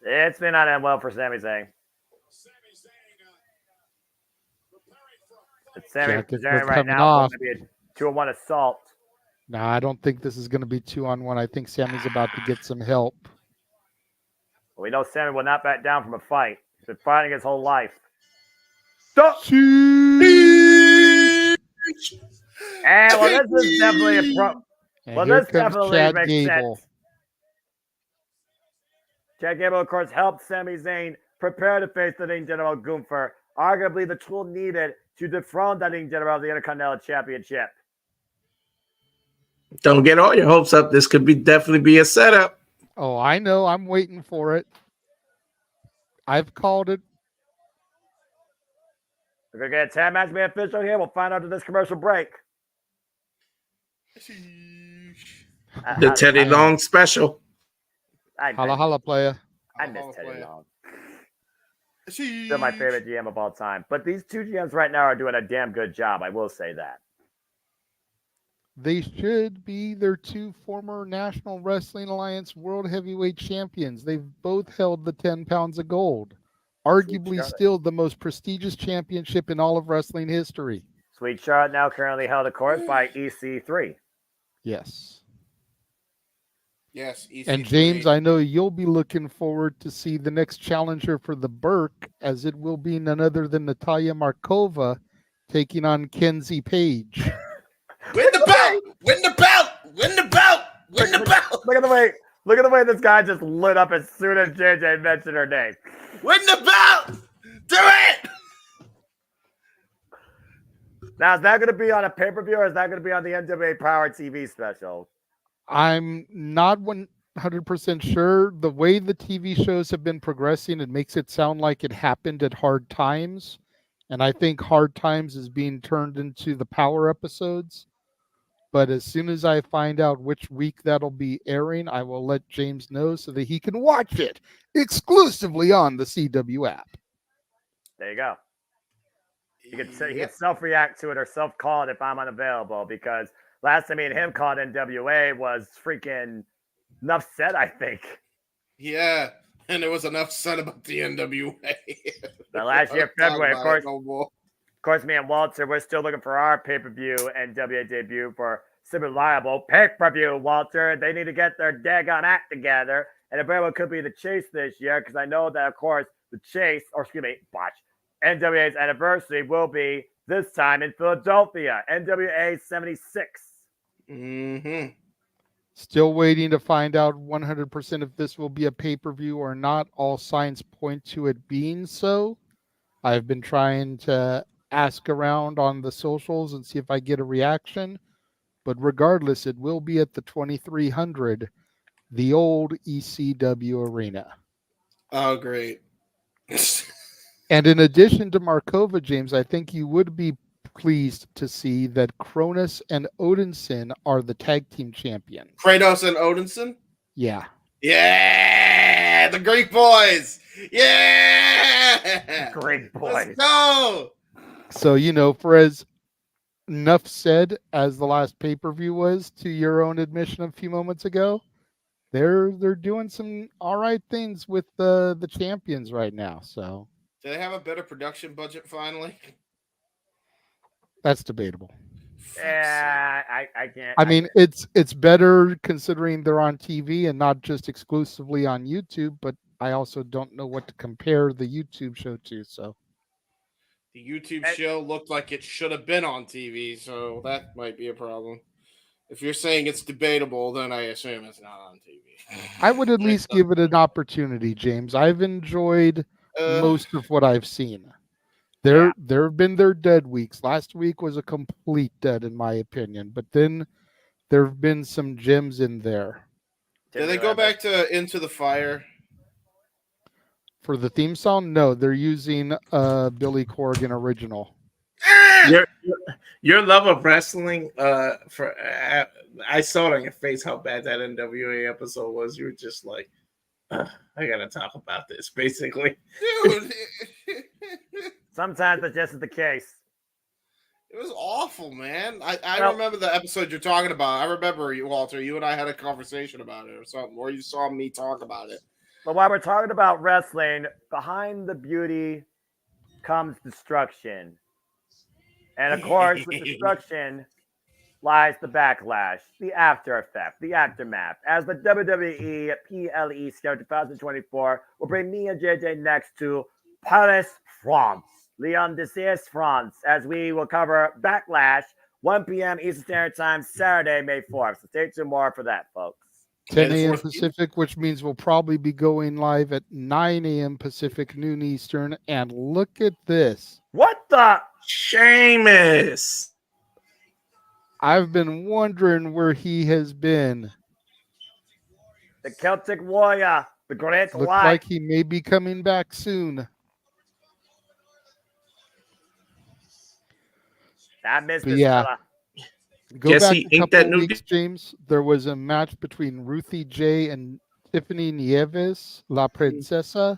It's been not end well for Sami Zayn. It's Sami Jacket Zayn was right coming now. off. It's going to be a 2-on-1 assault. No, I don't think this is going to be 2-on-1. I think Sammy's about to get some help. We know Sami will not back down from a fight. He's been fighting his whole life. Stop! And well, this is definitely a pro. And Well, here this comes definitely Chad makes Gable. sense. Chad Gable, of course, helped Sami Zayn prepare to face the Ring General Gunther, arguably the tool needed to dethrone the Ring General of the Intercontinental Championship. Don't get all your hopes up. This could be definitely be a setup. Oh, I know. I'm waiting for it. I've called it. We're going to get a tag match made official here. We'll find out after this commercial break. The Teddy Long special. Holla, holla, player. I miss Teddy Long. Still my favorite GM of all time. But these two GMs right now are doing a damn good job. I will say that. They should be their two former National Wrestling Alliance World Heavyweight Champions. They've both held the 10 pounds of gold. Arguably still the most prestigious championship in all of wrestling history. Sweet Charlotte now currently held, of course, by EC3. Yes. Yes, EC3. And James, I know you'll be looking forward to see the next challenger for the Burke, as it will be none other than Natalia Markova taking on Kenzie Page. Win the belt! Win the belt! Win the belt! Win the belt! Look at the way. Look at the way this guy just lit up as soon as JJ mentioned her name. Win the belt! Do it! Now, is that going to be on a pay-per-view or is that going to be on the NWA Power TV special? I'm not 100% sure. The way the TV shows have been progressing, it makes it sound like it happened at Hard Times. And I think Hard Times is being turned into the Power episodes. But as soon as I find out which week that'll be airing, I will let James know so that he can watch it exclusively on the CW app. There you go. He could self-react to it or self-call it if I'm unavailable, because last time me and him called NWA was freaking enough said, I think. Yeah, and there was enough said about the NWA. The last year, February, of course, me and Walter, we're still looking for our pay-per-view NWA debut for Super Reliable. Pay-per-view, Walter. They need to get their daggone act together. And it very well could be the Chase this year, because I know that, of course, the Chase, or excuse me, NWA's anniversary will be this time in Philadelphia, NWA 76. Mm-hmm. Still waiting to find out 100% if this will be a pay-per-view or not. All signs point to it being so. I've been trying to ask around on the socials and see if I get a reaction. But regardless, it will be at the 2300, the old ECW arena. Oh, great. And in addition to Markova, James, I think you would be pleased to see that Cronus and Odinson are the tag team champions. Kratos and Odinson? Yeah. Yeah! The Greek boys! Yeah! Great boys. Let's go! So, you know, for as enough said as the last pay-per-view was, to your own admission a few moments ago, they're doing some all right things with the champions right now. So do they have a better production budget finally? That's debatable. Yeah, I can't. I mean, it's better considering they're on TV and not just exclusively on YouTube, but I also don't know what to compare the YouTube show to. So the YouTube show looked like it should have been on TV, so that might be a problem. If you're saying it's debatable, then I assume it's not on TV. I would at least give it an opportunity, James. I've enjoyed most of what I've seen. There have been their dead weeks. Last week was a complete dead, in my opinion. But then there have been some gems in there. Did they go back to Into the Fire? For the theme song? No, they're using Billy Corgan original. Your love of wrestling, I saw it on your face how bad that NWA episode was. You were just like, I gotta talk about this, basically. Dude. Sometimes that's just the case. It was awful, man. I remember the episode you're talking about. I remember you, Walter. You and I had a conversation about it or something, or you saw me talk about it. But while we're talking about wrestling, behind the beauty comes destruction. And of course, with destruction lies the backlash, the after effect, the aftermath. As the WWE PLE Scout 2024 will bring me and JJ next to Paris, France, Lyon Desirs, France, as we will cover Backlash, 1 p.m. Eastern Standard Time, Saturday, May 4th. So stay tuned more for that, folks. 10 a.m. Pacific, which means we'll probably be going live at 9 a.m. Pacific, noon Eastern. And look at this. What the? Sheamus. I've been wondering where he has been. The Celtic Warrior, the Great Looks White. like he may be coming back soon. I missed But this yeah. fella. Go Guess back he a ain't couple that of new weeks, James. There was a match between Ruthie J and Tiffany Nieves, La Princesa.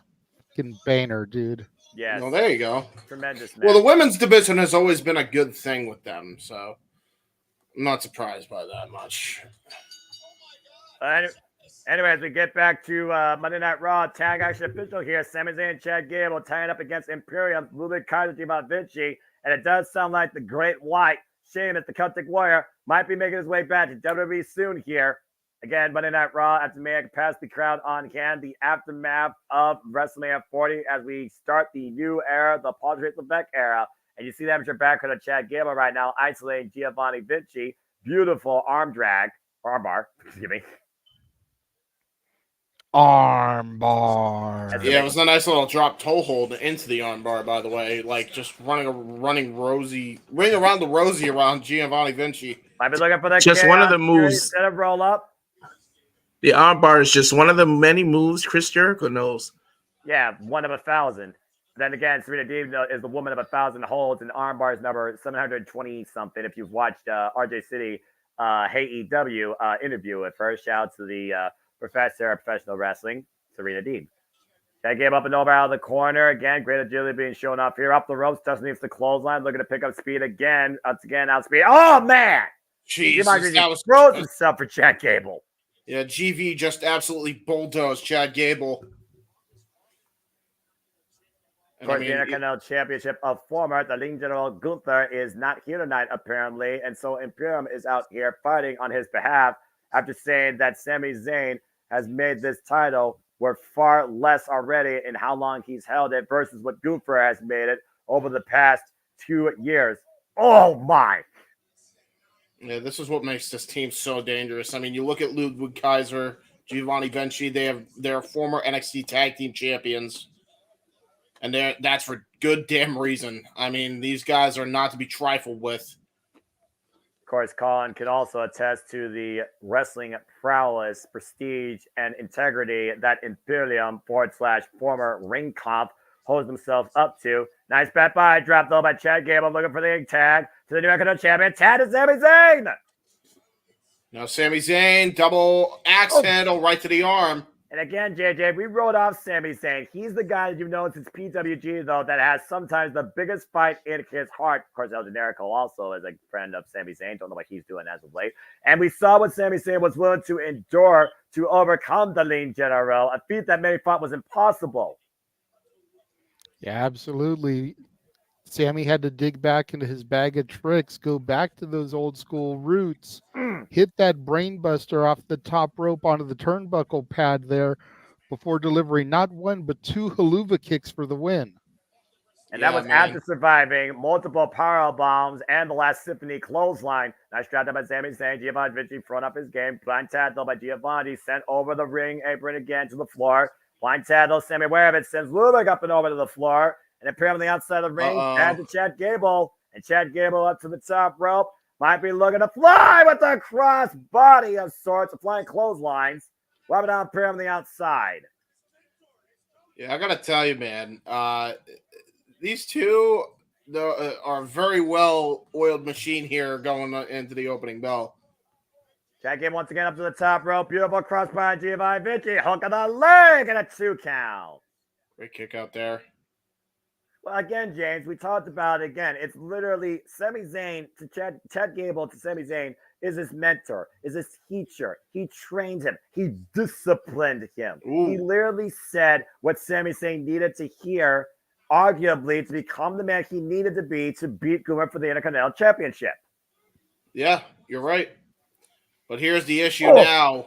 Fucking banner, dude. Yes. Well, there you go. Tremendous match. Well, the women's division has always been a good thing with them, so I'm not surprised by that much. Anyway, as we get back to Monday Night Raw, tag action official here, Sami Zayn and Chad Gable tying up against Imperium, Ludwig Kaiser, about Vinci, and it does sound like the Great White, Sheamus, the Celtic Warrior, might be making his way back to WWE soon here. Again, Monday Night Raw after Mania Capacity Crowd on hand, the aftermath of WrestleMania 40 as we start the new era, the Paul Trace Levesque era. And you see that with your background of Chad Gable right now, isolating Giovanni Vinci. Beautiful arm bar, excuse me. Arm bar. Yeah, it was a nice little drop toe hold into the armbar, by the way. Like just ring around the rosy around Giovanni Vinci. Might be looking for the Just one of the chaos moves. instead of roll up. The armbar is just one of the many moves Chris Jericho knows. Yeah, one of 1,000. Then again, Serena Deeb is the woman of 1,000 holds, and armbar is number 720 something. If you've watched RJ City Hey EW interview with her, shout out to the professor of professional wrestling, Serena Deeb. That gave up and over out of the corner. Again, great agility being shown off here. Up the ropes, Dustin needs the clothesline, looking to pick up speed again. Once again, outspeed. Oh, man! Jesus, that was throws himself for Chad Gable. Yeah, GV just absolutely bulldozed Chad Gable. Of course, the Intercontinental Championship of former, the Lean General Gunther, is not here tonight, apparently. And so Imperium is out here fighting on his behalf after saying that Sami Zayn has made this title worth far less already in how long he's held it versus what Gunther has made it over the past 2 years. Oh, my. Yeah, this is what makes this team so dangerous. I mean, you look at Ludwig Kaiser, Giovanni Vinci, they're former NXT Tag Team Champions. And that's for good damn reason. I mean, these guys are not to be trifled with. Of course, Colin can also attest to the wrestling prowess, prestige, and integrity that Imperium / former Ring Comp holds themselves up to. Nice bat by drop though by Chad Gable, looking for the tag to the new Intercontinental Champion. Tag to Sami Zayn. Now Sami Zayn, double axe handle right to the arm. And again, JJ, we wrote off Sami Zayn. He's the guy that you've known since PWG, though, that has sometimes the biggest fight in his heart. Of course, El Generico also is a friend of Sami Zayn. Don't know what he's doing as of late. And we saw what Sami Zayn was willing to endure to overcome the Lean General, a feat that many thought was impossible. Yeah, absolutely. Sammy had to dig back into his bag of tricks, go back to those old school roots, hit that brain buster off the top rope onto the turnbuckle pad there before delivering not one but 2 haluva kicks for the win. And that was after surviving multiple power bombs and the last Symphony clothesline. Nice drop down by Sami Zayn. Giovanni Vinci front up his game. Blind tag though by Giovanni, sent over the ring apron again to the floor. Blind tag though, Sammy aware of it, sends Ludwig up and over to the floor. And apparently outside the ring, tag to Chad Gable. And Chad Gable up to the top rope. Might be looking to fly with a cross body of sorts, flying clotheslines. Rubbing down pair on the outside. Yeah, I got to tell you, man, these two are a very well-oiled machine here going into the opening bell. Chad Gable once again up to the top rope. Beautiful cross by Giovanni Vinci. Hook of the leg and a 2 count. Great kick out there. Well, again, James, we talked about it again. It's literally Sami Zayn to Chad Gable to Sami Zayn is his mentor, is his teacher. He trained him. He disciplined him. Ooh. He literally said what Sami Zayn needed to hear, arguably, to become the man he needed to be to beat Gunther for the Intercontinental Championship. Yeah, you're right. But here's the issue now,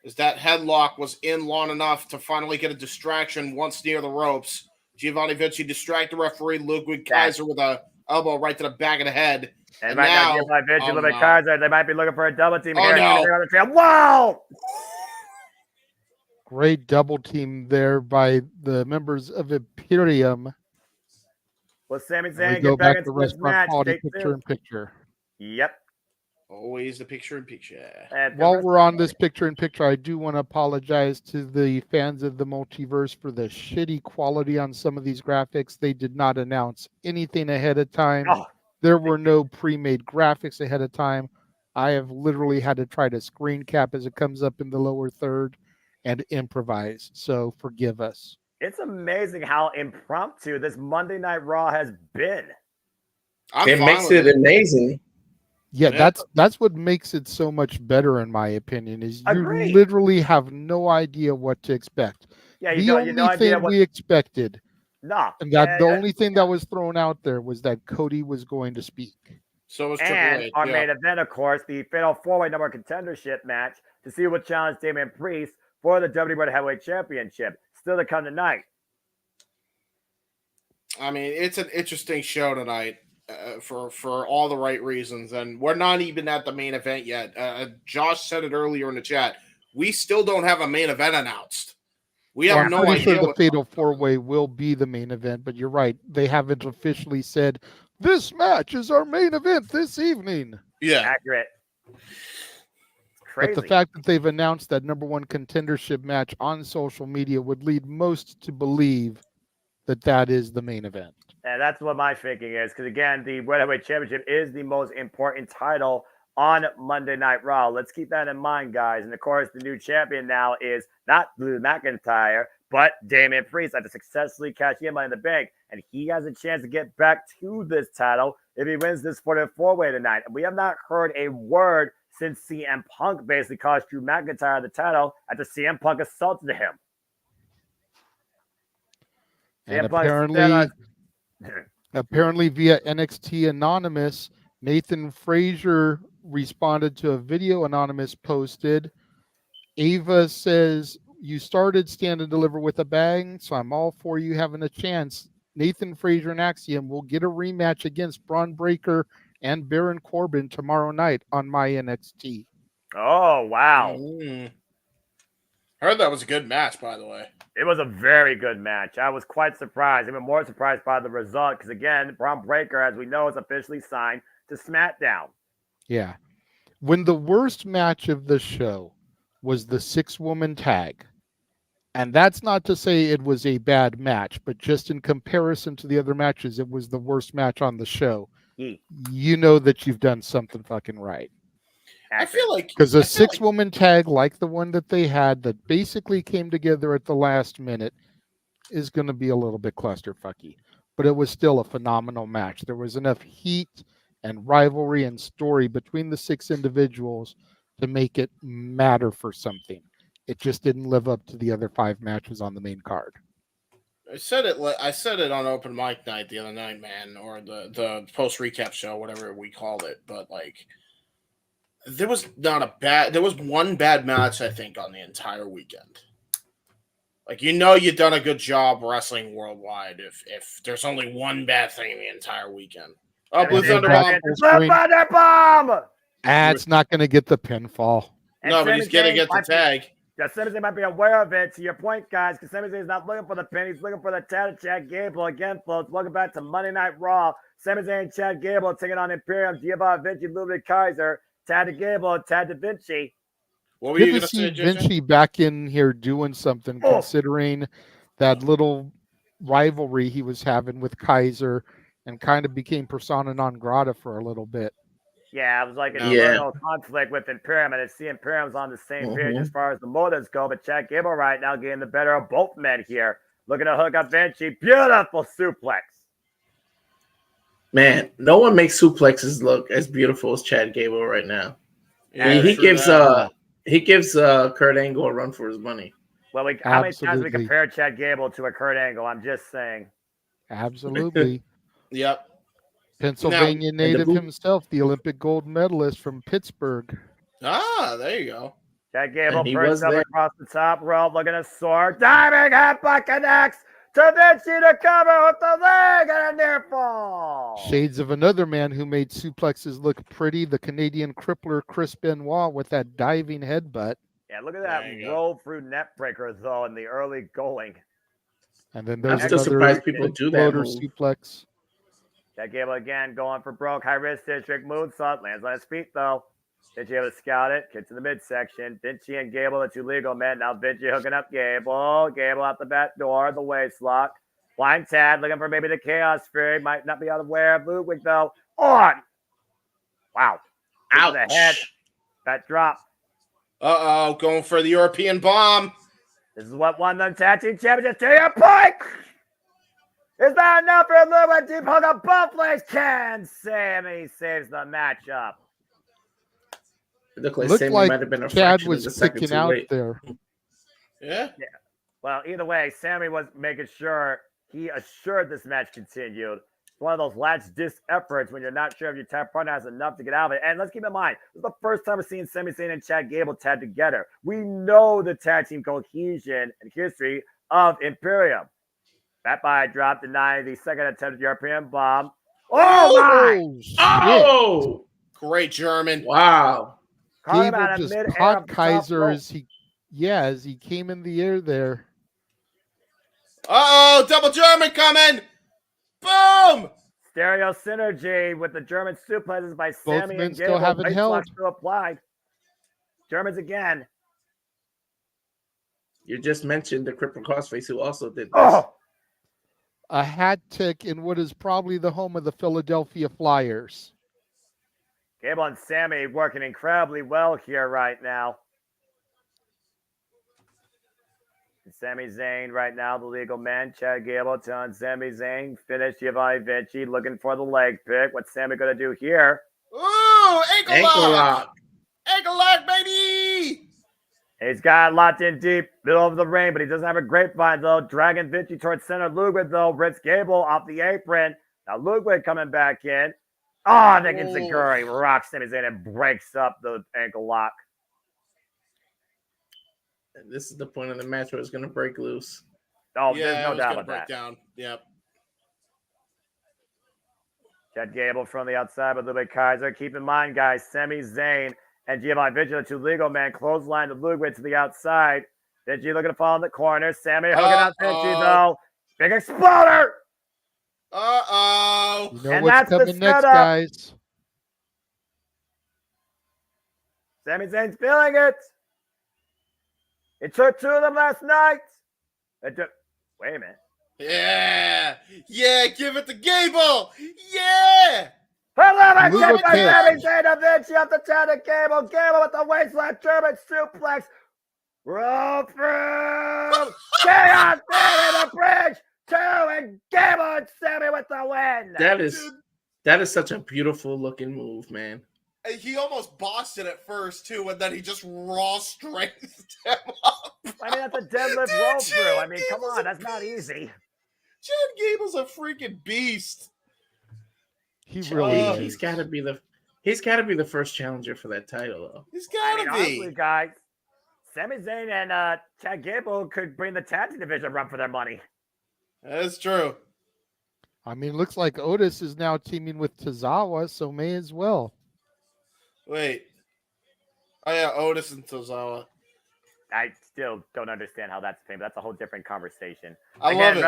is that headlock was in long enough to finally get a distraction once near the ropes. Giovanni Vinci distract the referee, Ludwig Kaiser with a elbow right to the back of the head. And right now Giovanni Vinci, Ludwig Kaiser, they might be looking for a double team here. No. Wow! Great double team there by the members of Imperium. Well, Sami Zayn go get back back to into this match. picture-in-picture. Yep. Always the picture-in-picture. While we're on this picture-in-picture, I do want to apologize to the fans of the multiverse for the shitty quality on some of these graphics. They did not announce anything ahead of time. There were no pre-made graphics ahead of time. I have literally had to try to screen cap as it comes up in the lower third and improvise. So forgive us. It's amazing how impromptu this Monday Night Raw has been. It makes it amazing. Yeah, that's what makes it so much better, in my opinion, is you literally have no idea what to expect. Yeah, the only thing we expected, and that the only thing that was thrown out there was that Cody was going to speak. So was Triple H. Our main event, of course, the Fatal 4-Way number contendership match to see who will challenge Damian Priest for the WWE World Heavyweight Championship. Still to come tonight. I mean, it's an interesting show tonight for all the right reasons, and we're not even at the main event yet. Josh said it earlier in the chat. We still don't have a main event announced. We have I'm no pretty idea sure the what Fatal 4-Way will be the main event, but you're right. They haven't officially said this match is our main event this evening. Yeah, Accurate. Crazy. But the fact that they've announced that number one contendership match on social media would lead most to believe that that is the main event. And that's what my thinking is, because again, the World Heavyweight Championship is the most important title on Monday Night Raw. Let's keep that in mind, guys. And of course, the new champion now is not Drew McIntyre, but Damian Priest after successfully cashing in Money in the Bank. And he has a chance to get back to this title if he wins this 4-way tonight. And we have not heard a word since CM Punk basically cost Drew McIntyre the title after CM Punk assaulted him. And apparently via NXT Anonymous, Nathan Frazier responded to a video Anonymous posted. Ava says, you started Stand and Deliver with a bang, so I'm all for you having a chance. Nathan Frazier and Axiom will get a rematch against Braun Breaker and Baron Corbin tomorrow night on my NXT. Oh, wow. Heard that was a good match, by the way. It was a very good match. I was quite surprised, even more surprised by the result, because again, Braun Breaker, as we know, is officially signed to SmackDown. Yeah. When the worst match of the show was the 6-woman tag, and that's not to say it was a bad match, but just in comparison to the other matches, it was the worst match on the show. You know that you've done something fucking right. I feel like because a 6-woman tag like the one that they had that basically came together at the last minute is going to be a little bit clusterfucky, but it was still a phenomenal match. There was enough heat and rivalry and story between the 6 individuals to make it matter for something. It just didn't live up to the other 5 matches on the main card. I said it on open mic night the other night, man, or the post recap show, whatever we called it. But like, there was one bad match, I think, on the entire weekend. Like, you've done a good job wrestling worldwide if there's only one bad thing the entire weekend. Oh, Blue Thunder Bomb. Blue Thunder Bomb! It's not going to get the pinfall. No, but he's going to get the tag. Yeah, Sami Zayn might be aware of it, to your point, guys, because Sami Zayn is not looking for the pin. He's looking for the tag. Chad Gable again, folks. Welcome back to Monday Night Raw. Sami Zayn and Chad Gable taking on Imperium, Giovanni Vinci, Ludwig Kaiser, Tad Gable, Tad Da Vinci. What were you Good to see Vinci back in here doing something, considering that little rivalry he was having with Kaiser and kind of became persona non grata for a little bit. Yeah, it was like an internal conflict with Imperium, and see Imperium's on the same page as far as the motives go, but Chad Gable right now getting the better of both men here. Looking to hook up Vinci. Beautiful suplex. Man, no one makes suplexes look as beautiful as Chad Gable right now. Yeah, I mean, he gives Kurt Angle a run for his money. Well, how many times we compare Chad Gable to a Kurt Angle? I'm just saying. Absolutely. Yep. Pennsylvania native himself, the Olympic gold medalist from Pittsburgh. Ah, there you go. Chad Gable burns up across the top rope, looking at sword. Diving headbutt connects to Vinci to cover with the leg and a near fall. Shades of another man who made suplexes look pretty, the Canadian crippler Chris Benoit with that diving headbutt. Yeah, look at that roll through net breaker, though, in the early going. And then there's I'm still surprised people do that move. Suplex. Chad Gable again going for broke. High wrist district moonsault. Lands on his feet, though. Vinci able to scout it. Gets to the midsection. Vinci and Gable, the 2 legal men. Now Vinci hooking up Gable. Gable out the back door. The waist lock. Blind Tad looking for maybe the Chaos Fury. Might not be unaware of Ludwig, though. On. Wow. Ouch. The head. That drop. Uh-oh. Going for the European bomb. This is what won the tag team championship. To your point. Is that enough for Ludwig? Deep hug of both legs. Can Sammy saves the matchup? It looked like Sammy might have been a Chad fraction was of a second kicking too out late. there. Yeah. Well, either way, Sammy was making sure he assured this match continued. It's one of those last-ditch efforts when you're not sure if your tag partner has enough to get out of it. And let's keep in mind, this is the first time we're seeing Sami Zayn and Chad Gable tag together. We know the tag team cohesion and history of Imperium. Bat by drop, denying the second attempt at European bomb. Oh my! shit. Oh, Great German. wow. Caught him Gable out of just mid-air caught of the top Kaiser rope. as he came in the air there. Uh-oh, double German coming. Boom. Stereo synergy with the German suplexes by Both Sammy men and still Gable. haven't Face held. lock still applied. Germans again. You just mentioned the Cripple Crossface who also did this. Oh! A hat tick in what is probably the home of the Philadelphia Flyers. Gable and Sammy working incredibly well here right now. And Sami Zayn right now, the legal man. Chad Gable telling Sami Zayn, finish Giovanni Vinci, looking for the leg pick. What's Sammy going to do here? Ooh, ankle Ankle lock. lock. Ankle lock, baby. He's got locked in deep, middle of the ring, but he doesn't have a grapevine, though. Dragging Vinci towards center. Ludwig, though, rips Gable off the apron. Now Ludwig coming back in. Oh, Nick and Zaguri rocks Sami Zayn and breaks up the ankle lock. And this is the point of the match where it's going to break loose. Oh, Yeah, there's it no was doubt gonna about break that. down. Yep. Chad Gable from the outside with Ludwig Kaiser. Keep in mind, guys, Sami Zayn and Giovanni Vinci, the two legal men, clothesline to Ludwig to the outside. Vinci looking to fall in the corner. Sami hooking out Vinci, though. Big exploder! Uh-oh. You know And what's that's the coming next, setup. guys. Sami Zayn's feeling it. It took two of them last night. Wait a minute. Yeah. Yeah, give it to Gable. Yeah. Another Luga kick by kick. Sami Zayn to Vinci off the top of Gable. Gable with the waistline German suplex. Roll through. Chaos in the bridge. Two and Gable and Sami with the win. That is such a beautiful looking move, man. He almost bossed it at first, too, and then he just raw strengthed him up. I mean, that's a deadlift Dude, roll through. Chad I mean, come Gable's on, a that's not beast. easy. Chad Gable's a freaking beast. He really is. He's got to be the first challenger for that title, though. He's I gotta mean, be. honestly, guys, Sami Zayn and Chad Gable could bring the tag team division run for their money. That's true. I mean, looks like Otis is now teaming with Tozawa, so may as well. Wait. Oh, yeah, Otis and Tozawa. I still don't understand how that's famous. That's a whole different conversation. I love it.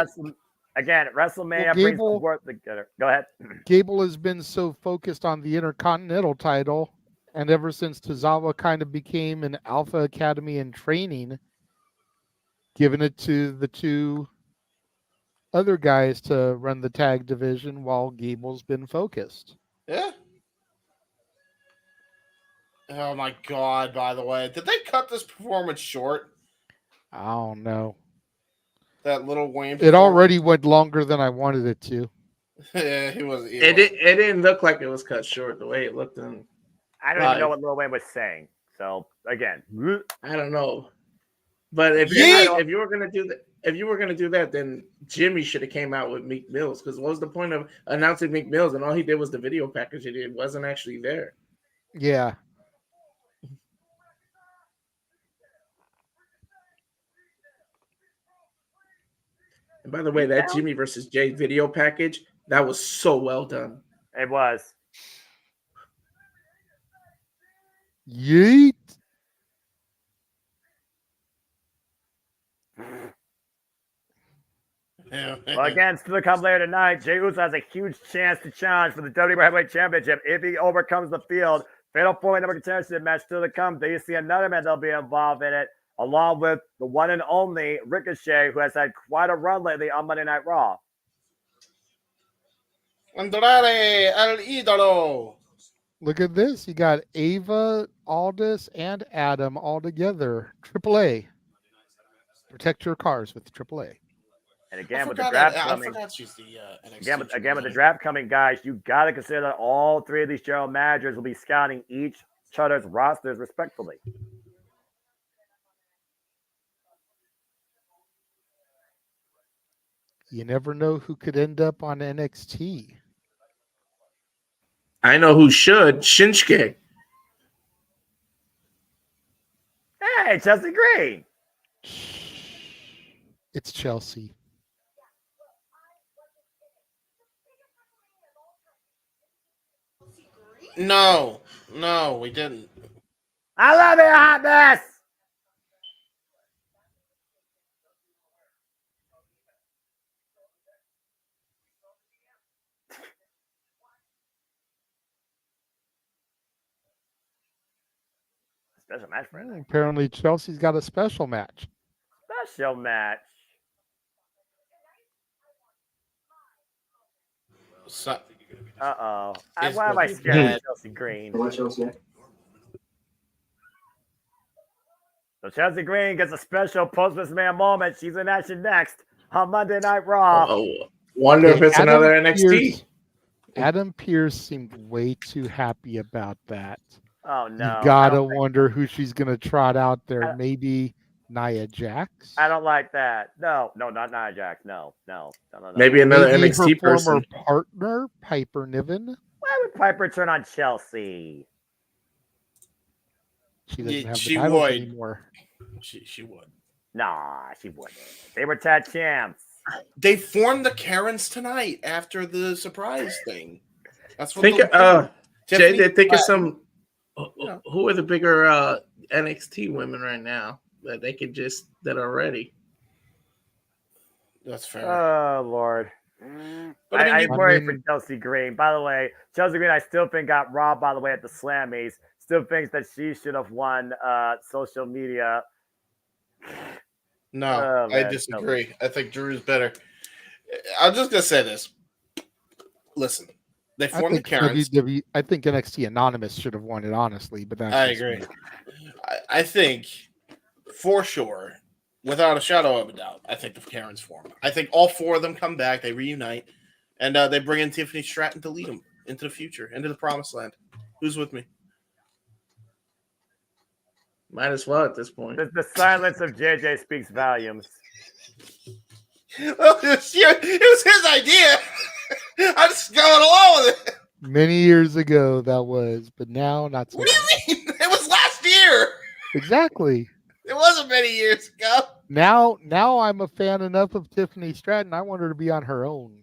WrestleMania Well, brings the Gable- world together. Go ahead. Gable has been so focused on the Intercontinental title, and ever since Tozawa kind of became an Alpha Academy in training, giving it to the two other guys to run the tag division while Gable's been focused. Yeah. Oh, my God, by the way. Did they cut this performance short? I don't know. That little Wayne It performance? already went longer than I wanted it to. Yeah, he was. It didn't look like it was cut short the way it looked. I don't even know what Lil Wayne was saying. So again, I don't know. But if you were gonna do that, then Jimmy should have came out with Meek Mills, because what was the point of announcing Meek Mills and all he did was the video package? It wasn't actually there. Yeah. And by the way, that Jimmy versus Jay video package, that was so well done. It was. Yeet. Yeah. Well, again, still to come later tonight. Jey Uso has a huge chance to challenge for the WWE Heavyweight Championship if he overcomes the field. Fatal 4-way number contention match still to come. Do you see another man that'll be involved in it, along with the one and only Ricochet, who has had quite a run lately on Monday Night Raw? Andrade El Idolo. Look at this. You got Ava, Aldis, and Adam all together. AAA. Protect your cars with AAA. And again, with the draft coming, she's the NXT again with the draft coming, guys, you got to consider that all three of these general managers will be scouting each other's rosters respectfully. You never know who could end up on NXT. I know who should. Shinsuke. Hey, Chelsea Green. It's Chelsea. No, we didn't. I love you, hot mess. Special match for him. Apparently, Chelsea's got a special match. Special match. So, Uh-oh. It's Why am I looking scared of bad. Chelsea Green? So Chelsea Green gets a special post-WrestleMania moment. She's in action next on Monday Night Raw. Oh, wonder if it's another NXT. Adam Pearce seemed way too happy about that. Oh, no. You gotta wonder who she's gonna trot out there. I- Maybe Nia Jax? I don't like that. No, not Nia Jax. No. Maybe another Maybe NXT her former person. partner, Piper Niven? Why would Piper turn on Chelsea? She doesn't have the she titles would. anymore. She would. Nah, she wouldn't. They were tag champs. They formed the Karens tonight after the surprise thing. That's what. Think, Tiffany Jay, think of Platt. some. Who are the bigger NXT women right now that they could just that are ready? That's fair. Oh, Lord. But I'm worried for mean- Chelsea Green. By the way, Chelsea Green, I still think got robbed, by the way, at the Slammies. Still thinks that she should have won social media. No, Oh, I man, disagree. I think Drew's better. I'm just gonna say this. Listen, they I formed the think Karens. I think NXT Anonymous should have won it, honestly. But that's I just agree. me. I think for sure, without a shadow of a doubt, I think the Karens form. I think all four of them come back, they reunite, and they bring in Tiffany Stratton to lead them into the future, into the promised land. Who's with me? Might as well at this point. The silence of JJ speaks volumes. Well, it was his idea. I'm just going along with it. Many years ago that was, but now not so What do much. you mean? It was last year. Exactly. It wasn't many years ago. Now I'm a fan enough of Tiffany Stratton. I want her to be on her own.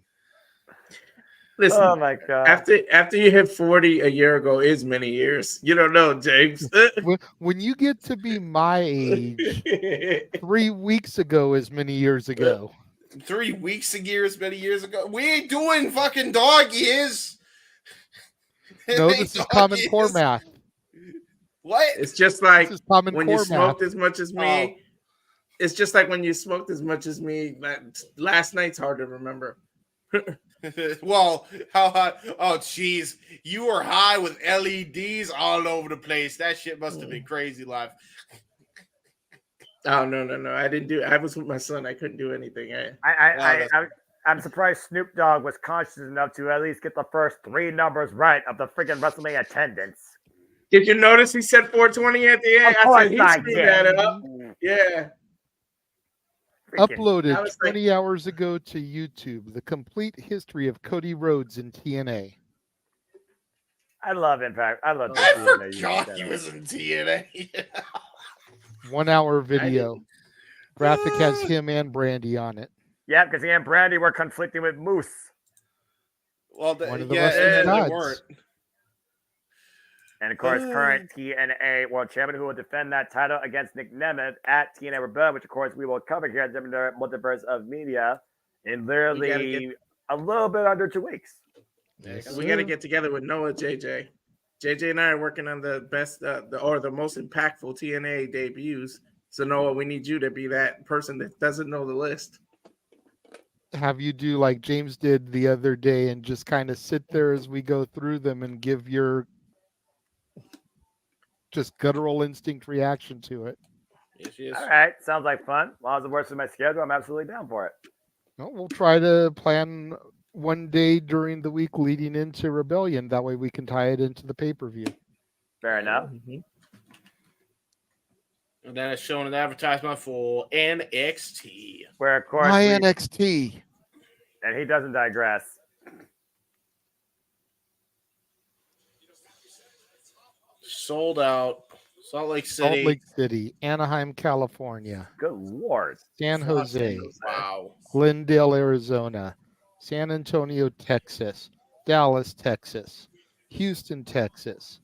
Listen, Oh my god! after you hit 40 a year ago is many years. You don't know, James. When you get to be my age, 3 weeks ago is many years ago. 3 weeks ago, many years ago. We ain't doing fucking dog years. No, It this is ain't Common dog Core years. math. What? It's just like This is Common when Core you smoked math. as much as me. Oh. It's just like when you smoked as much as me. Last night's hard to remember. Well, how high? Oh, jeez. You were high with LEDs all over the place. That shit must have been crazy live. Oh no! I didn't do. I was with my son. I couldn't do anything. I'm surprised Snoop Dogg was conscious enough to at least get the first 3 numbers right of the freaking WrestleMania attendance. Did you notice he said 420 at the end? Of course I said he I screwed did. that up. Yeah. Freaking- Uploaded I was like- 20 hours ago to YouTube, the complete history of Cody Rhodes in TNA. I love Impact. I love. I TNA. forgot he was in TNA. 1 hour video. Graphic has him and Brandy on it. Yeah, because he and Brandy were conflicting with Moose. Well, One of the yeah, wrestling and they gods. weren't. And of course, current TNA World Champion who will defend that title against Nick Nemeth at TNA Rebellion, which of course we will cover here at the Multiverse of Media in literally a little bit under 2 weeks. We got to get together with Noah, JJ. JJ and I are working on the best, the most impactful TNA debuts. So Noah, we need you to be that person that doesn't know the list. Have you do like James did the other day and just kind of sit there as we go through them and give your just guttural instinct reaction to it. Yes, yes. All right, sounds like fun. As long as it works with my schedule, I'm absolutely down for it. Well, we'll try to plan one day during the week leading into Rebellion. That way we can tie it into the pay-per-view. Fair enough. And then it's showing an advertisement for NXT. Where of course My we- NXT. And he doesn't digress. Sold out. Salt Lake City. Salt Lake City, Anaheim, California, Good Lord. San Jose, Wow. Glendale, Arizona, San Antonio, Texas, Dallas, Texas, Houston, Texas,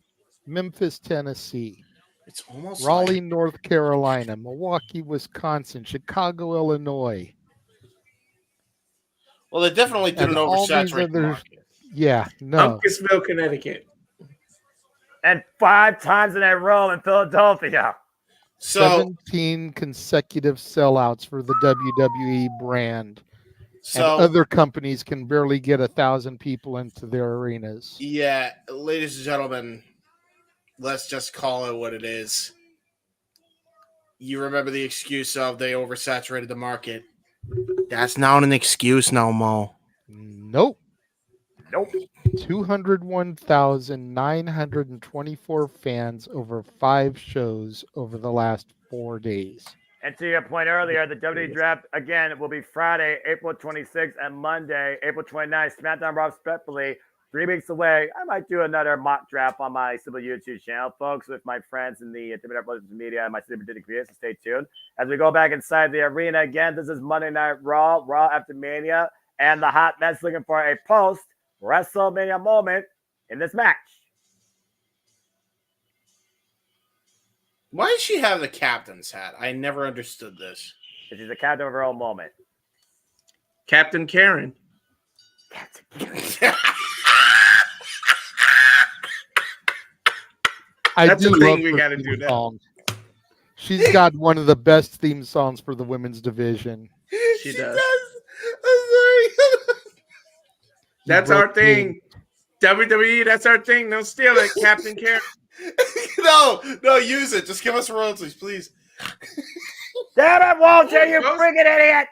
Memphis, Tennessee, It's almost Raleigh, like, North Carolina, Milwaukee, Wisconsin, Chicago, Illinois, well, they definitely and didn't all these oversaturate the other. market. Yeah, no. Umpkisville, Connecticut. And 5 times in a row in Philadelphia. So, 17 consecutive sellouts for the WWE brand. And so other companies can barely get 1,000 people into their arenas. yeah, ladies and gentlemen, let's just call it what it is. You remember the excuse of they oversaturated the market. That's not an excuse no more. Nope. Nope. 201,924 fans over 5 shows over the last 4 days. And to your point earlier, the WWE draft again will be Friday, April 26th, and Monday, April 29th. SmackDown Raw, respectfully, 3 weeks away. I might do another mock draft on my Civil YouTube channel, folks, with my friends in the WWE Brothers Media and my Civil Media creators. So stay tuned as we go back inside the arena again. This is Monday Night Raw, Raw after Mania, and the hot mess looking for a post WrestleMania moment in this match. Why does she have the captain's hat? I never understood this. This is a captain of her own moment. Captain Karen. I That's do a thing love we her gotta theme do now. song. She's got one of the best theme songs for the women's division. She does. I'm sorry. That's our thing. WWE, that's our thing. Don't steal it, Captain Karen. no, use it. Just give us royalties, please. Damn it, Walter, you Those- freaking idiot!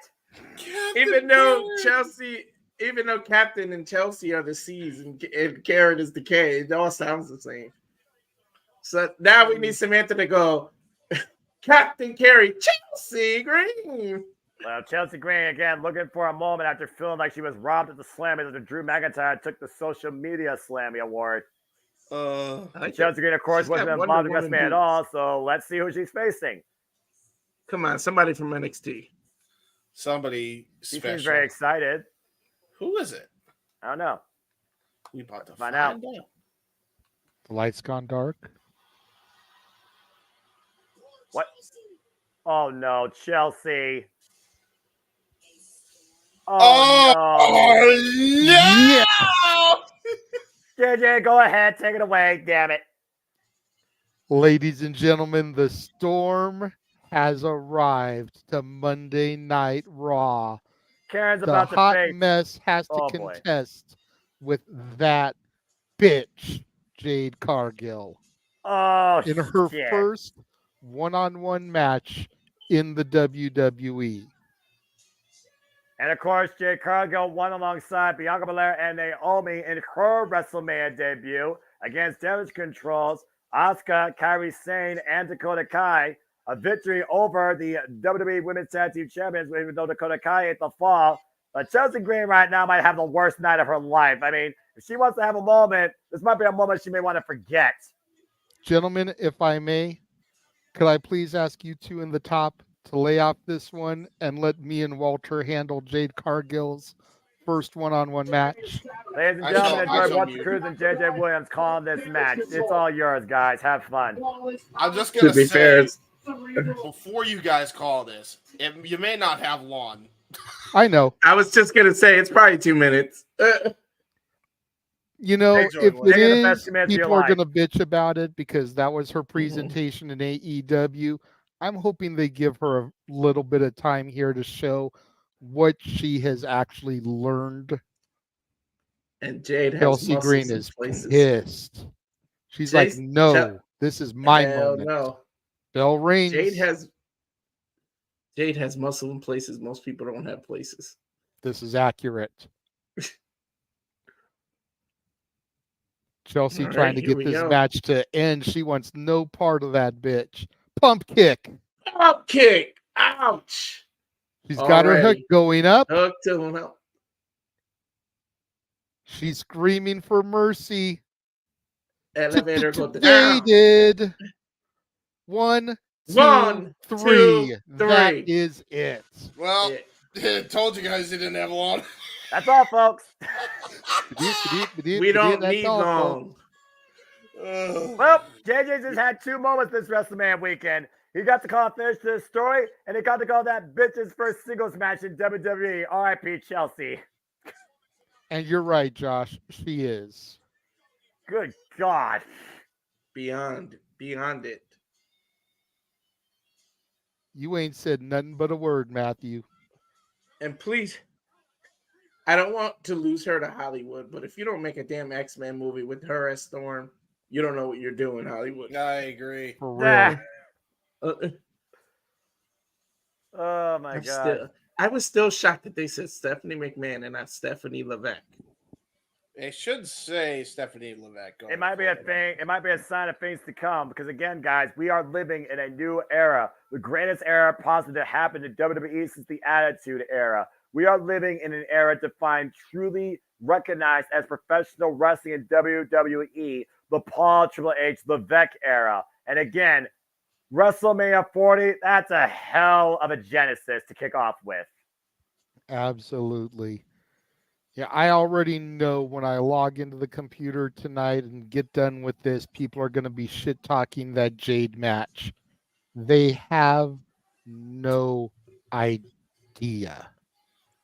Even though Captain and Chelsea are the C's and Karen is the K, it all sounds the same. So now we need Samantha to go, Captain Carey, Chelsea Green. Well, Chelsea Green again looking for a moment after feeling like she was robbed at the Slammy after Drew McIntyre took the social media Slammy award. Chelsea Green, of course, She's got wasn't Wonder involved in Woman WrestleMania at boots. all, so let's see who she's facing. Come on, somebody from NXT. Somebody She special. seems very excited. Who is it? I don't know. We about to Find find out. out. The lights gone dark. What? Oh no, Chelsea. Oh, Yeah. JJ, go ahead, take it away. Damn it. Ladies and gentlemen, the storm has arrived to Monday Night Raw. Karen's The about to hot face. mess has to Oh, boy. contest with that bitch, Jade Cargill, Oh, in her shit. first one-on-one match in the WWE. And of course, Jade Cargill won alongside Bianca Belair and Naomi in her WrestleMania debut against Damage Control's Asuka, Kairi Sane, and Dakota Kai. A victory over the WWE Women's Tag Team Champions, even though Dakota Kai ate the fall. But Chelsea Green right now might have the worst night of her life. I mean, if she wants to have a moment, this might be a moment she may want to forget. Gentlemen, if I may, could I please ask you two in the top to lay off this one and let me and Walter handle Jade Cargill's first one-on-one match? Ladies and I gentlemen, shall enjoy Walter mute. Cruz and JJ Williams calling this match. It's all yours, guys. Have fun. I'm just To gonna be say fair, it's- before you guys call this, you may not have long. I know. I was just gonna say it's probably 2 minutes. You know, Hey, Jordan, if what's it the best is, 2 minutes of your people are life? going to bitch about it because that was her presentation in AEW. I'm hoping they give her a little bit of time here to show what she has actually learned. And Jade has Chelsea muscles Green in is places. pissed. She's like, Chase- no, Chel- this is my Hell moment. no. Bell rings. Jade has muscle in places most people don't have places. This is accurate. Chelsea All trying right, to here get we this go. match to end. She wants no part of that bitch. Pump kick. Up kick. Ouch. She's got her hook Already. going up. Hook to him out. She's screaming for mercy. Elevator go down. Dated. 1, 2, One, 3. two, That three. is it. Well, Yeah. told you guys he didn't have long. That's all, folks. We don't That's need all, long. Well, JJ just had 2 moments this WrestleMania weekend. He got to call a finish to the story, and he got to call that bitch's first singles match in WWE. R.I.P. Chelsea. And you're right, Josh. She is. Good God. Beyond it. You ain't said nothing but a word, Matthew. And please, I don't want to lose her to Hollywood, but if you don't make a damn X-Men movie with her as Storm, you don't know what you're doing, Hollywood. I agree. For real. Oh my God. I was still shocked that they said Stephanie McMahon and not Stephanie Levesque. They should say Stephanie Levesque. It might be a thing. It might be a sign of things to come because, again, guys, we are living in a new era, the greatest era possible to happen to WWE since the Attitude Era. We are living in an era defined truly recognized as professional wrestling in WWE, the Paul Triple H Levesque era. And again, WrestleMania 40, that's a hell of a genesis to kick off with. Absolutely. Yeah, I already know when I log into the computer tonight and get done with this, people are going to be shit talking that Jade match. They have no idea.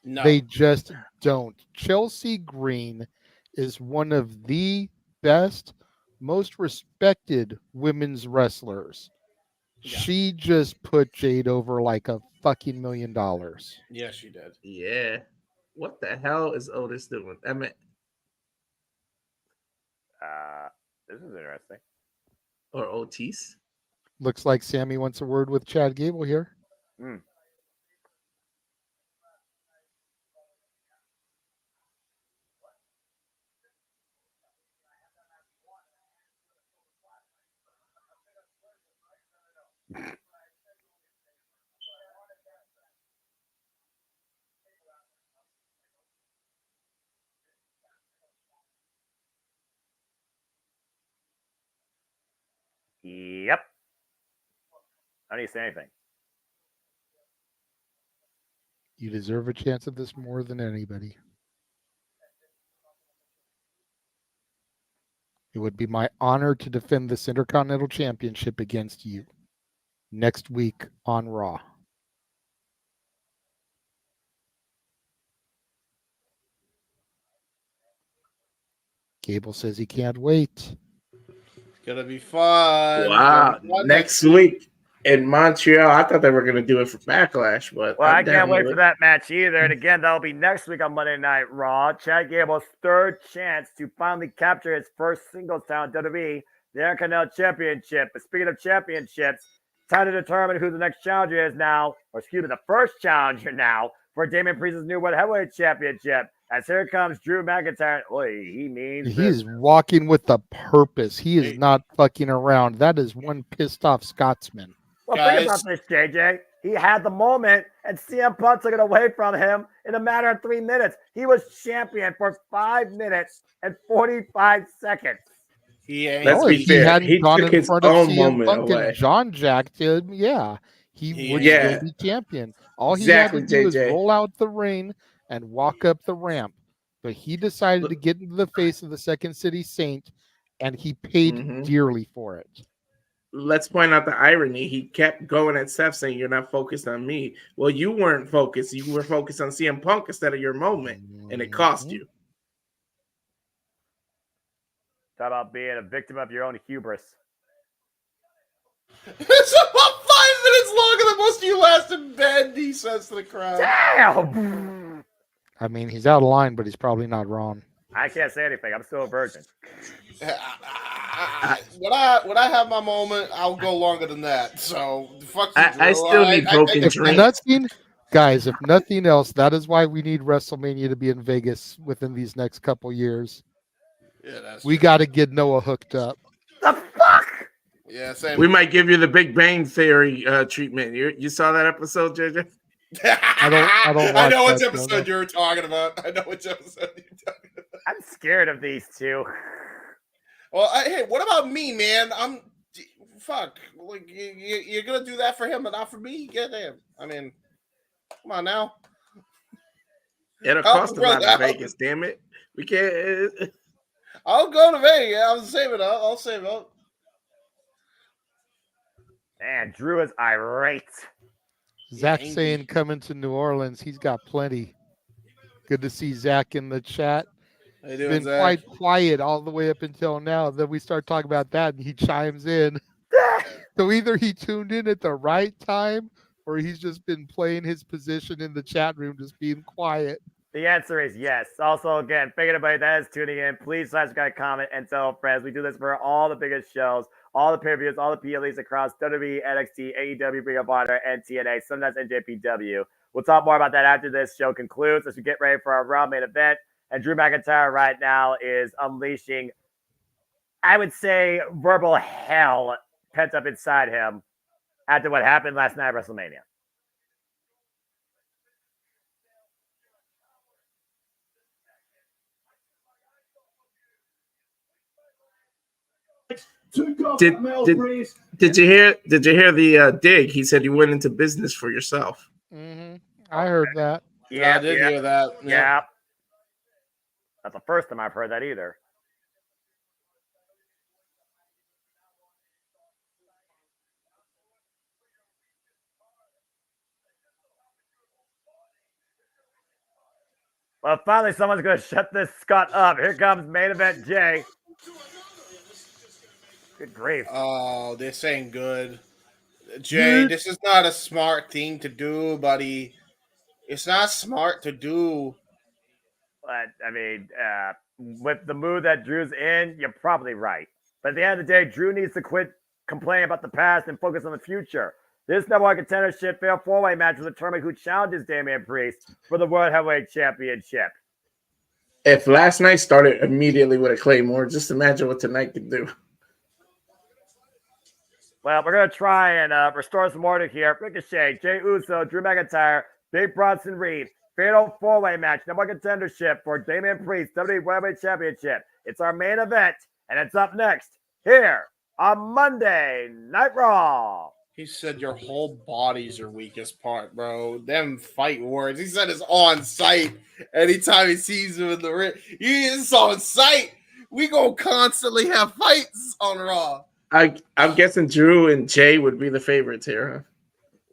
No. They just don't. Chelsea Green is one of the best, most respected women's wrestlers. Yeah. She just put Jade over like a fucking $1 million. Yes, she did. Yeah. What the hell is Otis doing? I mean, This is interesting. or Otis? Looks like Sammy wants a word with Chad Gable here. Yep. I don't need to say anything. You deserve a chance at this more than anybody. It would be my honor to defend this Intercontinental Championship against you next week on Raw. Gable says he can't wait. It's gonna be fun. Wow. Next week in Montreal. I thought they were going to do it for Backlash, but Well, I can't wait for that match either. And again, that'll be next week on Monday Night Raw. Chad Gable's third chance to finally capture his first singles title in WWE, the Intercontinental Championship. But speaking of championships, time to determine who the next challenger is now, or excuse me, the first challenger now for Damian Priest's new World Heavyweight Championship. As here comes Drew McIntyre. Boy, he means He's walking with a purpose. He is not fucking around. That is one pissed off Scotsman. Well, Guys. think about this, JJ. He had the moment, and CM Punk took it away from him in a matter of 3 minutes. He was champion for 5 minutes and 45 seconds. He ain't. Let's No, be if he fair. hadn't He gone took in his front of own CM moment Punk away. and John jacked him, yeah, he would Yeah. still be champion. All Exactly, he had to do is JJ. roll out the ring and walk up the ramp. But he decided to get into the face of the Second City Saint, and he paid Mhm. dearly for it. Let's point out the irony. He kept going at Seth saying, "You're not focused on me." Well, you weren't focused. You were focused on CM Punk instead of your moment, and it cost you. Talk about being a victim of your own hubris. It's about 5 minutes longer than most of you last in bed, he says to the crowd. Damn! I mean, he's out of line, but he's probably not wrong. I can't say anything. I'm still a virgin. When I have my moment, I'll go longer than that. So fuck you, Drew. I still need broken If drinks. nothing, guys, if nothing else, that is why we need WrestleMania to be in Vegas within these next couple years. Yeah, that's We true. got to get Noah hooked up. The fuck? Yeah, same. We might give you the Big Bang Theory treatment. You saw that episode, JJ? I don't I know watch which that episode show, no. you're talking about. I know which episode you're talking about. I'm scared of these two. Well, hey, what about me, man? Fuck. Like you're gonna do that for him, but not for me. Get him. I mean, come on now. It'll Help cost a a lot brother in out. Vegas. Damn it, we can't. I'll go to Vegas. I'll save it up. I'll save up. Man, Drew is irate. Zach angry. saying coming to New Orleans, he's got plenty. Good to see Zach in the chat. How you He's doing, been Zach? quite quiet all the way up until now. Then we start talking about that, and he chimes in. So either he tuned in at the right time, or he's just been playing his position in the chat room, just being quiet. The answer is yes. Also, again, thank anybody that is tuning in. Please subscribe, comment, and tell friends. We do this for all the biggest shows, all the pay-per-views, all the PLEs across WWE, NXT, AEW, Ring of Honor, and TNA, sometimes NJPW. We'll talk more about that after this show concludes as we get ready for our Raw main event. And Drew McIntyre right now is unleashing, I would say, verbal hell pent up inside him after what happened last night at WrestleMania. Did you hear the dig? He said you went into business for yourself. Mm-hmm. I heard that. Yeah, I did hear that. Yeah. Not the first time I've heard that either. Well, finally, someone's going to shut this Scott up. Here comes main event Jay. Good grief. Oh, they're saying good. Jay, this is not a smart thing to do, buddy. It's not smart to do. But, I mean, with the mood that Drew's in, you're probably right. But at the end of the day, Drew needs to quit complaining about the past and focus on the future. This number one contendership fatal four-way match will determine who challenges Damian Priest for the World Heavyweight Championship. If last night started immediately with a Claymore, just imagine what tonight could do. Well, we're going to try and restore some order here. Ricochet, Jey Uso, Drew McIntyre, Big Bronson Reed. Fatal four-way match, number one contendership for Damian Priest, WWE World Heavyweight Championship. It's our main event, and it's up next here on Monday Night Raw. He said your whole body's your weakest part, bro. Them fight words. He said it's on sight. Anytime he sees him in the ring, he is on sight. We gonna constantly have fights on Raw. I'm guessing Drew and Jay would be the favorites here.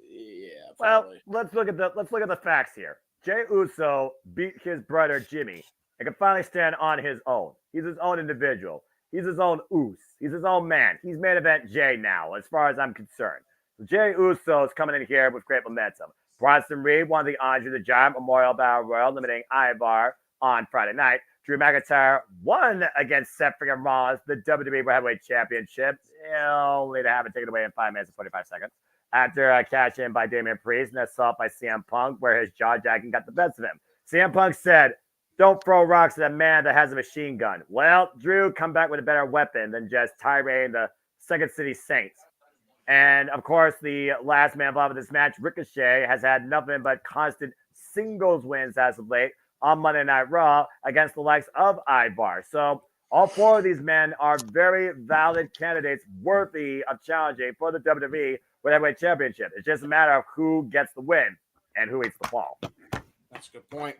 Yeah. Probably. Well, let's look at the facts here. Jey Uso beat his brother Jimmy and can finally stand on his own. He's his own individual. He's his own Uso. He's his own man. He's main event Jay now, as far as I'm concerned. So Jey Uso is coming in here with great momentum. Bronson Reed won the Andre the Giant Memorial Battle Royal, limiting Ivar on Friday night. Drew McIntyre won against Seth freaking Rollins, the WWE Heavyweight Championship, only to have it taken away in 5 minutes and 45 seconds. After a cash in by Damian Priest and assault by CM Punk, where his jaw jacking got the best of him. CM Punk said, "Don't throw rocks at a man that has a machine gun." Well, Drew come back with a better weapon than just tiring the Second City Saints. And, of course, the last man involved in this match, Ricochet, has had nothing but constant singles wins as of late on Monday Night Raw against the likes of Ivar. So all four of these men are very valid candidates worthy of challenging for the WWE World Heavyweight Championship. It's just a matter of who gets the win and who eats the fall. That's a good point.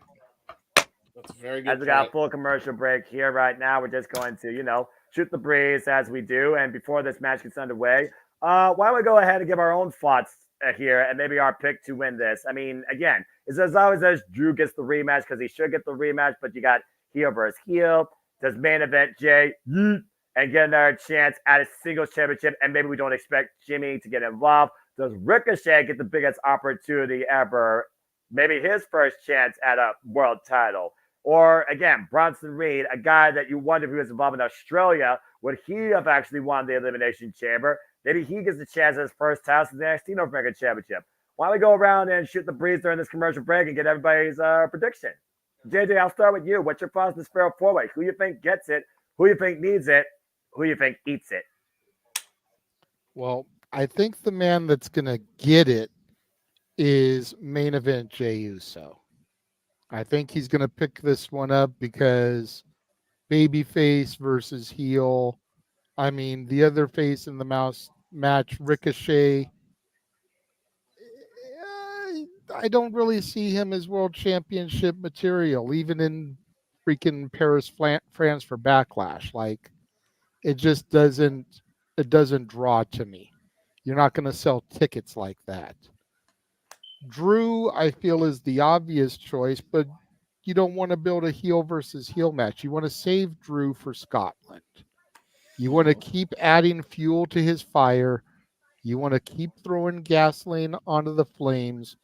That's a very good As we got a full commercial break here right now, we're just going to, shoot the breeze as we do. And before this match gets underway, why don't we go ahead and give our own thoughts here and maybe our pick to win this. I mean, again, it's as always as Drew gets the rematch because he should get the rematch, but you got heel versus heel. Does main event Jay and get another chance at a singles championship, and maybe we don't expect Jimmy to get involved. Does Ricochet get the biggest opportunity ever? Maybe his first chance at a world title. Or, again, Bronson Reed, a guy that you wonder if he was involved in Australia, would he have actually won the Elimination Chamber? Maybe he gets a chance at his first title since the NXT North American Championship. Why don't we go around and shoot the breeze during this commercial break and get everybody's prediction? JJ, I'll start with you. What's your thoughts on this fair four-way? Who you think gets it? Who you think needs it? Who you think eats it? Well, I think the man that's going to get it is main event Jey Uso. I think he's going to pick this one up because baby face versus heel. I mean, the other face in the mouse match, Ricochet. I don't really see him as world championship material, even in freaking Paris, France for Backlash. Like, it just doesn't draw to me. You're not going to sell tickets like that. Drew, I feel, is the obvious choice, but you don't want to build a heel versus heel match. You want to save Drew for Scotland. You want to keep adding fuel to his fire. You want to keep throwing gasoline onto the flames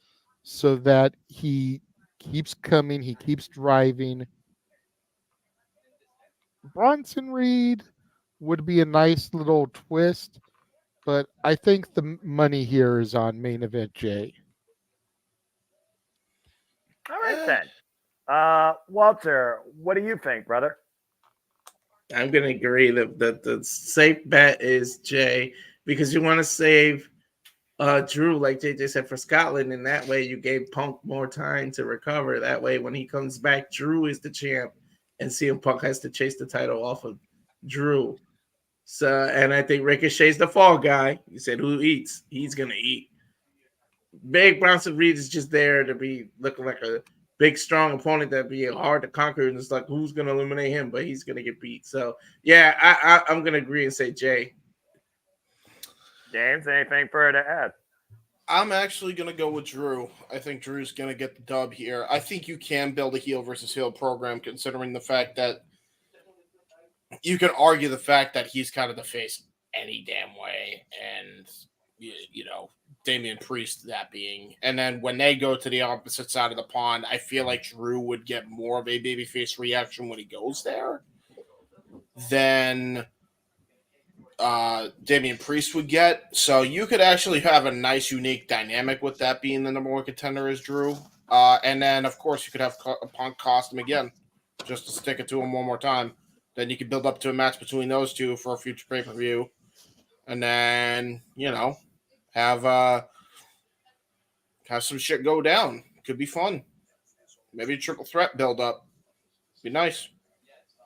so that he keeps coming, he keeps driving. Bronson Reed would be a nice little twist, but I think the money here is on main event Jay. All right then. Walter, what do you think, brother? I'm gonna agree that the safe bet is Jay, because you want to save Drew, like JJ said, for Scotland, and that way you gave Punk more time to recover. That way, when he comes back, Drew is the champ, and CM Punk has to chase the title off of Drew. So, and I think Ricochet's the fall guy. You said who eats? He's gonna eat. Big Bronson Reed is just there to be looking like a big, strong opponent that'd be hard to conquer, and it's like who's gonna eliminate him? But he's gonna get beat. So, yeah, I'm gonna agree and say Jay. James, anything further to add? I'm actually going to go with Drew. I think Drew's going to get the dub here. I think you can build a heel versus heel program, considering the fact that you can argue the fact that he's kind of the face any damn way. And, you know, Damian Priest, that being. And then when they go to the opposite side of the pond, I feel like Drew would get more of a babyface reaction when he goes there than Damian Priest would get. So you could actually have a nice, unique dynamic with that being the number one contender is Drew. And then, of course, you could have Punk cost him again just to stick it to him one more time. Then you could build up to a match between those two for a future pay-per-view. And then, you know, have some shit go down. Could be fun. Maybe a triple threat build up. Be nice.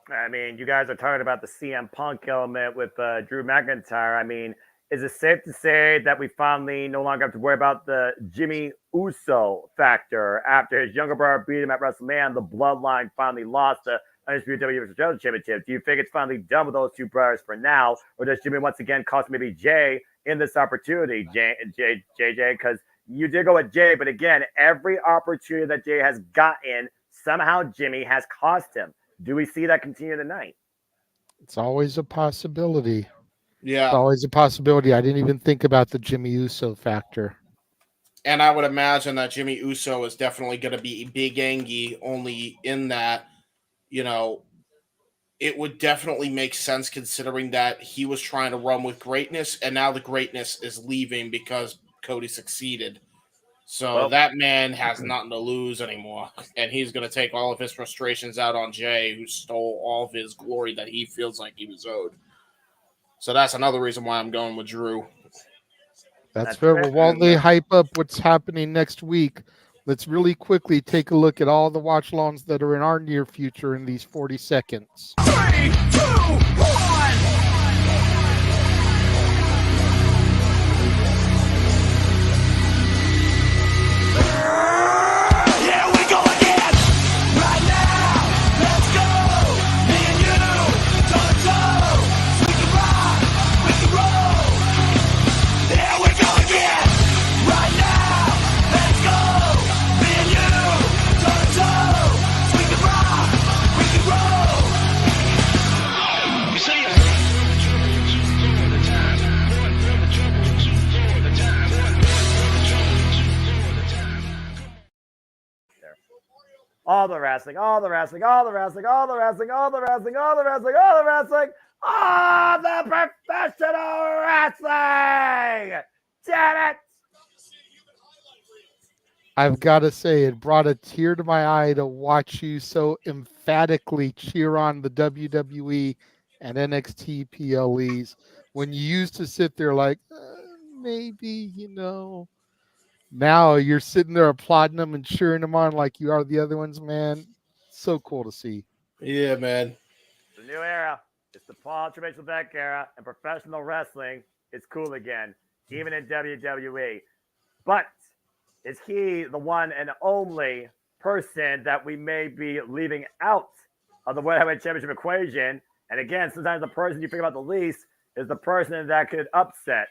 I mean, you guys are talking about the CM Punk element with Drew McIntyre. I mean, is it safe to say that we finally no longer have to worry about the Jimmy Uso factor after his younger brother beat him at WrestleMania? The Bloodline finally lost the Undisputed WWE Championship. Do you think it's finally done with those two brothers for now, or does Jimmy once again cost maybe Jay in this opportunity, JJ? Because you did go with Jay, but again, every opportunity that Jay has gotten, somehow Jimmy has cost him. Do we see that continue tonight? It's always a possibility. Yeah. It's always a possibility. I didn't even think about the Jimmy Uso factor. And I would imagine that Jimmy Uso is definitely going to be big Angie, only in that, you know, it would definitely make sense considering that he was trying to run with greatness, and now the greatness is leaving because Cody succeeded. So that man has nothing to lose anymore, and he's going to take all of his frustrations out on Jay, who stole all of his glory that he feels like he was owed. So that's another reason why I'm going with Drew. That's fair. Well, while they hype up what's happening next week, let's really quickly take a look at all the watch-alongs that are in our near future in these 40 seconds. 3, 2, 1. All the wrestling, all the wrestling, all the wrestling, all the wrestling, all the wrestling, all the wrestling, all the wrestling, all the professional wrestling. Damn it. I've got to say, it brought a tear to my eye to watch you so emphatically cheer on the WWE and NXT PLEs when you used to sit there like, maybe, you know. Now you're sitting there applauding them and cheering them on like you are the other ones, man. So cool to see. Yeah, man. a new era. It's the Paul Triple Beck era, and professional wrestling is cool again, even in WWE. But is he the one and only person that we may be leaving out of the World Heavyweight Championship equation? And again, sometimes the person you think about the least is the person that could upset.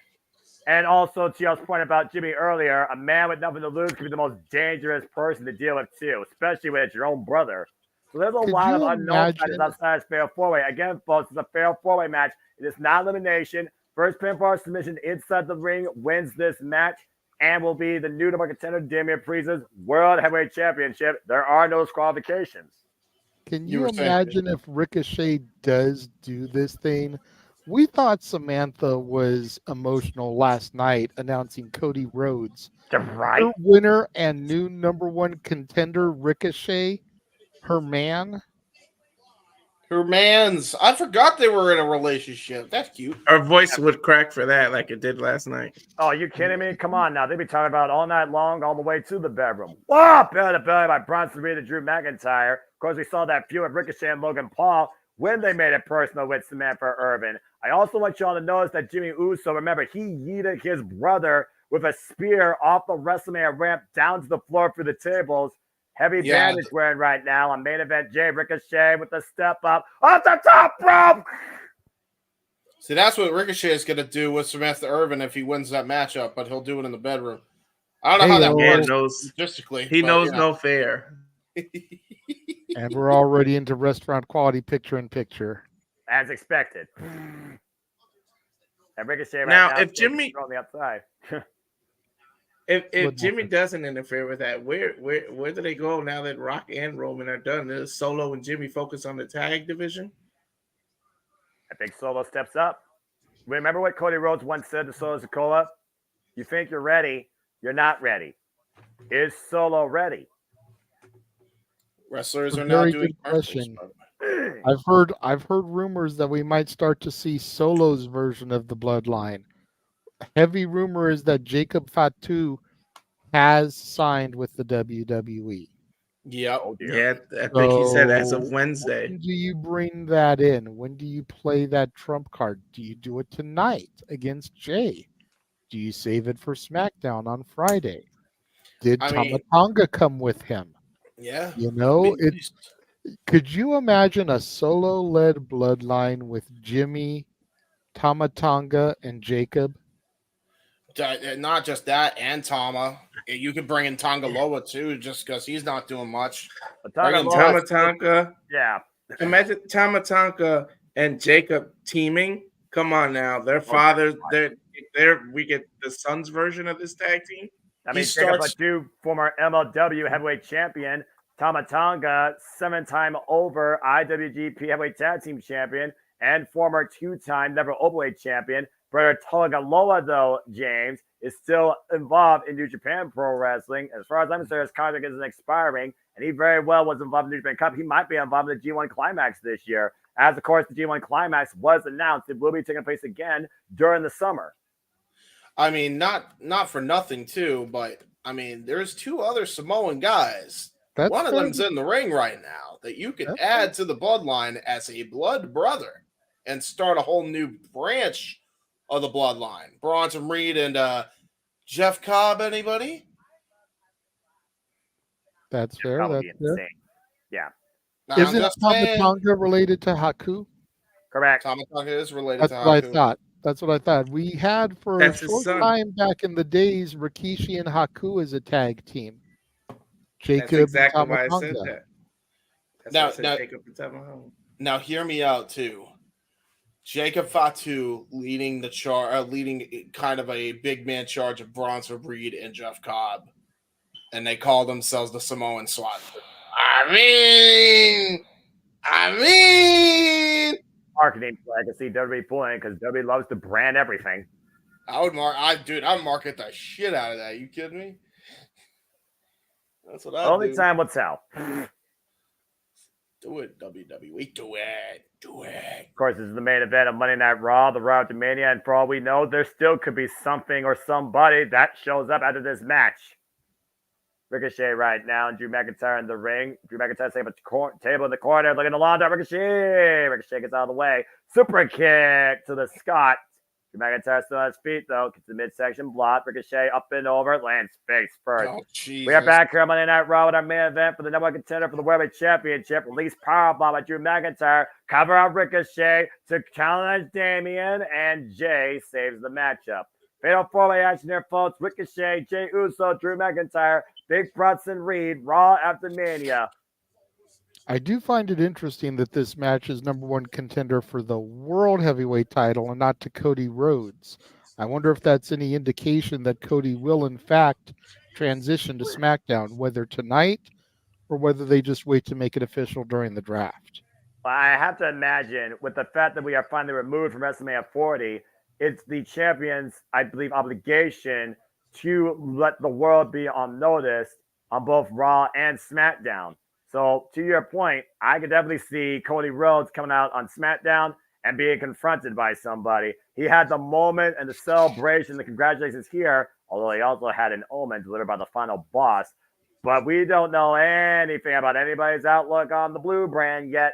And also, to y'all's point about Jimmy earlier, a man with nothing to lose could be the most dangerous person to deal with too, especially when it's your own brother. So there's a Could lot of you unknown factors imagine- outside of fair four-way. Again, folks, it's a fair four-way match. It is not elimination. First pinfall submission inside the ring wins this match and will be the new number contender, Damian Priest's World Heavyweight Championship. There are no disqualifications. Can You you were saying- imagine if Ricochet does do this thing? We thought Samantha was emotional last night announcing Cody Rhodes. Right? Her winner and new number one contender, Ricochet, her man. Her man's. I forgot they were in a relationship. That's cute. Her voice would crack for that, like it did last night. Oh, you kidding me? Come on now. They be talking about it all night long, all the way to the bedroom. Whoa! Belly to belly by Bronson Reed and Drew McIntyre. Of course, we saw that feud with Ricochet and Logan Paul when they made it personal with Samantha Irvin. I also want y'all to notice that Jimmy Uso, remember, he yeeted his brother with a spear off the WrestleMania ramp down to the floor through the tables. Heavy Yeah. bandage wearing right now on main event Jay Ricochet with the step up off the top rope. See, that's what Ricochet is going to do with Samantha Irvin if he wins that matchup, but he'll do it in the bedroom. I don't know how that Hey-o. Man works knows logistically. he but, knows you know. no fair. And we're already into restaurant quality picture in picture. As expected. And Ricochet right Now, now if is Jimmy- on the outside. If What Jimmy happened? doesn't interfere with that, where do they go now that Rock and Roman are done? Does Solo and Jimmy focus on the tag division? I think Solo steps up. Remember what Cody Rhodes once said to Solo Sikoa? You think you're ready, you're not ready. Is Solo ready? Wrestlers A are now very doing good commercials, question. by the way. I've heard rumors that we might start to see Solo's version of the bloodline. Heavy rumor is that Jacob Fatu has signed with the WWE. Yep. Oh dear. Yeah, I think he said as of So, Wednesday. when do you bring that in? When do you play that trump card? Do you do it tonight against Jay? Do you save it for SmackDown on Friday? Did I mean- Tamatanga come with him? Yeah. You know, Big beast. could you imagine a solo-led bloodline with Jimmy, Tamatanga, and Jacob? Not just that, and Tama. You could bring in Tongaloa too, just because he's not doing much. But Bring in Tama- Tamatonka. yeah. Imagine Tamatonka and Jacob teaming. Come on now. Their fathers, we get the son's version of this tag team. I He mean, Jacob starts- Fatu, former MLW heavyweight champion. Tamatanga, 7-time over IWGP heavyweight tag team champion and former 2-time never openweight champion. Brother Tongaloa, though, James, is still involved in New Japan Pro Wrestling. As far as I'm concerned, his contract isn't expiring, and he very well was involved in the New Japan Cup. He might be involved in the G1 Climax this year. As, of course, the G1 Climax was announced. It will be taking place again during the summer. I mean, not for nothing too, but I mean, there's 2 other Samoan guys. That's One of fair. them's in the ring right now that you could That's add to the bloodline as a blood brother and start a whole new branch of the bloodline. Bronson Reed and Jeff Cobb, anybody? That's fair. That would That's be fair. insane. Yeah, I'm Isn't just saying, Tamatanga related to Haku? correct. Tamatanga is related That's to what I Haku. thought. That's what I thought. We had for That's a his short son. time back in the days Rikishi and Haku as a tag team. Jacob That's exactly and why I said Tamatanga. that. That's Now- why I said now- Jacob and Tamatonga. Now, hear me out too. Jacob Fatu leading leading kind of a big man charge of Bronson Reed and Jeff Cobb, and they call themselves the Samoan SWAT. I mean, Marketing play. I can see WWE pulling because WWE loves to brand everything. I'd market the shit out of that. You kidding me? That's what I Only do. time will tell. Do it, WWE. Do it. Of course, this is the main event of Monday Night Raw, the Raw to Mania, and for all we know, there still could be something or somebody that shows up out of this match. Ricochet right now, and Drew McIntyre in the ring. Drew McIntyre sitting at the table in the corner, looking to launch out Ricochet. Ricochet gets out of the way. Super kick to the Scot. Drew McIntyre still on his feet, though. Gets the midsection block. Ricochet up and over. Lands face first. Oh, Jesus. We are back here on Monday Night Raw with our main event for the number one contender for the World Championship. Release powerbomb by Drew McIntyre. Cover out Ricochet to challenge Damian, and Jay saves the matchup. Fatal four-way action here, folks. Ricochet, Jey Uso, Drew McIntyre, Big Bronson Reed, Raw after Mania. I do find it interesting that this match is number one contender for the World Heavyweight title and not to Cody Rhodes. I wonder if that's any indication that Cody will, in fact, transition to SmackDown, whether tonight or whether they just wait to make it official during the draft. I have to imagine, with the fact that we are finally removed from WrestleMania 40, it's the champion's, I believe, obligation to let the world be on notice on both Raw and SmackDown. So, to your point, I could definitely see Cody Rhodes coming out on SmackDown and being confronted by somebody. He had the moment and the celebration, the congratulations here, although he also had an omen delivered by the final boss. But we don't know anything about anybody's outlook on the Blue brand yet.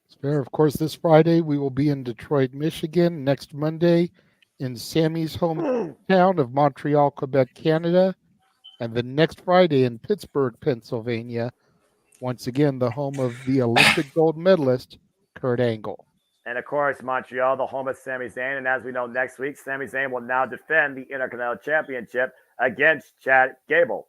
It's fair. Of course, this Friday we will be in Detroit, Michigan. Next Monday in Sammy's hometown of Montreal, Quebec, Canada. And the next Friday in Pittsburgh, Pennsylvania. Once again, the home of the Olympic gold medalist, Kurt Angle. And of course, Montreal, the home of Sami Zayn. And as we know, next week, Sami Zayn will now defend the Intercontinental Championship against Chad Gable.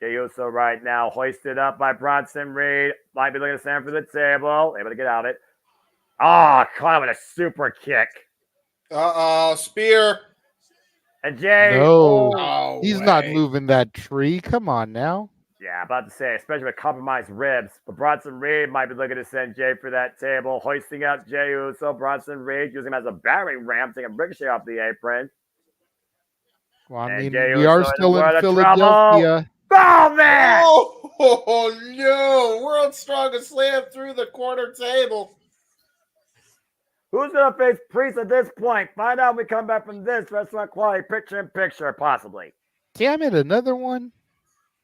Jey Uso right now hoisted up by Bronson Reed. Might be looking to stand for the table. Able to get out of it. Oh, caught him with a super kick. Spear. And Jay. No, he's not moving that tree. Come on now. Yeah, about to say, especially with compromised ribs. But Bronson Reed might be looking to send Jay for that table. Hoisting up Jey Uso. Bronson Reed using him as a battering ram, taking Ricochet off the apron. Well, I And mean, Jey we are Uso still in in the Philadelphia. Oh, man! Oh, no. World's Strongest Slam through the corner table. Who's going to face Priest at this point? Find out when we come back from this restaurant quality picture-in-picture, possibly. Damn it, another one?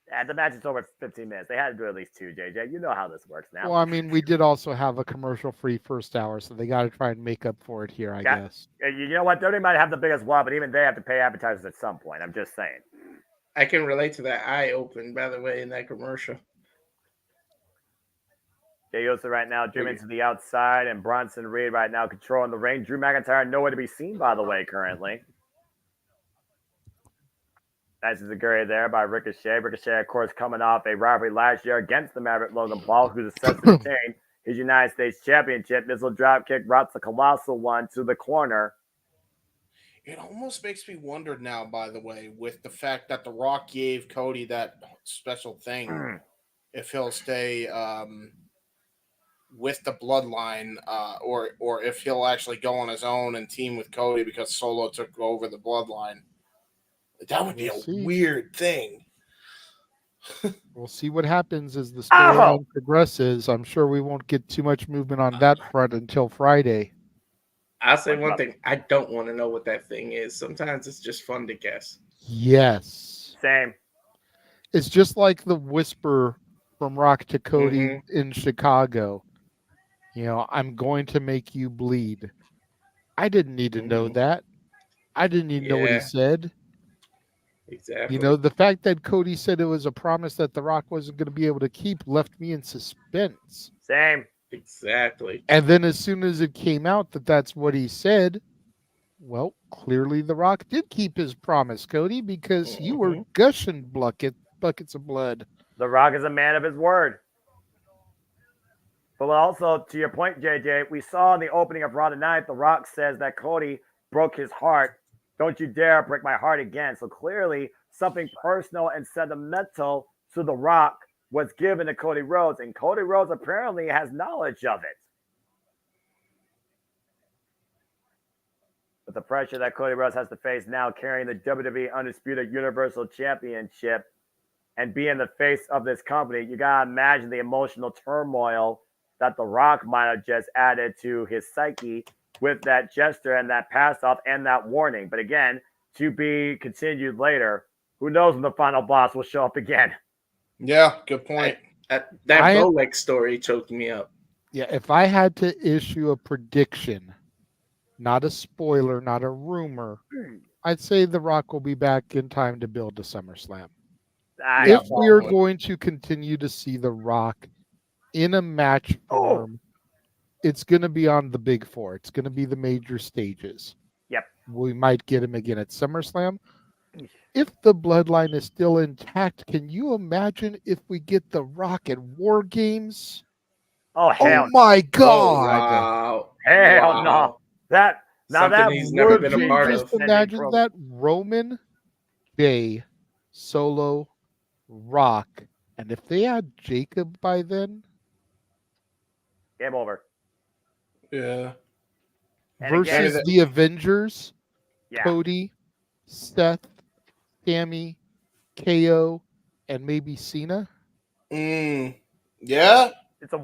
Yeah, the match is over 15 minutes. They had to do at least two, JJ. You know how this works now. Well, I mean, we did also have a commercial-free first hour, so they got to try and make up for it here, I guess. You know what? WWE might have the biggest wall, but even they have to pay advertisers at some point. I'm just saying. I can relate to that eye open, by the way, in that commercial. Jey Uso right now zooming to the outside, and Bronson Reed right now controlling the ring. Drew McIntyre nowhere to be seen, by the way, currently. Nice Zaguri there by Ricochet. Ricochet, of course, coming off a rivalry last year against the Maverick Logan Paul, who's set to retain his United States Championship. Missile dropkick routes the colossal one to the corner. It almost makes me wonder now, by the way, with the fact that The Rock gave Cody that special thing, if he'll stay with the bloodline, or if he'll actually go on his own and team with Cody because Solo took over the bloodline. That would be a weird thing. We'll see what happens as the storyline progresses. I'm sure we won't get too much movement on that front until Friday. I'll say one thing. I don't want to know what that thing is. Sometimes it's just fun to guess. Yes. Same. It's just like the whisper from Rock to Cody in Chicago. You know, I'm going to make you bleed. I didn't need to know that. I didn't need to know what he said. Exactly. You know, the fact that Cody said it was a promise that The Rock wasn't going to be able to keep left me in suspense. Same. Exactly. And then as soon as it came out that that's what he said, well, clearly The Rock did keep his promise, Cody, because you were gushing buckets of blood. The Rock is a man of his word. But also, to your point, JJ, we saw in the opening of Raw tonight, The Rock says that Cody broke his heart. Don't you dare break my heart again. So clearly, something personal and sentimental to The Rock was given to Cody Rhodes, and Cody Rhodes apparently has knowledge of it. But the pressure that Cody Rhodes has to face now, carrying the WWE Undisputed Universal Championship and being the face of this company, you got to imagine the emotional turmoil that The Rock might have just added to his psyche with that gesture and that pass off and that warning. But again, to be continued later. Who knows when the final boss will show up again? Yeah, good point. That I am- Bolex story choked me up. Yeah, if I had to issue a prediction, not a spoiler, not a rumor, I'd say The Rock will be back in time to build a SummerSlam. Yeah, If we are going to continue to see The Rock in a match form, it's going to be on the big four. It's going to be the major stages. Yep. We might get him again at SummerSlam. If the bloodline is still intact, can you imagine if we get The Rock at War Games? Oh hell! Oh my Oh, God! wow. Hell Wow. no! That now Something that he's never would been a be you part an of. just ascending imagine pro- that Roman, Jay, Solo, Rock, and if they had Jacob by then Game over. Yeah. And versus again, the Avengers, yeah, Cody, Seth, Tammy, KO, and maybe Cena. Yeah. it's a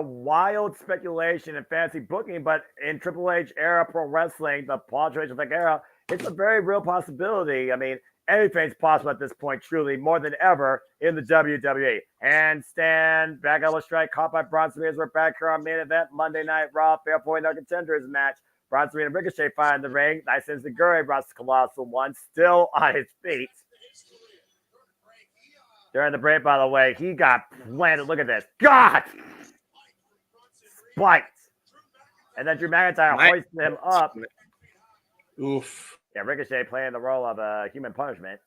wild speculation and fancy booking, but in Triple H era pro wrestling, the Paul Tracy era, it's a very real possibility. I mean, anything's possible at this point, truly, more than ever in the WWE. Handstand, back elbow strike, caught by Bronson Reed. We're back here on main event, Monday Night Raw, Fair Point, no contenders match. Bronson Reed and Ricochet fight in the ring. Nice Enziguri brought the Colossal One, still on his feet. During the break, by the way, he got planted. Look at this. God! Spiked. And then Drew McIntyre hoisted him up. Oof. Yeah, Ricochet playing the role of a human punishment.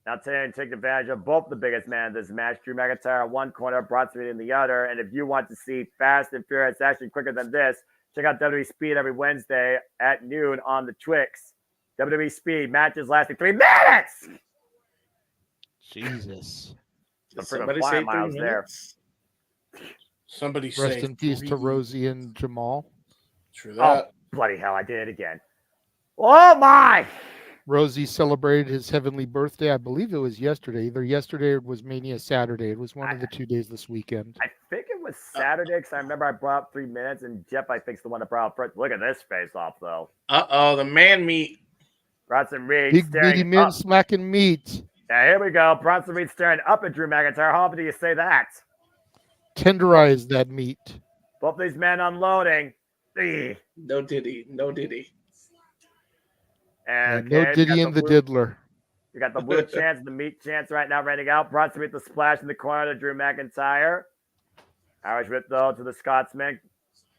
Now Taylor take advantage of both the biggest man in this match. Drew McIntyre one corner, Bronson Reed in the other. And if you want to see fast and furious action quicker than this, check out WWE Speed every Wednesday at noon on the Twix. WWE Speed matches lasting 3 minutes. Jesus. Did Some freaking somebody flying say 3 miles there. minutes? Somebody Rest say in peace to 3. Rosie and Jamal. True Oh, that. bloody hell, I did it again. Oh, my. Rosie celebrated his heavenly birthday. I believe it was yesterday. Either yesterday or it was Mania Saturday. It was one of the 2 days this weekend. I think it was Saturday because I remember I brought up 3 minutes, and Jeff, I think, is the one that brought up first. Look at this face off, though. Uh-oh, the man meat. Bronson Reed Big staring meaty men up. smacking meat. Yeah, here we go. Bronson Reed staring up at Drew McIntyre. How often do you say that? Tenderize that meat. Both these men unloading. Eeh. No diddy. No diddy. And No okay, Diddy and the Diddler. We got the Woo chance and the meat chance right now ready to go. Bronson Reed the splash in the corner to Drew McIntyre. Irish whip, though, to the Scotsman.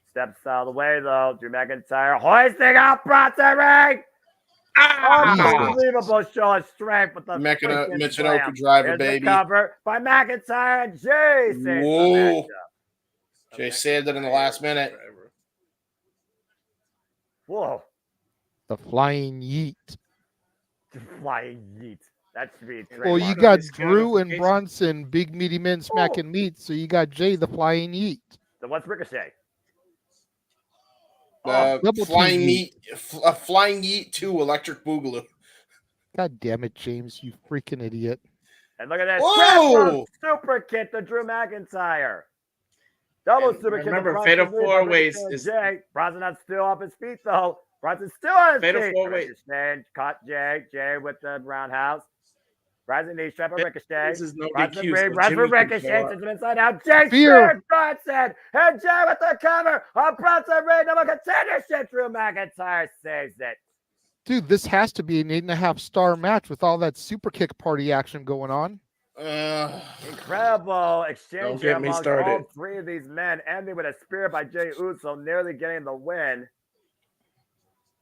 Steps out of the way, though. Drew McIntyre hoisting up Bronson Reed. Unbelievable show of strength with the Michinoku driver, Here's baby. the cover by McIntyre and Jay saves the Whoa. matchup. Jay saved it in the last minute. Whoa. The flying yeet. Flying yeet. That should be Well, you trademarked. got Drew and Bronson, big meaty men smacking meat. So you got Jay, the flying yeet. So what's Ricochet? Double Flying team meat, flying yeet 2 electric boogaloo. God damn it, James, you freaking idiot. And look at that. Whoa! Super kick to Drew McIntyre. Double And super kick. remember, to Fatal Bronson Reed. 4-Ways Ricochet is- Jay. Bronson not still off his feet, though. Bronson's still on his Fatal feet. 4-Ways. Ricochet caught Jay. Jay with the roundhouse. Bronson knee strap for Ricochet. This is no Bronson DQ. Reed So runs for Jimmy can Ricochet. show up. Sends him inside out. Jay Fear. spears Bronson. And Jay with the cover on Bronson Reed. Number contendership. Drew McIntyre saves it. Dude, this has to be an 8.5-star match with all that super kick party action going on. Incredible exchange Don't here get me amongst started. all 3 of these men, ending with a spear by Jey Uso, nearly getting the win.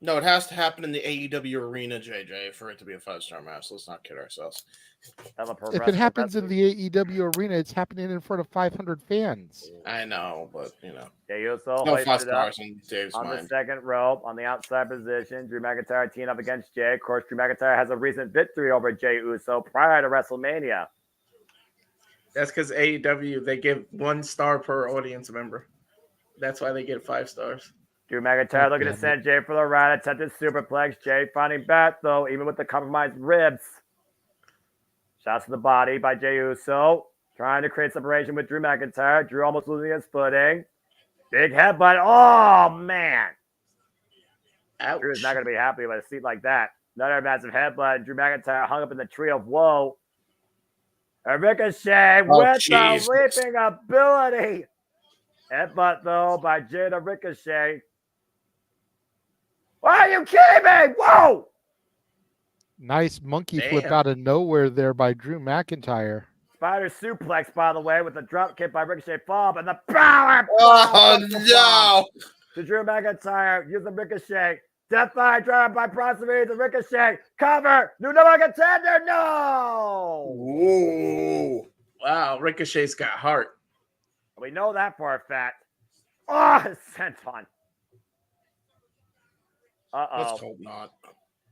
No, it has to happen in the AEW arena, JJ, for it to be a 5-star match. Let's not kid ourselves. If it happens in the AEW arena, it's happening in front of 500 fans. I know, but Jey Uso no 5 hoisted up stars in Dave's on the mind. second rope on the outside position. Drew McIntyre teeing up against Jay. Of course, Drew McIntyre has a recent victory over Jey Uso prior to WrestleMania. That's because AEW, they give 1 star per audience member. That's why they get 5 stars. Drew McIntyre looking to send Jay for the ride. Attempted superplex. Jay finding back, though, even with the compromised ribs. Shots to the body by Jey Uso. Trying to create separation with Drew McIntyre. Drew almost losing his footing. Big headbutt. Oh, man. Ouch. Drew's not going to be happy with a seat like that. Another massive headbutt. Drew McIntyre hung up in the tree of woe. A Ricochet with Jesus. the leaping ability. Headbutt, though, by Jada Ricochet. Are you kidding me? Whoa! Nice monkey flip Damn. out of nowhere there by Drew McIntyre. Spider suplex, by the way, with the drop kick by Ricochet fall, and the power Oh, bomb no. to Drew McIntyre using Ricochet. Death by drive by Bronson Reed to Ricochet. Cover. New number one contender. No. Ooh. Wow, Ricochet's got heart. We know that for a fact. Oh, senton. Let's Uh-oh. hope not.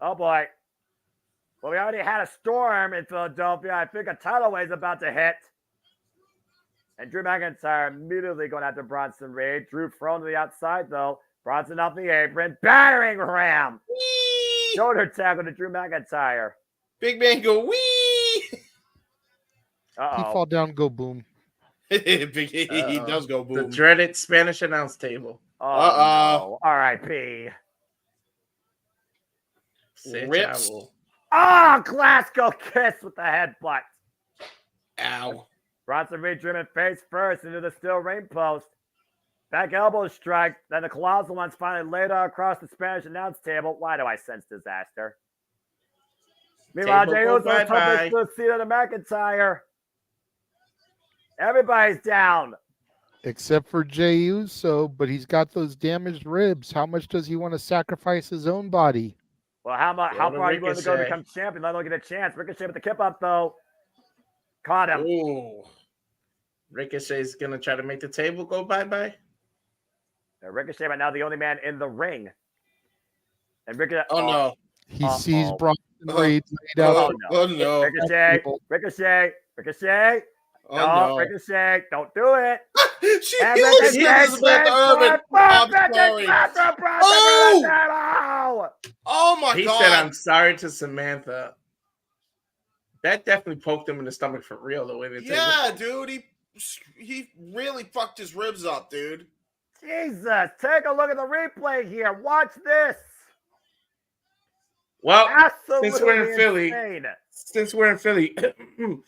Oh, boy. Well, we already had a storm in Philadelphia. I think a tidal wave is about to hit. And Drew McIntyre immediately going after Bronson Reed. Drew thrown to the outside, though. Bronson off the apron. Battering ram. Whee! Shoulder tackle to Drew McIntyre. Big man go wee. He Uh-oh. fall down, go boom. He does go The boom. dreaded Spanish announce table. Oh, Uh-oh. no. R.I.P. Se Rips. chavo. Oh, Glasgow kiss with the headbutt. Ow. Bronson Reed driven face first into the steel ring post. Back elbow strike. Then the colossal one's finally laid out across the Spanish announce table. Why do I sense disaster? Meanwhile, Table Jey go Uso's bye-bye. hoping to see the McIntyre. Everybody's down. Except for Jey Uso, but he's got those damaged ribs. How much does he want to sacrifice his own body? Well, how Go far to are you willing to go to Ricochet. become champion? Let him get a chance. Ricochet with the kip up, though. Caught him. Ooh. Ricochet's gonna try to make the table go bye-bye. Ricochet right now the only man in the ring. And Ricochet. Oh, no. He sees Uh-oh. Bronson Reed laid out. Oh, no. Oh, no. Ricochet. Ricochet. Ricochet. Oh, No, no. Ricochet. Don't do it. He And looks Ricochet like Elizabeth Urban. I'm sorry. Oh! Oh, my He God. said, "I'm sorry to Samantha." That definitely poked him in the stomach for real. The way they Yeah, dude. He really fucked his ribs up, dude. Jesus, take a look at the replay here. Watch this. Well, Absolutely since we're in Philly, insane.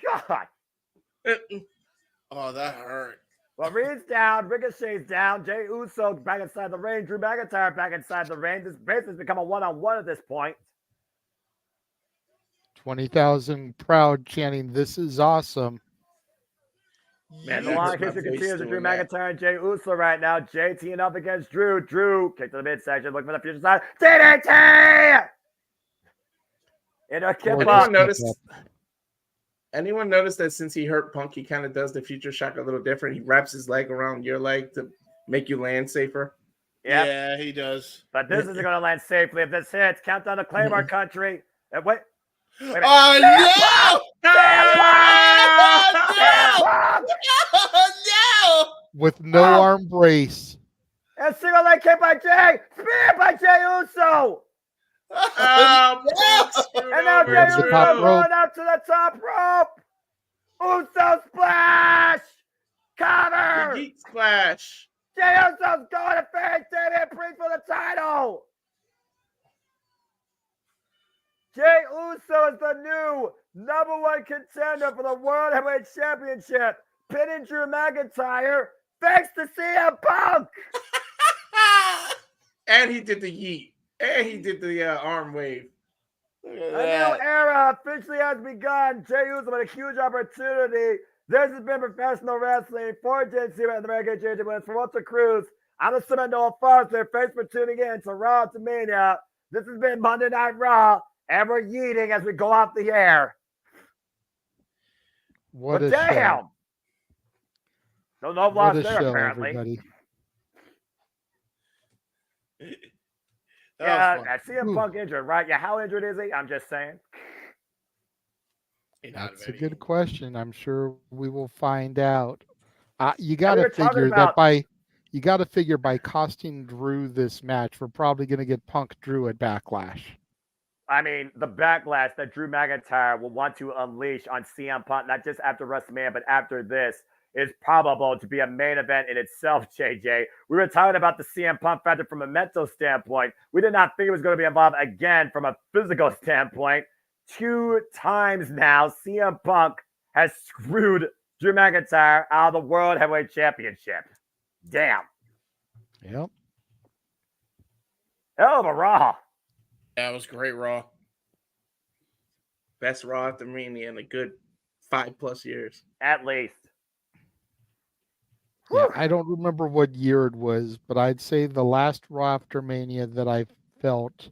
God. Oh, that hurt. Well, Reed's down, Ricochet's down, Jey Uso back inside the ring, Drew McIntyre back inside the ring. This basically has become a one-on-one at this point. 20,000 proud chanting, "This is awesome." And the Yeah, long hurt my history voice continues with Drew doing that. McIntyre and Jey Uso right now. Jey teeing up against Drew. Drew kick to the midsection, looking for the future side. DDT! In a kip up. Anyone notice that since he hurt Punk, he kind of does the future shock a little different? He wraps his leg around your leg to make you land safer. Yep. Yeah, he does. But this isn't going to land safely if this hits. Countdown to Claymore country. Wait. Wait a minute. Oh, no! Ah! Oh, With no Oh. arm brace. And single leg kick by Jey. Spear by Jey Uso. Oh, And now Jey There's the Uso top rope. going up to the top rope. Uso splash. Cover. Yeet splash. Jey Uso's going to face Damian Priest for the title. Jey Uso is the new #1 contender for the World Heavyweight Championship. Pinning Drew McIntyre thanks to CM Punk. And he did the yeet. And he did the arm wave. A new era officially has begun. Jey Uso with a huge opportunity. This has been professional wrestling for JC and the American Championship for Walter Cruz. I'm the Seminole Foster. Thanks for tuning in to Raw to Mania. This has been Monday Night Raw, and we're yeeting as we go off the air. What But a damn! show. No love What lost a there, show, apparently. everybody. Yeah, CM Ooh. Punk injured, right? Yeah, how injured is he? I'm just saying. That's a good question. I'm sure we will find out. You got we to were talking figure about- that by costing Drew this match, we're probably going to get Punk Drew at Backlash. I mean, the backlash that Drew McIntyre will want to unleash on CM Punk, not just after WrestleMania, but after this, is probable to be a main event in itself, JJ. We were talking about the CM Punk factor from a mental standpoint. We did not think it was going to be involved again from a physical standpoint. 2 times now, CM Punk has screwed Drew McIntyre out of the World Heavyweight Championship. Damn. Yep. Hell of a Raw. Yeah, it was great Raw. Best Raw after Mania in a good 5+ years. At least. Yeah, I don't remember what year it was, but I'd say the last Raw after Mania that I felt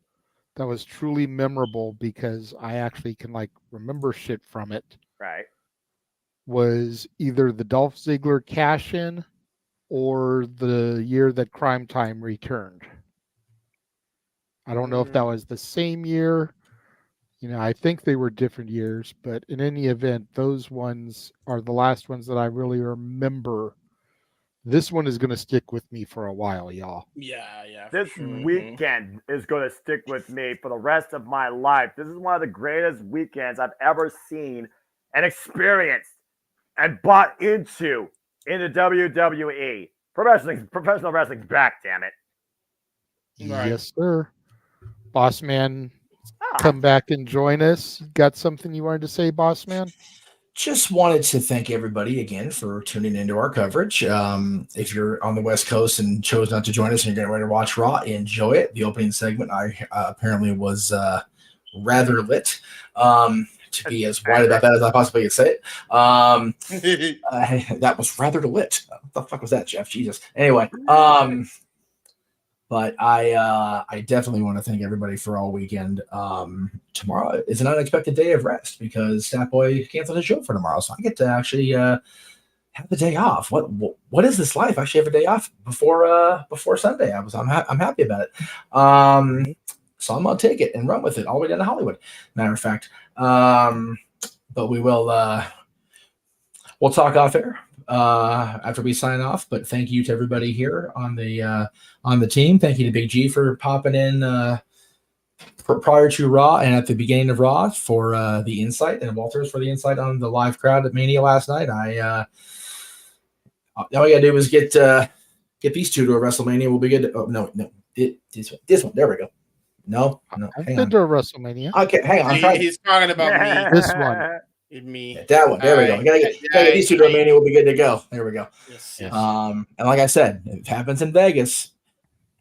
that was truly memorable because I actually can like remember shit from it Right. was either the Dolph Ziggler cash-in or the year that Crime Time returned. I don't know if that was the same year. You know, I think they were different years, but in any event, those ones are the last ones that I really remember. This one is going to stick with me for a while, y'all. Yeah. This weekend is going to stick with me for the rest of my life. This is one of the greatest weekends I've ever seen and experienced and bought into in the WWE. Professional wrestling's back, damn it. Right. Yes, sir. Boss man, come back and join us. Got something you wanted to say, Boss man? Just wanted to thank everybody again for tuning into our coverage. If you're on the West Coast and chose not to join us and you're getting ready to watch Raw, enjoy it. The opening segment I apparently was rather lit. To be as wide about that as I possibly could say it. That was rather lit. What the fuck was that, Jeff? Jesus. Anyway, but I definitely want to thank everybody for all weekend. Tomorrow is an unexpected day of rest because Stat Boy canceled his show for tomorrow, so I get to actually have the day off. What is this life? I actually have a day off before Sunday. I'm happy about it. So I'm gonna take it and run with it all the way down to Hollywood. Matter of fact, but we'll talk off air after we sign off. But thank you to everybody here on the team. Thank you to Big G for popping in prior to Raw and at the beginning of Raw for the insight, and Walters for the insight on the live crowd at Mania last night. All I gotta do is get these two to a WrestleMania. We'll be good. This one. There we go. No, I've hang been on. to a WrestleMania. Okay, hang on. He's talking about me. This one. Me. Yeah, that one. There we go. I gotta get these two to a Mania. We'll be good to go. There we go. Yes. And like I said, it happens in Vegas.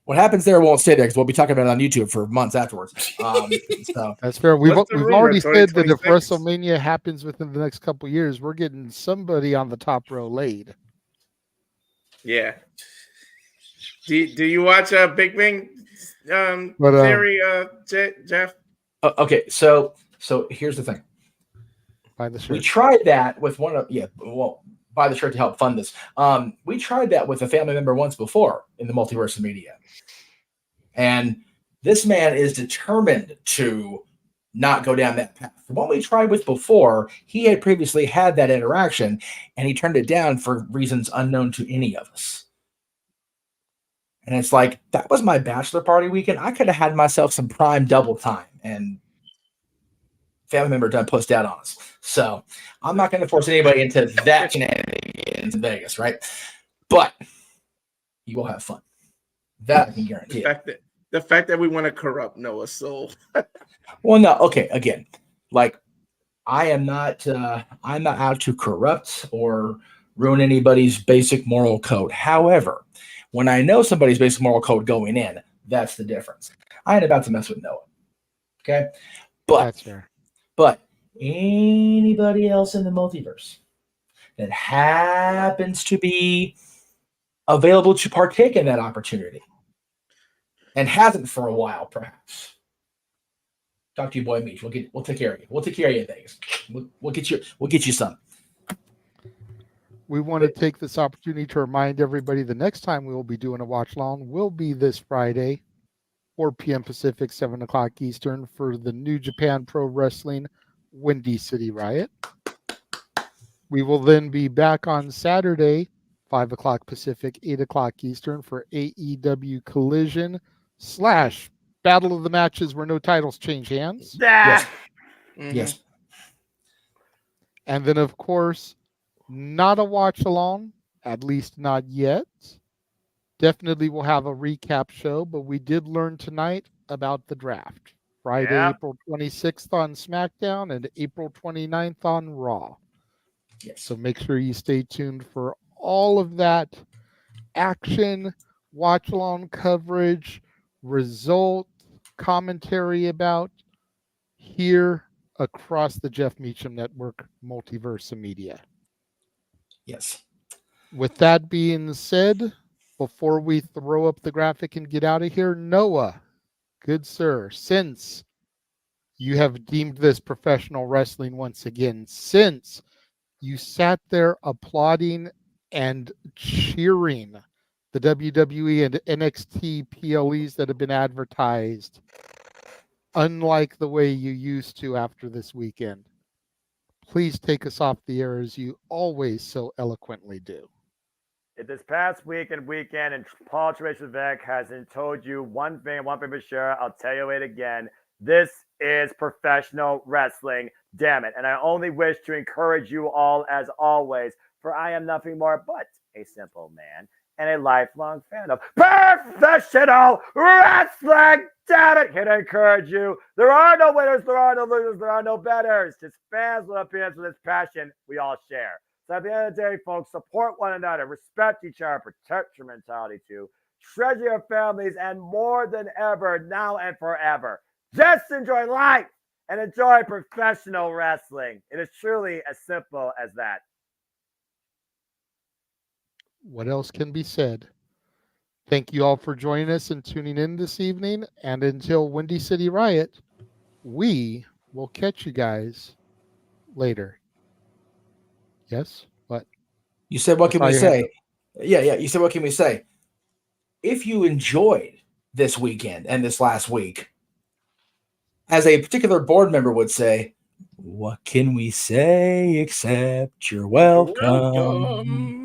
What happens there won't stay there because we'll be talking about it on YouTube for months afterwards. So that's fair. We've rumor, already said that if 2026? WrestleMania happens within the next couple of years, we're getting somebody on the top row laid. Yeah. Do you watch Big Bang Theory, Jeff? Okay, so here's the thing. Buy the We shirt. tried that with buy the shirt to help fund this. We tried that with a family member once before in the multiverse of media. And this man is determined to not go down that path. The one we tried with before, he had previously had that interaction and he turned it down for reasons unknown to any of us. And it's like, that was my bachelor party weekend. I could have had myself some prime double time, and family member done pussed out on us. So I'm not going to force anybody into that shenanigans in Vegas, right? But you will have fun. That I can guarantee. The fact that we want to corrupt Noah's soul. Well, no, okay. Again, like I'm not out to corrupt or ruin anybody's basic moral code. However, when I know somebody's basic moral code going in, that's the difference. I ain't about to mess with Noah. Okay, That's fair. But anybody else in the multiverse that happens to be available to partake in that opportunity and hasn't for a while, perhaps. Talk to your boy Meech. We'll take care of you. We'll take care of you in Vegas. We'll get you some. We want to take this opportunity to remind everybody the next time we will be doing a watch long will be this Friday, 4 p.m. Pacific, 7 o'clock Eastern, for the New Japan Pro Wrestling Windy City Riot. We will then be back on Saturday, 5 o'clock Pacific, 8 o'clock Eastern, for AEW Collision / Battle of the Matches where no titles change hands. Yes. Mhm. Yes. And then, of course, Not a watch along, at least not yet. Definitely we'll have a recap show, but we did learn tonight about the draft. Friday, Yeah. April 26th on SmackDown and April 29th on Raw. Yes. So make sure you stay tuned for all of that action, watch along coverage, result, commentary about here across the Jeff Meacham Network Multiverse of Media. Yes. With that being said, before we throw up the graphic and get out of here, Noah, good sir, since you have deemed this professional wrestling once again, since you sat there applauding and cheering the WWE and NXT PLEs that have been advertised, unlike the way you used to after this weekend, please take us off the air as you always so eloquently do. This past week and weekend, and Paul Trevec has told you one thing for sure. I'll tell you it again. This is professional wrestling. Damn it. And I only wish to encourage you all as always, for I am nothing more but a simple man and a lifelong fan of professional wrestling. Damn it. Can I encourage you? There are no winners, there are no losers, there are no betters. Just fans with appearance with this passion we all share. So at the end of the day, folks, support one another, respect each other, protect your mentality too, treasure your families, and more than ever, now and forever, just enjoy life and enjoy professional wrestling. It is truly as simple as that. What else can be said? Thank you all for joining us and tuning in this evening. And until Windy City Riot, we will catch you guys later. Yes? What? You said, what I can saw we your hand say? up. Yeah. You said, what can we say? If you enjoyed this weekend and this last week, as a particular board member would say, what can we say except you're welcome? Welcome.